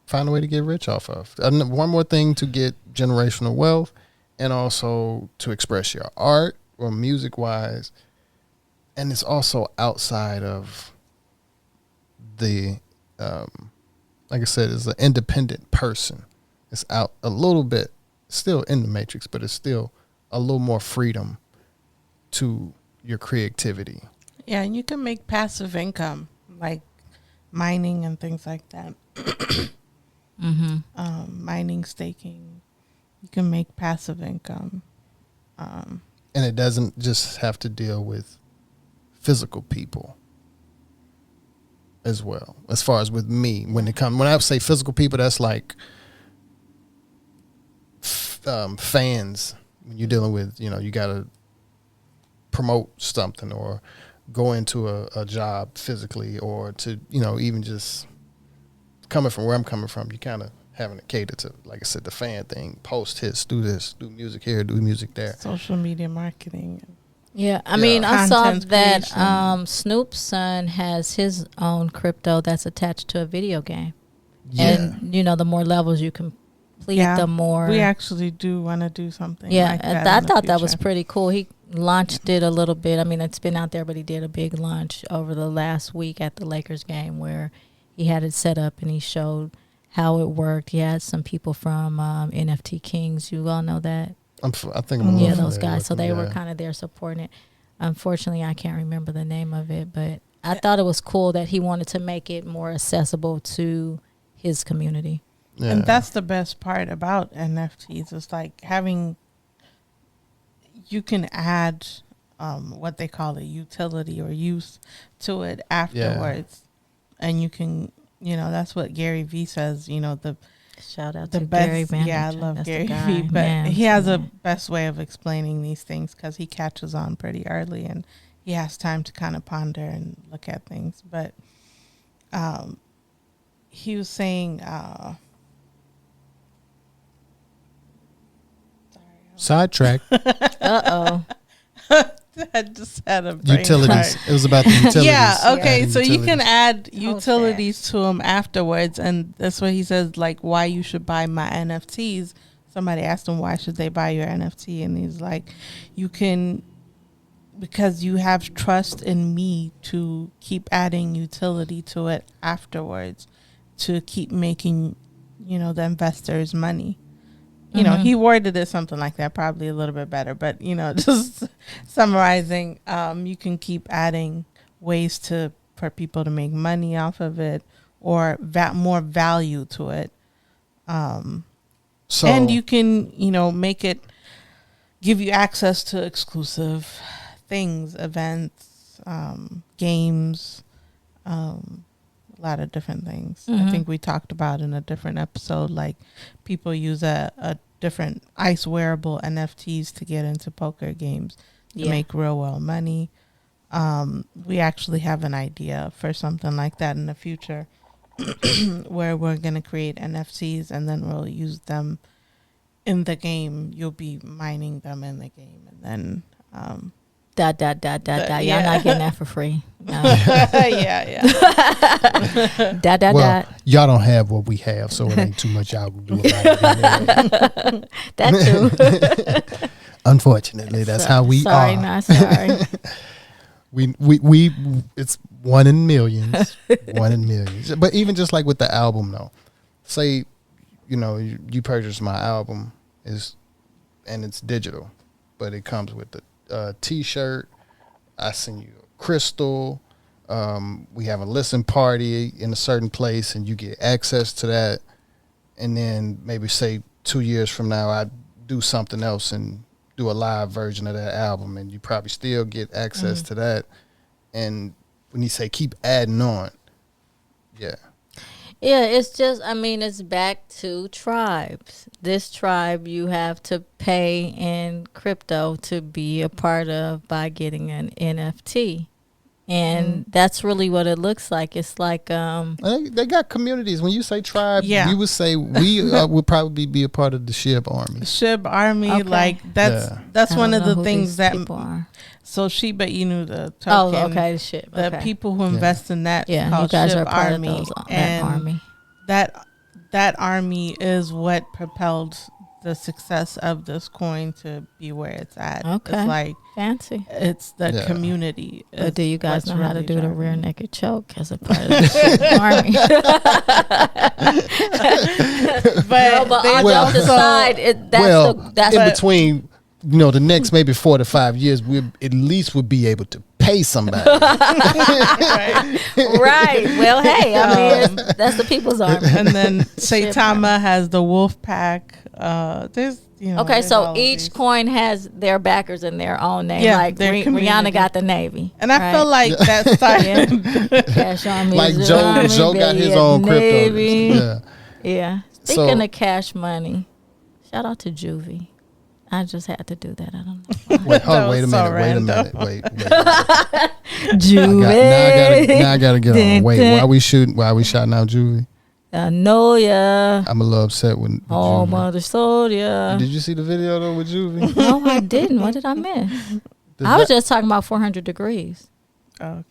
find a way to get rich off of. And one more thing to get generational wealth, and also to express your art or music wise. And it's also outside of the, like I said, it's an independent person. It's out a little bit, still in the matrix, but it's still a little more freedom to your creativity. Yeah, and you can make passive income, like mining and things like that. Mining, staking. You can make passive income. And it doesn't just have to deal with physical people as well. As far as with me, when I say physical people, that's like fans. When you're dealing with, you got to promote something or go into a job physically, or to, even just coming from where I'm coming from, you kind of having to cater to, like I said, the fan thing, post hits, do this, do music here, do music there. Social media marketing. Yeah, I mean, I saw Content that creation. Snoop's son has his own crypto that's attached to a video game. Yeah. And, the more levels you complete, the more. We actually do want to do something Yeah, like and that. I thought that was pretty cool. He launched it a little bit. I mean, it's been out there, but he did a big launch over the last week at the Lakers game where he had it set up and he showed how it worked. He had some people from NFT Kings. You all know that? I think I'm a little those familiar guys. with So them, they were yeah. kind of there supporting it. Unfortunately, I can't remember the name of it, but I thought it was cool that he wanted to make it more accessible to his community. Yeah. And that's the best part about NFTs. It's like you can add what they call a utility or use to it afterwards. And you can, that's what Gary Vee says, the Shout out the to best, Gary Vaynerchuk. yeah, I love That's Gary the guy. Vee, but Man, he has a man. best way of explaining these things because he catches on pretty early and he has time to kind of ponder and look at things. But he was saying, Sidetrack. Uh-oh. I just had a brain Utilities. fart. It was about the utilities. Yeah, okay. Adding So you can utilities. add Hold utilities to them afterwards, and that's what he says. Like, why you should buy my NFTs? Somebody asked him why should they buy your NFT, and he's like, you can, because you have trust in me to keep adding utility to it afterwards, to keep making, the investors money. you know, he worded it something like that, probably a little bit better. But, you know, just summarizing, you can keep adding ways for people to make money off of it or more value to it. And you can, you know, make it give you access to exclusive things, events, games, a lot of different things. I think we talked about in a different episode, like people use a different ice wearable NFTs to get into poker games to make real world money. We actually have an idea for something like that in the future where we're going to create NFTs and then we'll use them in the game. You'll be mining them in the game and then Y'all not getting that for free. No. yeah. Y'all don't have what we have, so it ain't too much y'all can do about it. That too. Unfortunately, that's how we sorry, are. Not sorry. we it's one in millions. But even just like with the album though, say, you know, you purchase my album and it's digital, but it comes with the t-shirt. I send you a crystal. We have a listen party in a certain place and you get access to that. And then maybe say 2 years from now, I do something else and do a live version of that album and you probably still get access to that. And when you say keep adding on, yeah, it's just, I mean, it's back to tribes. This tribe you have to pay in crypto to be a part of by getting an NFT. And that's really what it looks like. It's like they got communities. When you say tribe, Yeah. you would say we would probably be a part of the Shib Army. Shib Army, Okay. like that's I one don't of know the who things these that people are. so Shiba Inu, the token, Oh, okay, the shit. the Okay. people who invest in that, Yeah, called you guys Shib are part Army, of those, that and army. that army is what propelled the success of this coin to be where it's at. Okay. It's like Fancy. it's the community. But do you guys know how to do the rear neck? naked choke as a part of the Shib army? But they on the also- other side, that's in between, you know, the next maybe 4 to 5 years, we at least would be able to pay somebody. right. Well, hey, I mean, that's the people's army. And then Saitama has the wolf pack. There's, you know, Okay, there's so all of each these. coin has their backers in their own name. Yeah, like their Rihanna community. got the Navy. And I feel like that started. Cash Army. Like is Joe Army, got his Baby own crypto. Navy. Yeah. Yeah. Speaking of cash money, shout out to Juvie. I just had to do that. I don't know. Wait a was so minute. Wait. Juvie. Now I gotta get on. Wait, why we shouting out Juvie? I know ya. I'm a little upset with Oh, Juvie. mother soldier. Did you see the video though with Juvie? No, I didn't. What did I miss? I was just talking about 400 Degrees. Okay.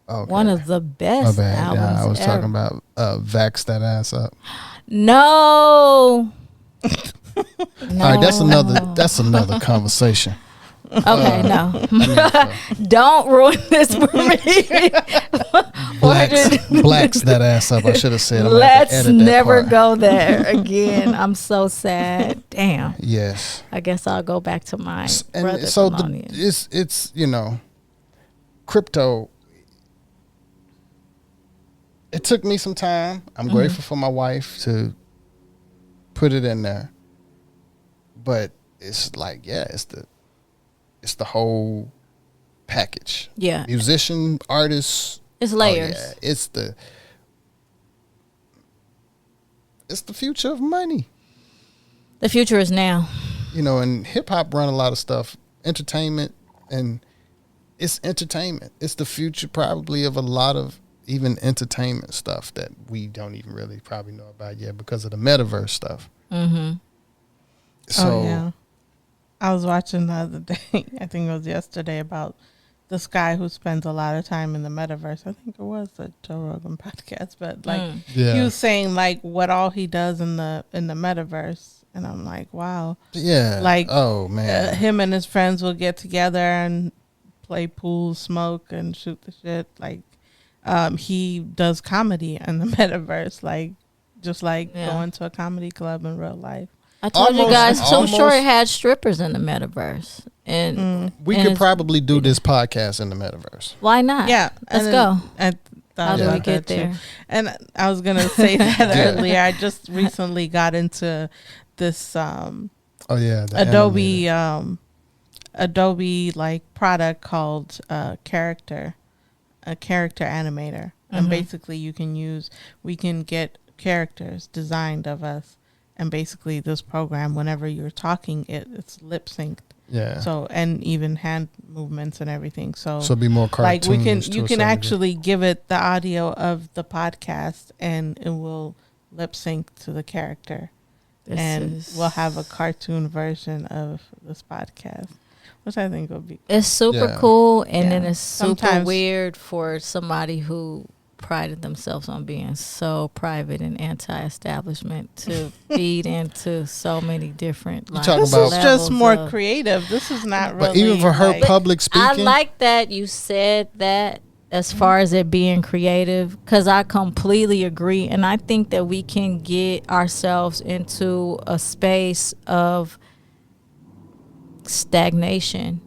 Okay. One of the My best bad. albums Nah, I was ever. talking about Vax that ass up. No. All right, that's another conversation. Okay, no. Don't ruin this for me. Blacks that ass up. I should have said. I'm gonna have to Let's edit that never part. go there again. I'm so sad. Damn. Yes. I guess I'll go back to my And brother so Thelonious. it's you know, crypto. It took me some time. I'm grateful for my wife to put it in there. But it's like, it's the whole package. Yeah. Musician, artist. It's layers. Oh, yeah. It's the future of money. The future is now. You know, and hip hop run a lot of stuff, entertainment, and it's entertainment. It's the future probably of a lot of even entertainment stuff that we don't even really probably know about yet because of the metaverse stuff. Mm-hmm. So I was watching the other day, I think it was yesterday, about this guy who spends a lot of time in the metaverse. I think it was the Joe Rogan podcast, but like he was saying like what all he does in the metaverse, and I'm like, wow, like oh man, him and his friends will get together and play pool, smoke, and shoot the shit. Like he does comedy in the metaverse, like just like going to a comedy club in real life. I told you guys, Too almost- Short had strippers in the metaverse, and We and could it's- probably do this podcast in the metaverse. Why not? Yeah, let's and go. I thought How do we about get that, too. there? And I was gonna say that Yeah. earlier. I just recently got into this Oh yeah, the Adobe animated. Adobe like product called a character animator, and basically we can get characters designed of us, and basically this program, whenever you're talking, it's lip synced. Yeah. So, and even hand movements and everything. So it'd be more like cartoonish. you to can a certain degree. actually give it the audio of the podcast, and it will lip sync to the character, and we'll have a cartoon version of this podcast, which I think would be cool. It's super Yeah. cool, and then Yeah. it's super Sometimes- weird for somebody who prided themselves on being so private and anti-establishment to feed into so many different. You talking This about- is just levels more of- creative. This is not really. But even for her like, public speaking, I like that you said that as far as it being creative, because I completely agree. And I think that we can get ourselves into a space of stagnation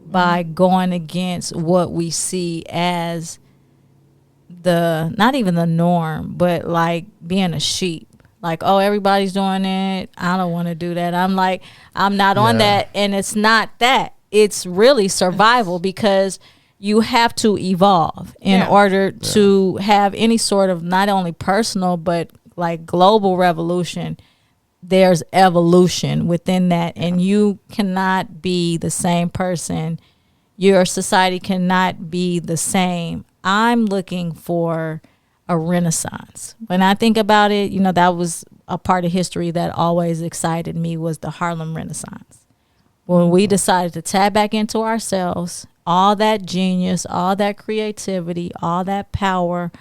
by going against what we see as not even the norm, but like being a sheep. Like, oh, everybody's doing it. I don't want to do that. I'm like, I'm not on Yeah. that. And it's not that. It's really survival, because you have to evolve in Yeah. order to have any sort of not only personal, but like global revolution. There's evolution within that. And you cannot be the same person. Your society cannot be the same. I'm looking for a renaissance. When I think about it, that was a part of history that always excited me, was the Harlem Renaissance. When we decided to tap back into ourselves, all that genius, all that creativity, all that power,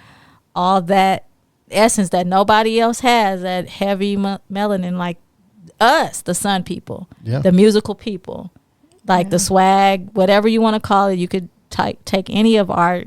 all that essence that nobody else has, that heavy melanin, like us, the sun people, Yeah. the musical people, like the swag, whatever you want to call it. You could take any of our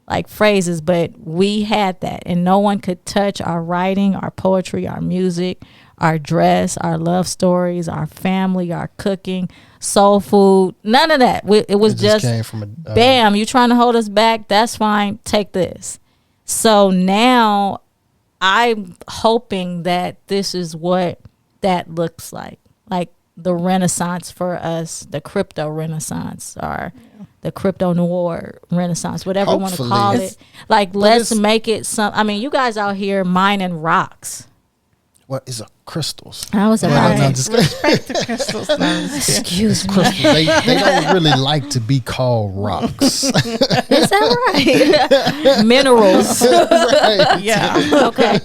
like phrases, but we had that, and no one could touch our writing, our poetry, our music, our dress, our love stories, our family, our cooking, soul food, none of that. It was It just just came from a bam, you trying to hold us back? That's fine. Take this. So now I'm hoping that this is what that looks like the Renaissance for us, the crypto Renaissance, or the crypto noir Renaissance, whatever you want to Hopefully. call It's- it. Like, let's it's- make it some. I mean, you guys out here mining rocks. What is a crystals? I was No, about no, to just- respect the crystals. excuse me. crystals. They don't really like to be called rocks. Is that right? Minerals. Right. Yeah. Okay,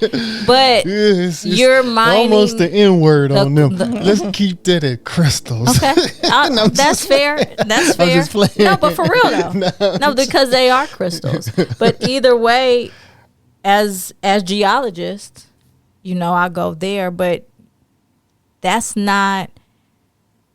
but It's you're mining almost the N word on them. the- Let's keep that at crystals. Okay, No, I'm that's just fair. That's I'm fair. just playing. No, but for real though, no, because they are crystals. But either way, as geologists, I go there, but that's not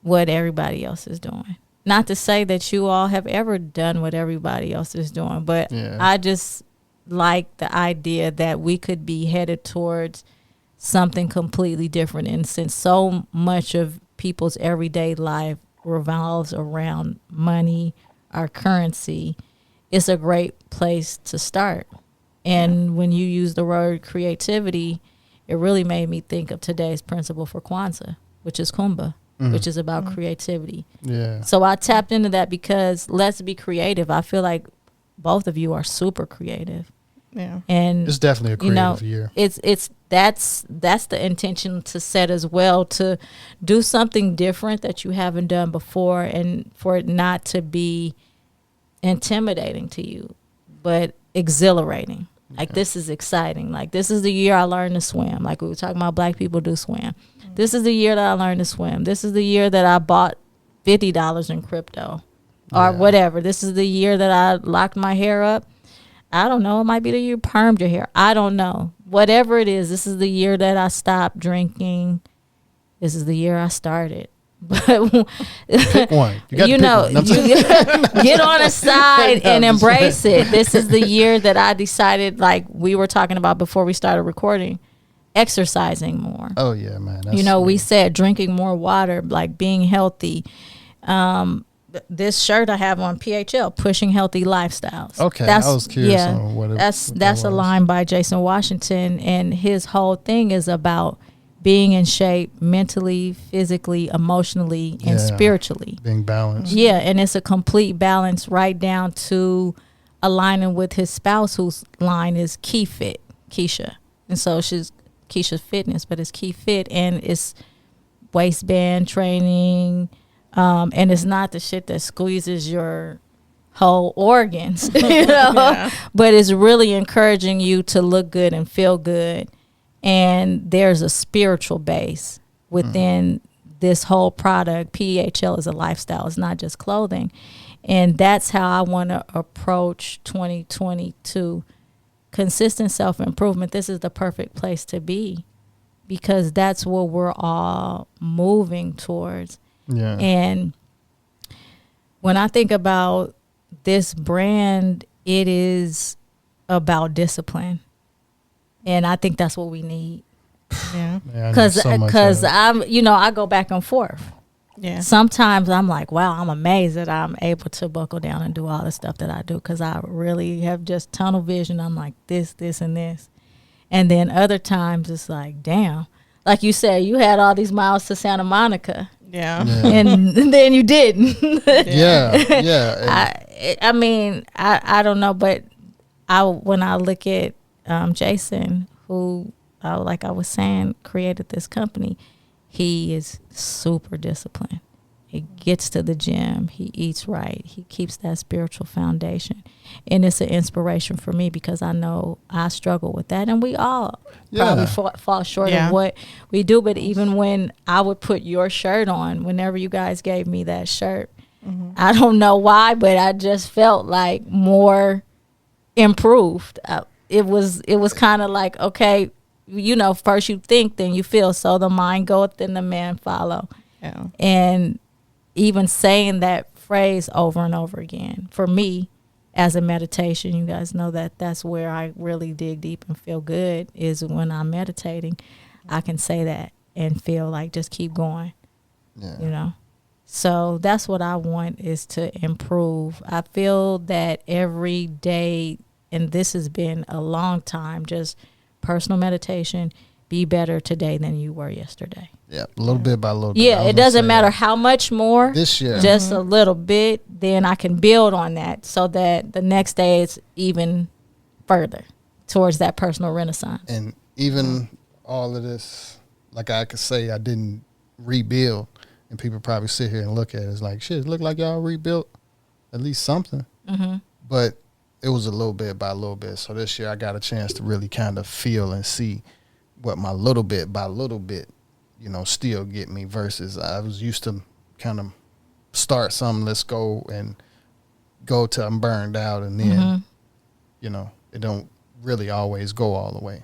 what everybody else is doing. Not to say that you all have ever done what everybody else is doing, but Yeah. I just like the idea that we could be headed towards something completely different. And since so much of people's everyday life revolves around money, our currency, it's a great place to start. And when you use the word creativity, it really made me think of today's principle for Kwanzaa, which is Kumba, which is about creativity. Yeah. So I tapped into that because let's be creative. I feel like both of you are super creative. Yeah. And It's definitely a creative year. that's the intention to set as well, to do something different that you haven't done before, and for it not to be intimidating to you, but exhilarating. Like, this is exciting. Like, this is the year I learned to swim. Like, we were talking about black people do swim. This is the year that I learned to swim. This is the year that I bought $50 in crypto or whatever. This is the year that I locked my hair up. I don't know. It might be the year you permed your hair. I don't know. Whatever it is, this is the year that I stopped drinking. This is the year I started. But Pick one. You got to pick one. you get on a side and embrace it. This is the year that I decided, like we were talking about before we started recording, exercising more. Oh yeah, man. That's You know, we said drinking more water, like being healthy. This shirt I have on PHL, pushing healthy lifestyles. Okay, I was curious on what it, that's what that's that a was. line by Jason Washington, and his whole thing is about being in shape mentally, physically, emotionally, and Yeah. spiritually. Being balanced. Yeah, and it's a complete balance right down to aligning with his spouse, whose line is Key Fit, Keisha. And so she's Keisha Fitness, but it's Key Fit, and it's waistband training, and it's not the shit that squeezes your whole organs, you know, Yeah. but it's really encouraging you to look good and feel good. And there's a spiritual base within this whole product. PHL is a lifestyle. It's not just clothing. And that's how I want to approach 2022. Consistent self-improvement. This is the perfect place to be, because that's what we're all moving towards. Yeah. And when I think about this brand, it is about discipline. And I think that's what we need. Yeah. Man, I need Because so much of it. I'm, you know, I go back and forth. Yeah. Sometimes I'm like, wow, I'm amazed that I'm able to buckle down and do all the stuff that I do, because I really have just tunnel vision. I'm like this, and this. And then other times it's like, damn. Like you said, you had all these miles to Santa Monica, Yeah. Yeah. and then you didn't. yeah. I mean, I don't know, but when I look at Jason, who, like I was saying, created this company, he is super disciplined. He gets to the gym. He eats right. He keeps that spiritual foundation. And it's an inspiration for me, because I know I struggle with that. And we all probably fall short Yeah. of what we do. But even when I would put your shirt on, whenever you guys gave me that shirt, I don't know why, but I just felt like more improved. It was kind of like, okay, you know, first you think, then you feel. So the mind goeth, then the man follow. Yeah. And even saying that phrase over and over again, for me, as a meditation, you guys know that that's where I really dig deep and feel good, is when I'm meditating. I can say that and feel like just keep going, Yeah. you know. So that's what I want, is to improve. I feel that every day, and this has been a long time, just personal meditation, be better today than you were yesterday. Yeah. A little bit by a little bit. Yeah, I was it gonna doesn't say matter that. how much more, This year. just a little bit, then I can build on that so that the next day it's even further towards that personal renaissance. And even all of this, like I could say I didn't rebuild, and people probably sit here and look at it as like, shit, it look like y'all rebuilt at least something. But it was a little bit by a little bit. So this year I got a chance to really kind of feel and see what my little bit by little bit, you know, still get me, versus I was used to kind of start something, let's go, and go till I'm burned out, and then, you know, it don't really always go all the way.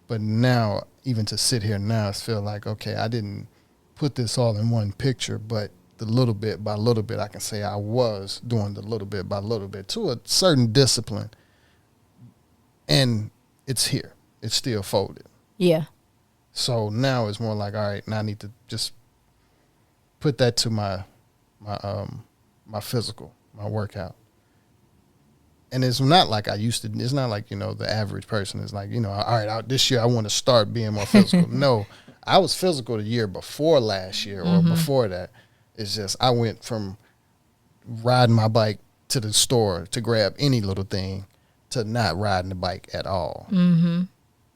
But now, even to sit here now, I feel like, okay, I didn't put this all in one picture, but the little bit by little bit, I can say I was doing the little bit by little bit to a certain discipline. And it's here. It's still folded. Yeah. So now it's more like, all right, now I need to just put that to my physical, my workout. And it's not like I used to. It's not like, you know, the average person is like, you know, all right, this year I want to start being more physical. No, I was physical the year before last year or before that. It's just I went from riding my bike to the store to grab any little thing to not riding the bike at all.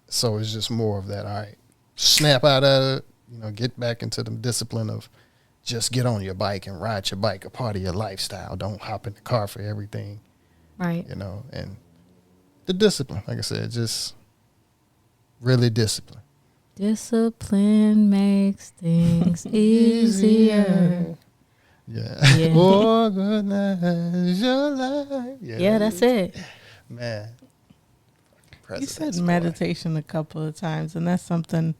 So it's just more of that, all right, snap out of it, you know, get back into the discipline of just get on your bike and ride your bike, a part of your lifestyle. Don't hop in the car for everything, Right. you know. And the discipline, like I said, just really discipline. Discipline makes things easier. Yeah. Yeah. Organize your life. Yeah, that's it. Man. You said President's boy. meditation a couple of times, and that's something,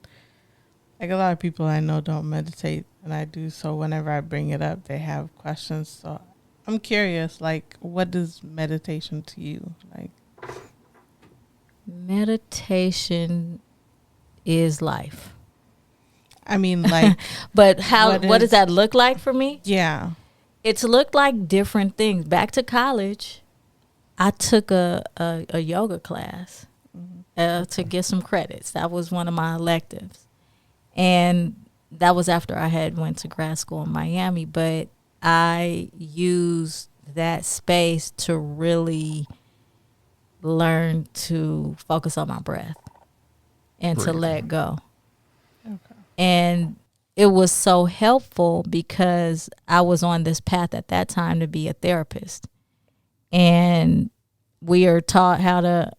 like, a lot of people I know don't meditate, and I do. So whenever I bring it up, they have questions. So I'm curious, like, what is meditation to you? Like, Meditation is life. I mean, like, But what does is- that look like for me? yeah. It's looked like different things. Back to college, I took a yoga class to get some credits. That was one of my electives. And that was after I had went to grad school in Miami. But I used that space to really learn to focus on my breath and to let go. Okay. And it was so helpful because I was on this path at that time to be a therapist. And we are taught how to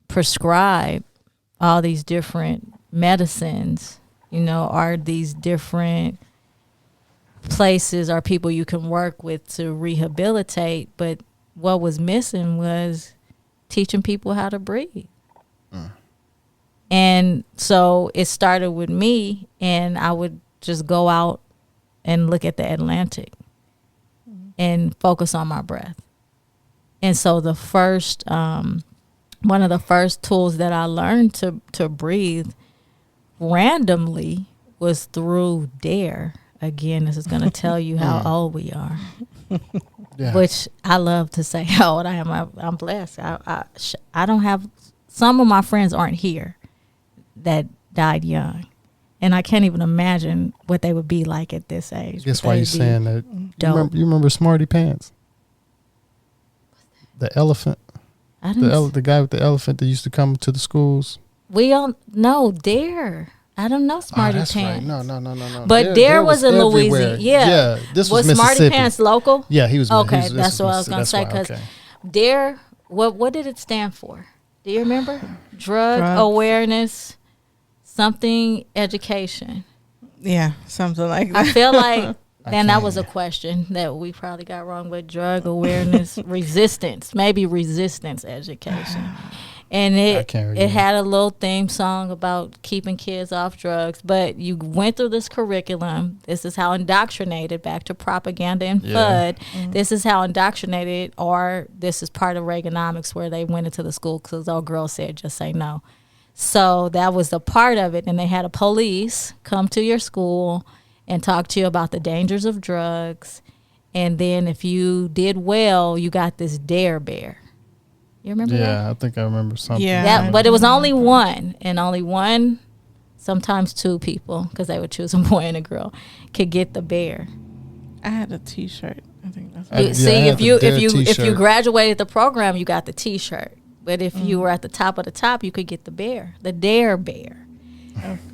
prescribe all these different medicines, are these different places or people you can work with to rehabilitate. But what was missing was teaching people how to breathe. And so it started with me, and I would just go out and look at the Atlantic and focus on my breath. And so the first, one of the first tools that I learned to breathe randomly was through DARE. Again, this is going to tell you how old we are. Yeah. Which I love to say how old I am. I'm blessed. I don't have, some of my friends aren't here that died young. And I can't even imagine what they would be like at this age. That's why you're saying that. Dope. You remember Smarty Pants? The elephant. I didn't, The guy with the elephant that used to come to the schools. we don't know DARE. I don't know Smarty that's Pants. right. No. But DARE was in everywhere. Louisiana. Yeah. This was Smarty Mississippi. Pants local? Yeah, he was. Okay, he was- that's what I was gonna that's say. why, Because okay. DARE, what did it stand for? Do you remember? Drug Drugs. awareness, something education. Yeah, something like I that. feel like then that can't. was a question that we probably got wrong with drug awareness, resistance, maybe resistance education. And I can't remember. it had a little theme song about keeping kids off drugs, but you went through this curriculum. This is how indoctrinated, back to propaganda and Yeah. FUD. This is how indoctrinated, or this is part of Reaganomics where they went into the school because the old girl said, just say no. So that was the part of it. And they had a police come to your school and talk to you about the dangers of drugs. And then if you did well, you got this DARE bear. You remember that? Yeah, I think I remember something. Yeah. That, but it was only one, and only one, sometimes two people, because they would choose a boy and a girl, could get the bear. I had a T-shirt. I think that's I- You, yeah, see, I if have the you DARE if you t-shirt. graduated the program, you got the T-shirt. But if you were at the top of the top, you could get the bear, the DARE bear.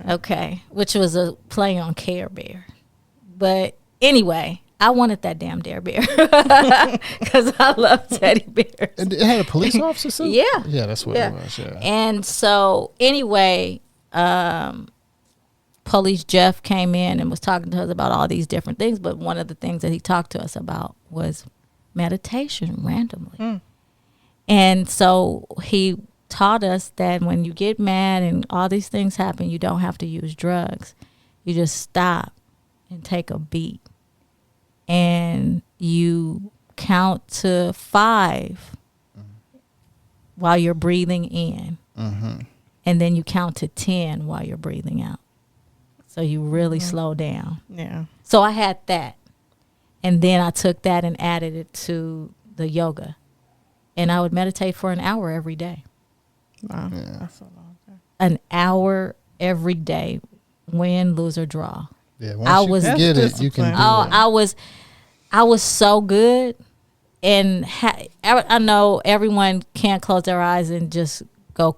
Okay, which was a play on Care Bear. But anyway, I wanted that damn DARE bear because I love teddy bears. And it had a police officer too? Yeah. Yeah, that's what Yeah. it was. Yeah. And so anyway, Police Jeff came in and was talking to us about all these different things. But one of the things that he talked to us about was meditation randomly. And so he taught us that when you get mad and all these things happen, you don't have to use drugs. You just stop and take a beat. And you count to 5 while you're breathing in. And then you count to 10 while you're breathing out. So you really slow down. yeah. So I had that. And then I took that and added it to the yoga. And I would meditate for an hour every day. Wow. That's a long time. An hour every day, win, lose, or draw. Yeah, I once was- you get it, you can do Oh, it. I was so good. And I know everyone can't close their eyes and just go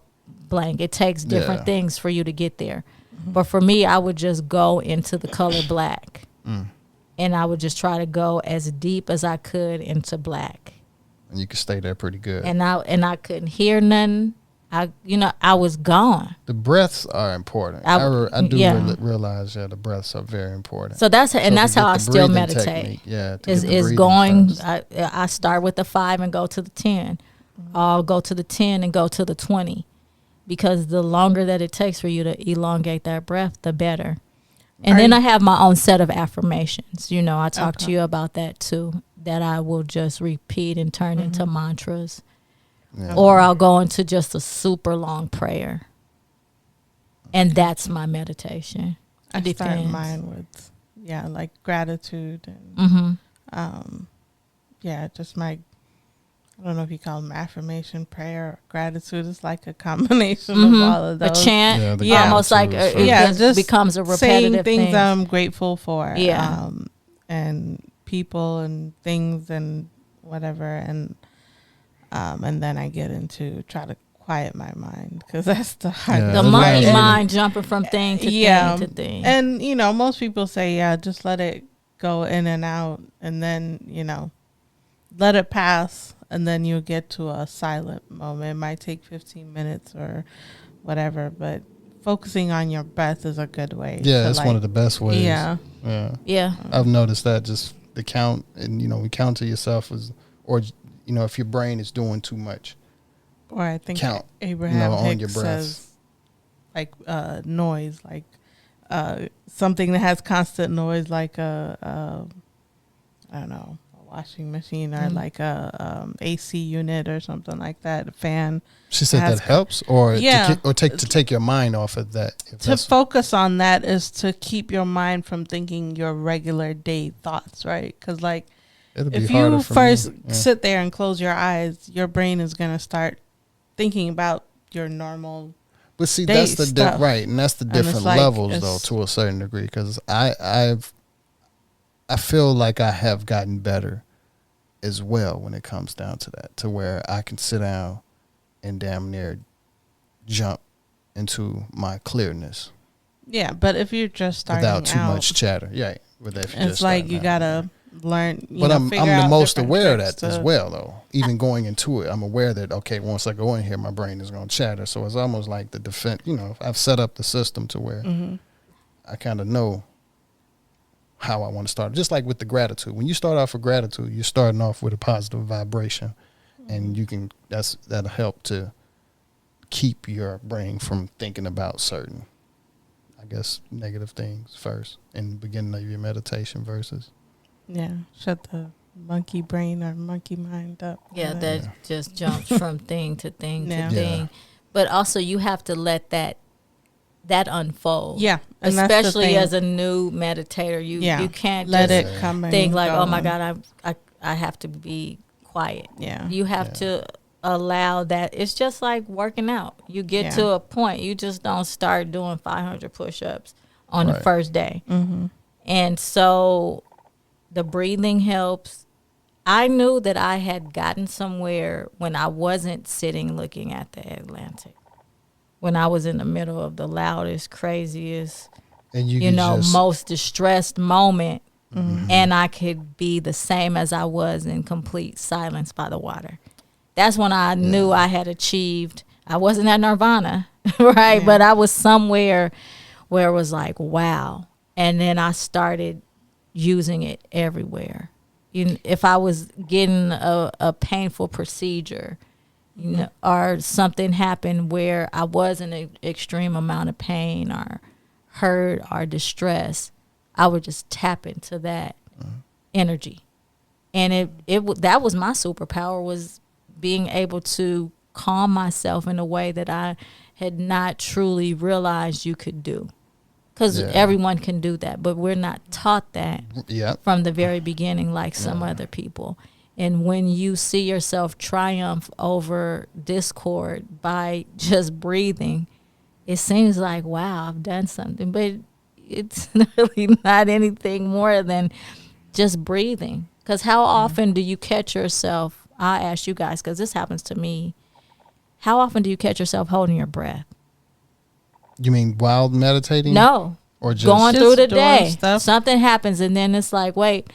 blank. It takes different Yeah. things for you to get there. But for me, I would just go into the color black. And I would just try to go as deep as I could into black. And you can stay there pretty good. And I couldn't hear nothing. I was gone. The breaths are important. I do yeah. realize, the breaths are very important. So that's So how to I get the still breathing meditate. technique, yeah, to Is get the breathing going. first. I start with the 5 and go to the 10. I'll go to the 10 and go to the 20, because the longer that it takes for you to elongate that breath, the better. And then I have my own set of affirmations. I talked to you about that too, that I will just repeat and turn into mantras. Yeah. or I'll go into just a super long prayer. And that's my meditation. I It start depends. mine with, like gratitude and, Mm-hmm. just my, I don't know if you call them affirmation, prayer, or gratitude. It's like a combination of all of A those. chant, Yeah, the almost like gratitude it is just becomes a saying repetitive things thing. I'm grateful for. Yeah. And people and things and whatever. And then I get into try to quiet my mind because that's the hardest. Yeah, The it mind, allows you to- mind jumping from thing to thing to thing. And, most people say, just let it go in and out and then, let it pass and then you'll get to a silent moment. It might take 15 minutes or whatever, but focusing on your breath is a good way. Yeah, it's one of the best ways. Yeah. Yeah. I've noticed that just the count, and we count to yourself or if your brain is doing too much. Or I think Count, Abraham on Hicks your breath. says like noise, like something that has constant noise, like I don't know, a washing machine or like a AC unit or something like that, a fan. She said has that helps, or Yeah. to take your mind off of that. If To that's- focus on that is to keep your mind from thinking your regular day thoughts, right? Because like it'll be if harder you for first me. Yeah. sit there and close your eyes, your brain is going to start thinking about your normal. But see, day that's the stuff. right, and that's the And it's different like, levels though, it's- to a certain degree. Because I feel like I have gotten better as well when it comes down to that, to where I can sit down and damn near jump into my clearness Yeah, but if you're just starting without too out, much chatter. Yeah, with that. it's like you gotta learn. But I'm the most aware of that as as well, though. Even going into it, I'm aware that okay, once I go in here, my brain is going to chatter. So it's almost like the defense. I've set up the system to where I kind of know how I want to start. Just like with the gratitude, when you start off with gratitude, you're starting off with a positive vibration, and you can that'll help to keep your brain from thinking about certain, I guess, negative things first in the beginning of your meditation versus. Yeah, shut the monkey brain or monkey mind up. Yeah, And that then- just jumps from thing to thing Yeah. to thing. But also you have to let that unfold. Yeah, and that's the especially thing. as a new meditator. You can't let just it come and think like, go. oh my God, I have to be quiet. Yeah, You have to allow that. It's just like working out. You get Yeah. to a point, you just don't start doing 500 push-ups on the Right. first day. Mm-hmm. And so the breathing helps. I knew that I had gotten somewhere when I wasn't sitting looking at the Atlantic. When I was in the middle of the loudest, craziest, And you can just, most distressed moment, and I could be the same as I was in complete silence by the water. That's when I knew I had achieved. I wasn't at nirvana, right? Yeah. But I was somewhere where it was like, wow. And then I started using it everywhere. If I was getting a painful procedure, or something happened where I was in an extreme amount of pain or hurt or distress, I would just tap into that energy. And that was my superpower, was being able to calm myself in a way that I had not truly realized you could do. Because everyone can do that, but we're not taught that from the very beginning like some other people. And when you see yourself triumph over discord by just breathing, it seems like, wow, I've done something. But it's really not anything more than just breathing. Because how often do you catch yourself, I ask you guys, because this happens to me, how often do you catch yourself holding your breath? You mean while meditating? No. Or just Going through the doing day. stuff. Something happens and then it's like, wait,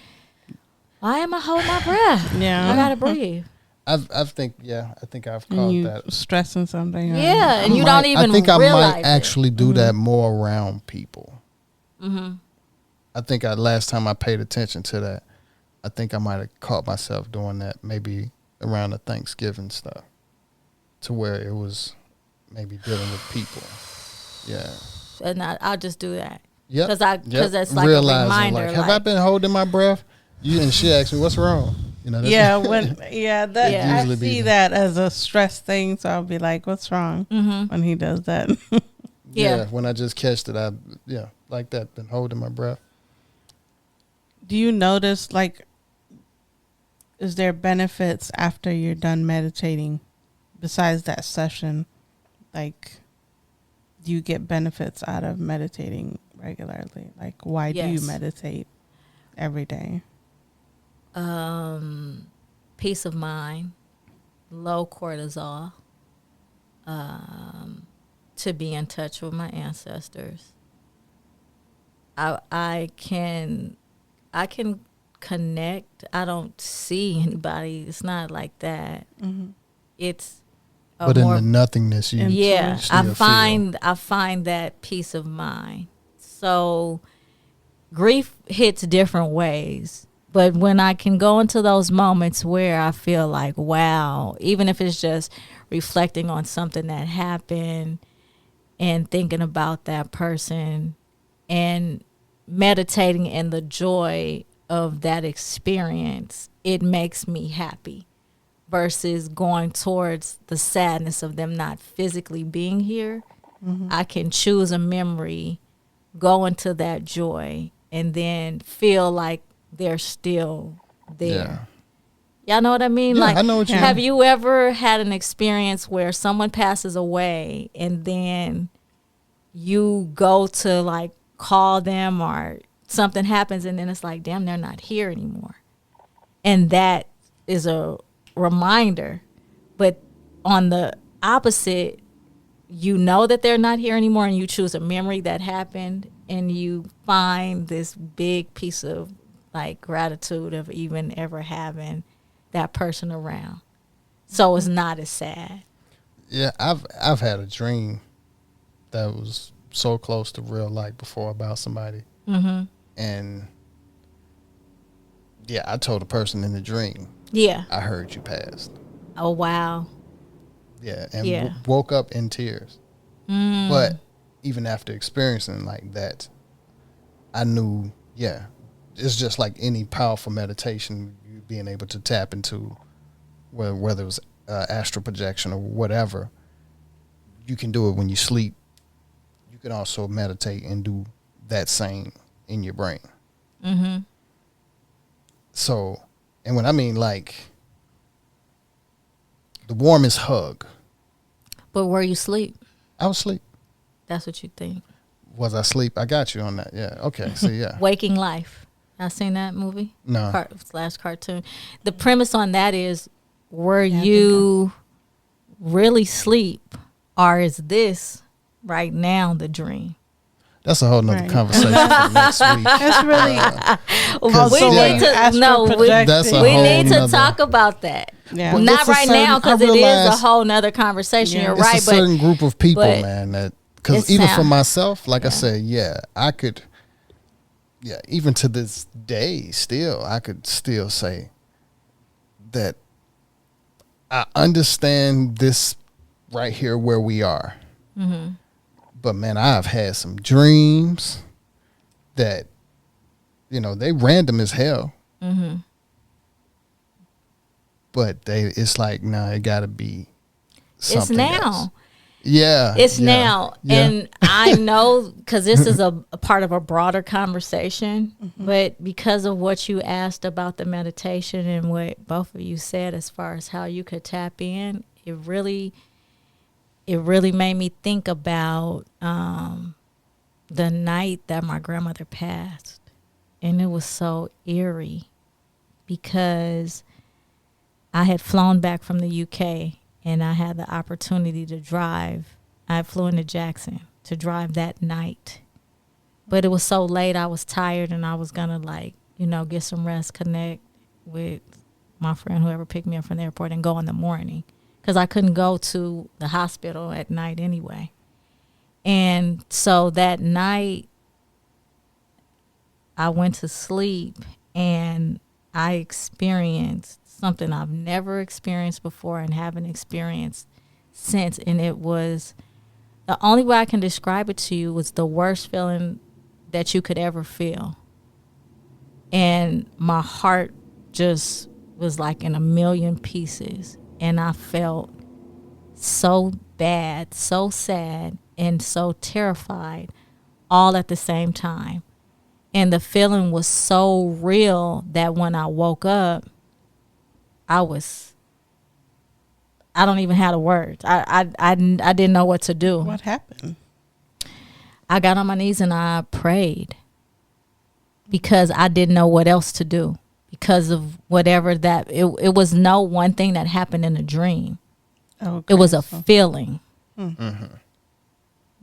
why am I holding my breath? Yeah. I gotta breathe. I think I've And caught you that. stressing something. Yeah, and you don't even I think I realize might it. actually do that more around people. Mm-hmm. I think last time I paid attention to that, I think I might have caught myself doing that maybe around the Thanksgiving stuff, to where it was maybe dealing with people. Yeah. And I'll just do that. Yep. Because that's like Realizing, a reminder. like, have I been holding my breath? And she asked me, what's wrong? You know, that's Yeah, that Yeah. I Usually be see the- that as a stress thing, so I'll be like, "What's wrong?" Mm-hmm. when he does that. Yeah. When I just catched it, like that, been holding my breath. Do you notice, like, is there benefits after you're done meditating besides that session? Like, do you get benefits out of meditating regularly? Like, why do you Yes. meditate every day? Peace of mind, low cortisol, to be in touch with my ancestors. I can connect. I don't see anybody. It's not like that. Mm-hmm. It's But in the nothingness, you yeah, still I feel. find that peace of mind. So grief hits different ways, but when I can go into those moments where I feel like, wow, even if it's just reflecting on something that happened and thinking about that person and meditating in the joy of that experience, it makes me happy versus going towards the sadness of them not physically being here. Mm-hmm. I can choose a memory, go into that joy, and then feel like they're still there. Y'all know what I mean? Yeah, like, I know what you have mean. you ever had an experience where someone passes away and then you go to like call them or something happens and then it's like, damn, they're not here anymore. And that is a reminder. But on the opposite, you know that they're not here anymore and you choose a memory that happened and you find this big piece of like gratitude of even ever having that person around. So it's not as sad. Yeah, I've had a dream that was so close to real life before about somebody, Mm-hmm. and yeah, I told the person in the dream, Yeah. I heard you passed. Oh, wow. Yeah, and Yeah. woke up in tears. Mm. But even after experiencing like that, I knew, yeah, it's just like any powerful meditation, you being able to tap into, whether it was astral projection or whatever. You can do it when you sleep. You can also meditate and do that same in your brain. Mm-hmm. So, and when I mean like the warmest hug, But were you asleep? I was asleep. That's what you think. Was I asleep? I got you on that. Yeah. Okay. So yeah. Waking Life. Y'all seen that movie? No. Slash cartoon. The premise on that is, were Yeah, I you really asleep, or is this right now the dream? That's a whole nother Right. conversation for next week. That's really We yeah. need to astral we projecting. That's a we whole need to nother- talk about that. Yeah. Well, Not it's a right now certain- because I it is a realize whole nother conversation. Yeah. You're It's right, a certain group of people, but man, that because it's even for sound- myself, like I Yeah. said, yeah, I could, yeah, even to this day, still, I could still say that I understand this right here where we are. Mm-hmm. But man, I've had some dreams that, you know, they random as hell. Mm-hmm. But it's like, nah, it gotta be It's something now. else. Yeah. It's yeah, now. yeah. And I know because this is a part of a broader conversation, but because of what you asked about the meditation and what both of you said as far as how you could tap in, it really made me think about the night that my grandmother passed. And it was so eerie because I had flown back from the UK and I had the opportunity to drive. I flew into Jackson to drive that night. But it was so late, I was tired and I was going to get some rest, connect with my friend, whoever picked me up from the airport, and go in the morning. Because I couldn't go to the hospital at night anyway. And so that night, I went to sleep and I experienced something I've never experienced before and haven't experienced since. And it was, the only way I can describe it to you was the worst feeling that you could ever feel. And my heart just was like in a million pieces, and I felt so bad, so sad, and so terrified all at the same time. And the feeling was so real that when I woke up, I don't even have the words. I didn't know what to do. What happened? I got on my knees and I prayed because I didn't know what else to do because of whatever that, it was no one thing that happened in a dream. Okay, It was a feeling. Mm-hmm.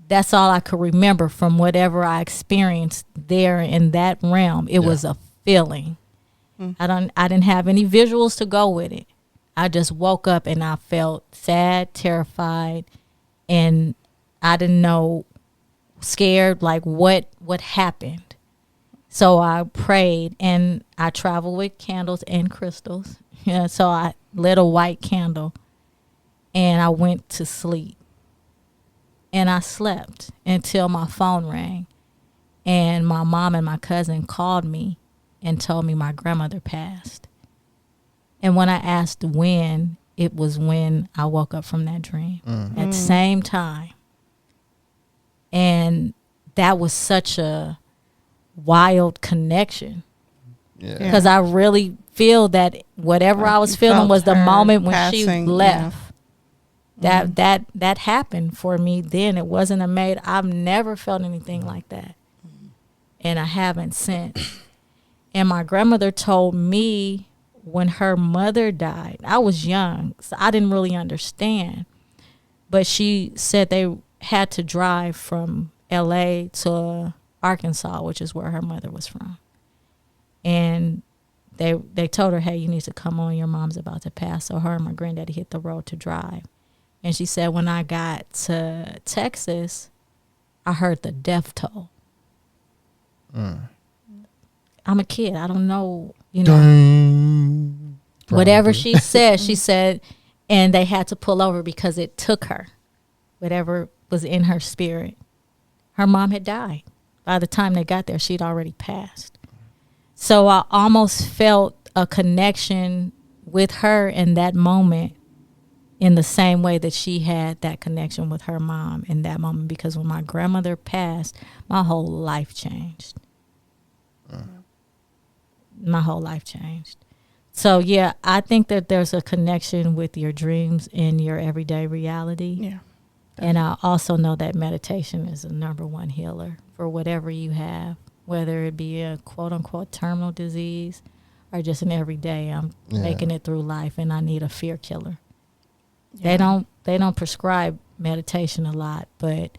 That's all I could remember from whatever I experienced there in that realm. It was a feeling. I didn't have any visuals to go with it. I just woke up and I felt sad, terrified, and I didn't know, scared, like what happened. So I prayed, and I traveled with candles and crystals. Yeah, so I lit a white candle and I went to sleep. And I slept until my phone rang, and my mom and my cousin called me and told me my grandmother passed. And when I asked when, it was when I woke up from that dream at the same time. And that was such a wild connection, because I really feel that whatever I was feeling was the moment when she left. That happened for me then. It wasn't I've never felt anything like that. And I haven't since. And my grandmother told me when her mother died, I was young, so I didn't really understand. But she said they had to drive from LA to Arkansas, which is where her mother was from. And they told her, hey, you need to come on, your mom's about to pass. So her and my granddaddy hit the road to drive. And she said, when I got to Texas, I heard the death toll. I'm a kid. I don't know, whatever she said, and they had to pull over because it took her, whatever was in her spirit. Her mom had died. By the time they got there, she'd already passed. So I almost felt a connection with her in that moment, in the same way that she had that connection with her mom in that moment, because when my grandmother passed, my whole life changed. My whole life changed. So yeah, I think that there's a connection with your dreams and your everyday reality. Yeah. And I also know that meditation is the #1 healer for whatever you have, whether it be a quote unquote terminal disease or just an everyday, I'm making it through life and I need a fear killer. Yeah. They don't prescribe meditation a lot, but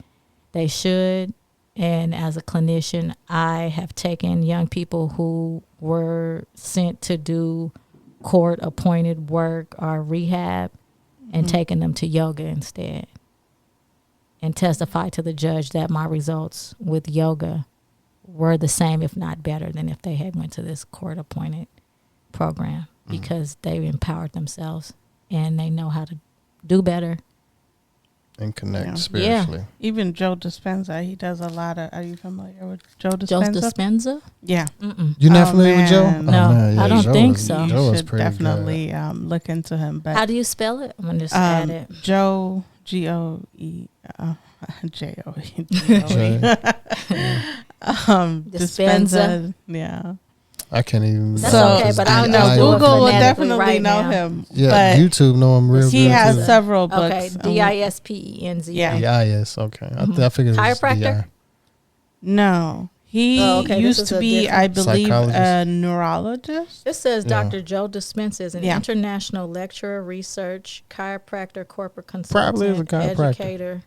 they should. And as a clinician, I have taken young people who were sent to do court appointed work or rehab and taken them to yoga instead, and testify to the judge that my results with yoga were the same, if not better, than if they had went to this court appointed program, because they empowered themselves and they know how to do better and connect spiritually. Yeah. Even Joe Dispenza, he does a lot of. Are you familiar with Joe Dispenza? Joe Dispenza? Yeah. You're not familiar with Joe? No, I don't think so. You Joe is should pretty definitely look into him. But how do you spell it? I'm gonna just add it. Joe G-O-E J-O-E Dispenza. Yeah. I can't even. That's okay, but I know Google will definitely right know now. him. Yeah, but YouTube know him real good. he has too. several books. Okay, Dispenza. Yeah. DIS. Okay, I figured it was Chiropractor? DI. No, he used to be, I believe, a neurologist. This says Dr. Joe Dispenza is an Yeah. international lecturer, research, chiropractor, corporate Probably is a consultant, chiropractor. educator.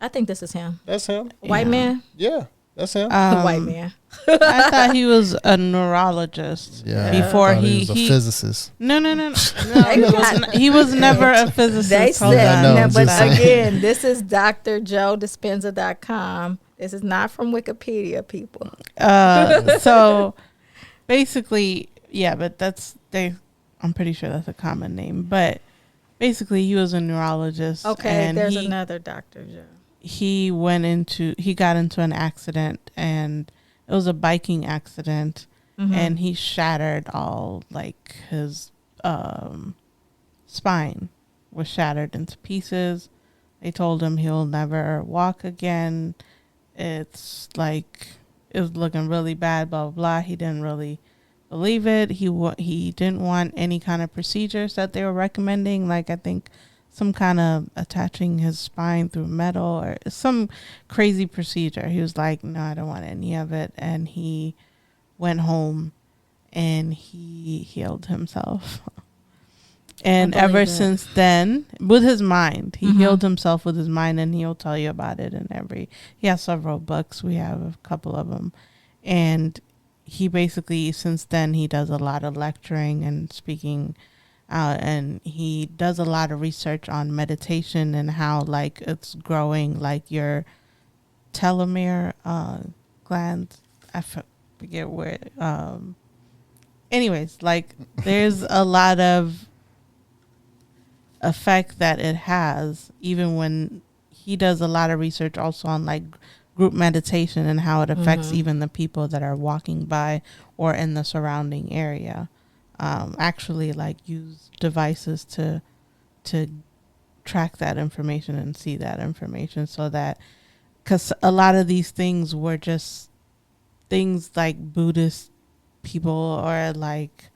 I think this is him. That's him. White man? Yeah, that's him. White man. I thought he was a neurologist. Yeah, Before I thought he was a physicist. No. He was never a physicist. They Hold said, on. no, no, I'm but just saying. again, this is drjoedispenza.com. This is not from Wikipedia, people. So basically, yeah, but I'm pretty sure that's a common name. But basically, he was a neurologist. Okay, and there's another Dr. Joe. He got into an accident, and it was a biking accident, and he shattered all like his spine was shattered into pieces. They told him he'll never walk again. It's like it was looking really bad, blah, blah, blah. He didn't really believe it. He didn't want any kind of procedures that they were recommending. Like, I think some kind of attaching his spine through metal or some crazy procedure. He was like, no, I don't want any of it. And he went home and he healed himself. And ever since then, with his mind, he healed himself with his mind, and he'll tell you about it he has several books. We have a couple of them. And he basically, since then, he does a lot of lecturing and speaking out, and he does a lot of research on meditation and how, like, it's growing, like, your telomere glands. I forget where. Anyways, like, there's a lot of effect that it has, even when he does a lot of research also on, like, group meditation and how it affects even the people that are walking by or in the surrounding area. Actually, like, use devices to track that information and see that information, so that, because a lot of these things were just things like Buddhist people or like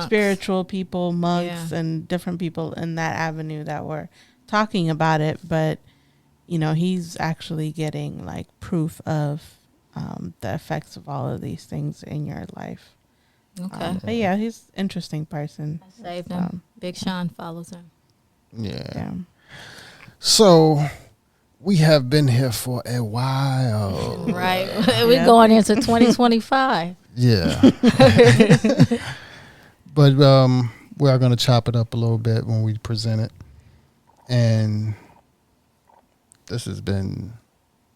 spiritual people, monks, and different people in that avenue that were talking about it. But, you know, he's actually getting, like, proof of the effects of all of these things in your life. Okay. But yeah, he's an interesting person. I saved him. Big Sean follows him. Yeah. So we have been here for a while. Right. We're going into 2025. Yeah. But we are going to chop it up a little bit when we present it. And this has been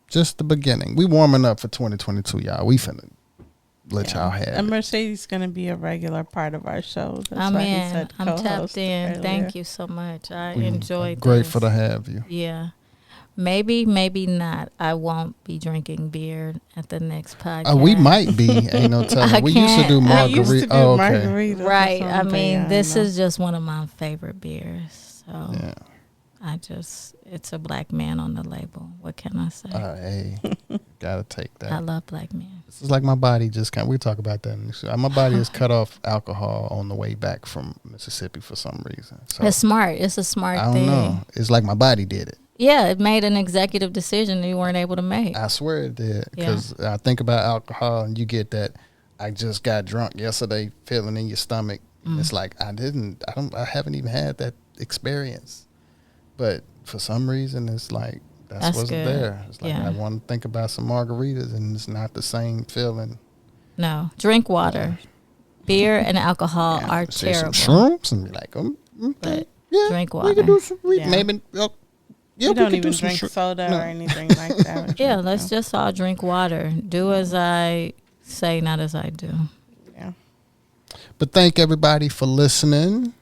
just the beginning. We warming up for 2022, y'all. We finna let y'all have and it. Mercedes going to be a regular part of our show. That's I'm why in. he said I'm co-host tapped in. earlier. Thank you so much. I We enjoyed grateful this. to have you. Yeah. Maybe not. I won't be drinking beer at the next podcast. We might be. Ain't no telling. We used to do margarita. Margaritas. Right. I mean, this is just one of my favorite beers. So Yeah. it's a black man on the label. What can I say? Hey, gotta take that. I love black men. This is like my body just we talk about that in the show. My body has cut off alcohol on the way back from Mississippi for some reason. So It's smart. It's a smart I don't thing. know. It's like my body did it. Yeah, it made an executive decision you weren't able to make. I swear it did. Because I think about alcohol and you get that I just got drunk yesterday feeling in your stomach. And it's like I haven't even had that experience. But for some reason it's like that's what's good. there. It's like I want to think about some margaritas and it's not the same feeling. No. Drink water. Beer and alcohol are Say terrible. some shrooms and be like, But yeah, drink we water. can do some. Yeah. Maybe. Yeah, we don't could even do some drink soda No. or anything like that. Yeah, let's just all drink water. Do as I say, not as I do. Yeah. But thank everybody for listening.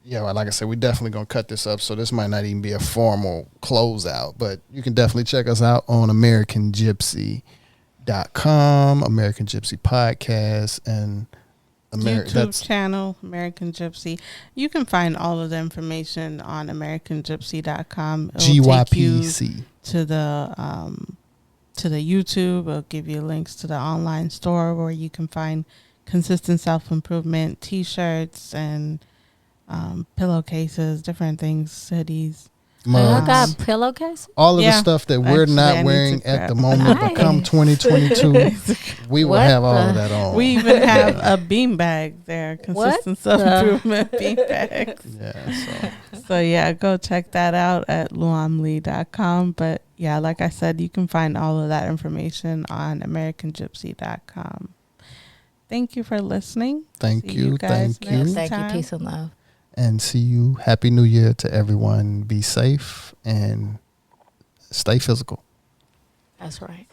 Yeah, well, like I said, we definitely going to cut this up, so this might not even be a formal closeout, but you can definitely check us out on AmericanGypsy.com, American Gypsy Podcast, and YouTube channel, American Gypsy. You can find all of the information on AmericanGypsy.com. It'll take you gypc to the YouTube. It'll give you links to the online store where you can find consistent self-improvement T-shirts and pillowcases, different things, hoodies. I got mugs, pillowcases. all of the Yeah. stuff that we're Actually, I not need wearing to at the grab- moment, Nice. but come 2022, we will What have all of the- that on. We even have a beanbag there, consistent self-improvement beanbags. Yeah, So yeah, go check that out at luamlee.com. But yeah, like I said, you can find all of that information on AmericanGypsy.com. Thank you for listening. Thank See you, guys thank you. next Thank you. time. Peace and love. And see you. Happy New Year to everyone. Be safe and stay physical. That's right.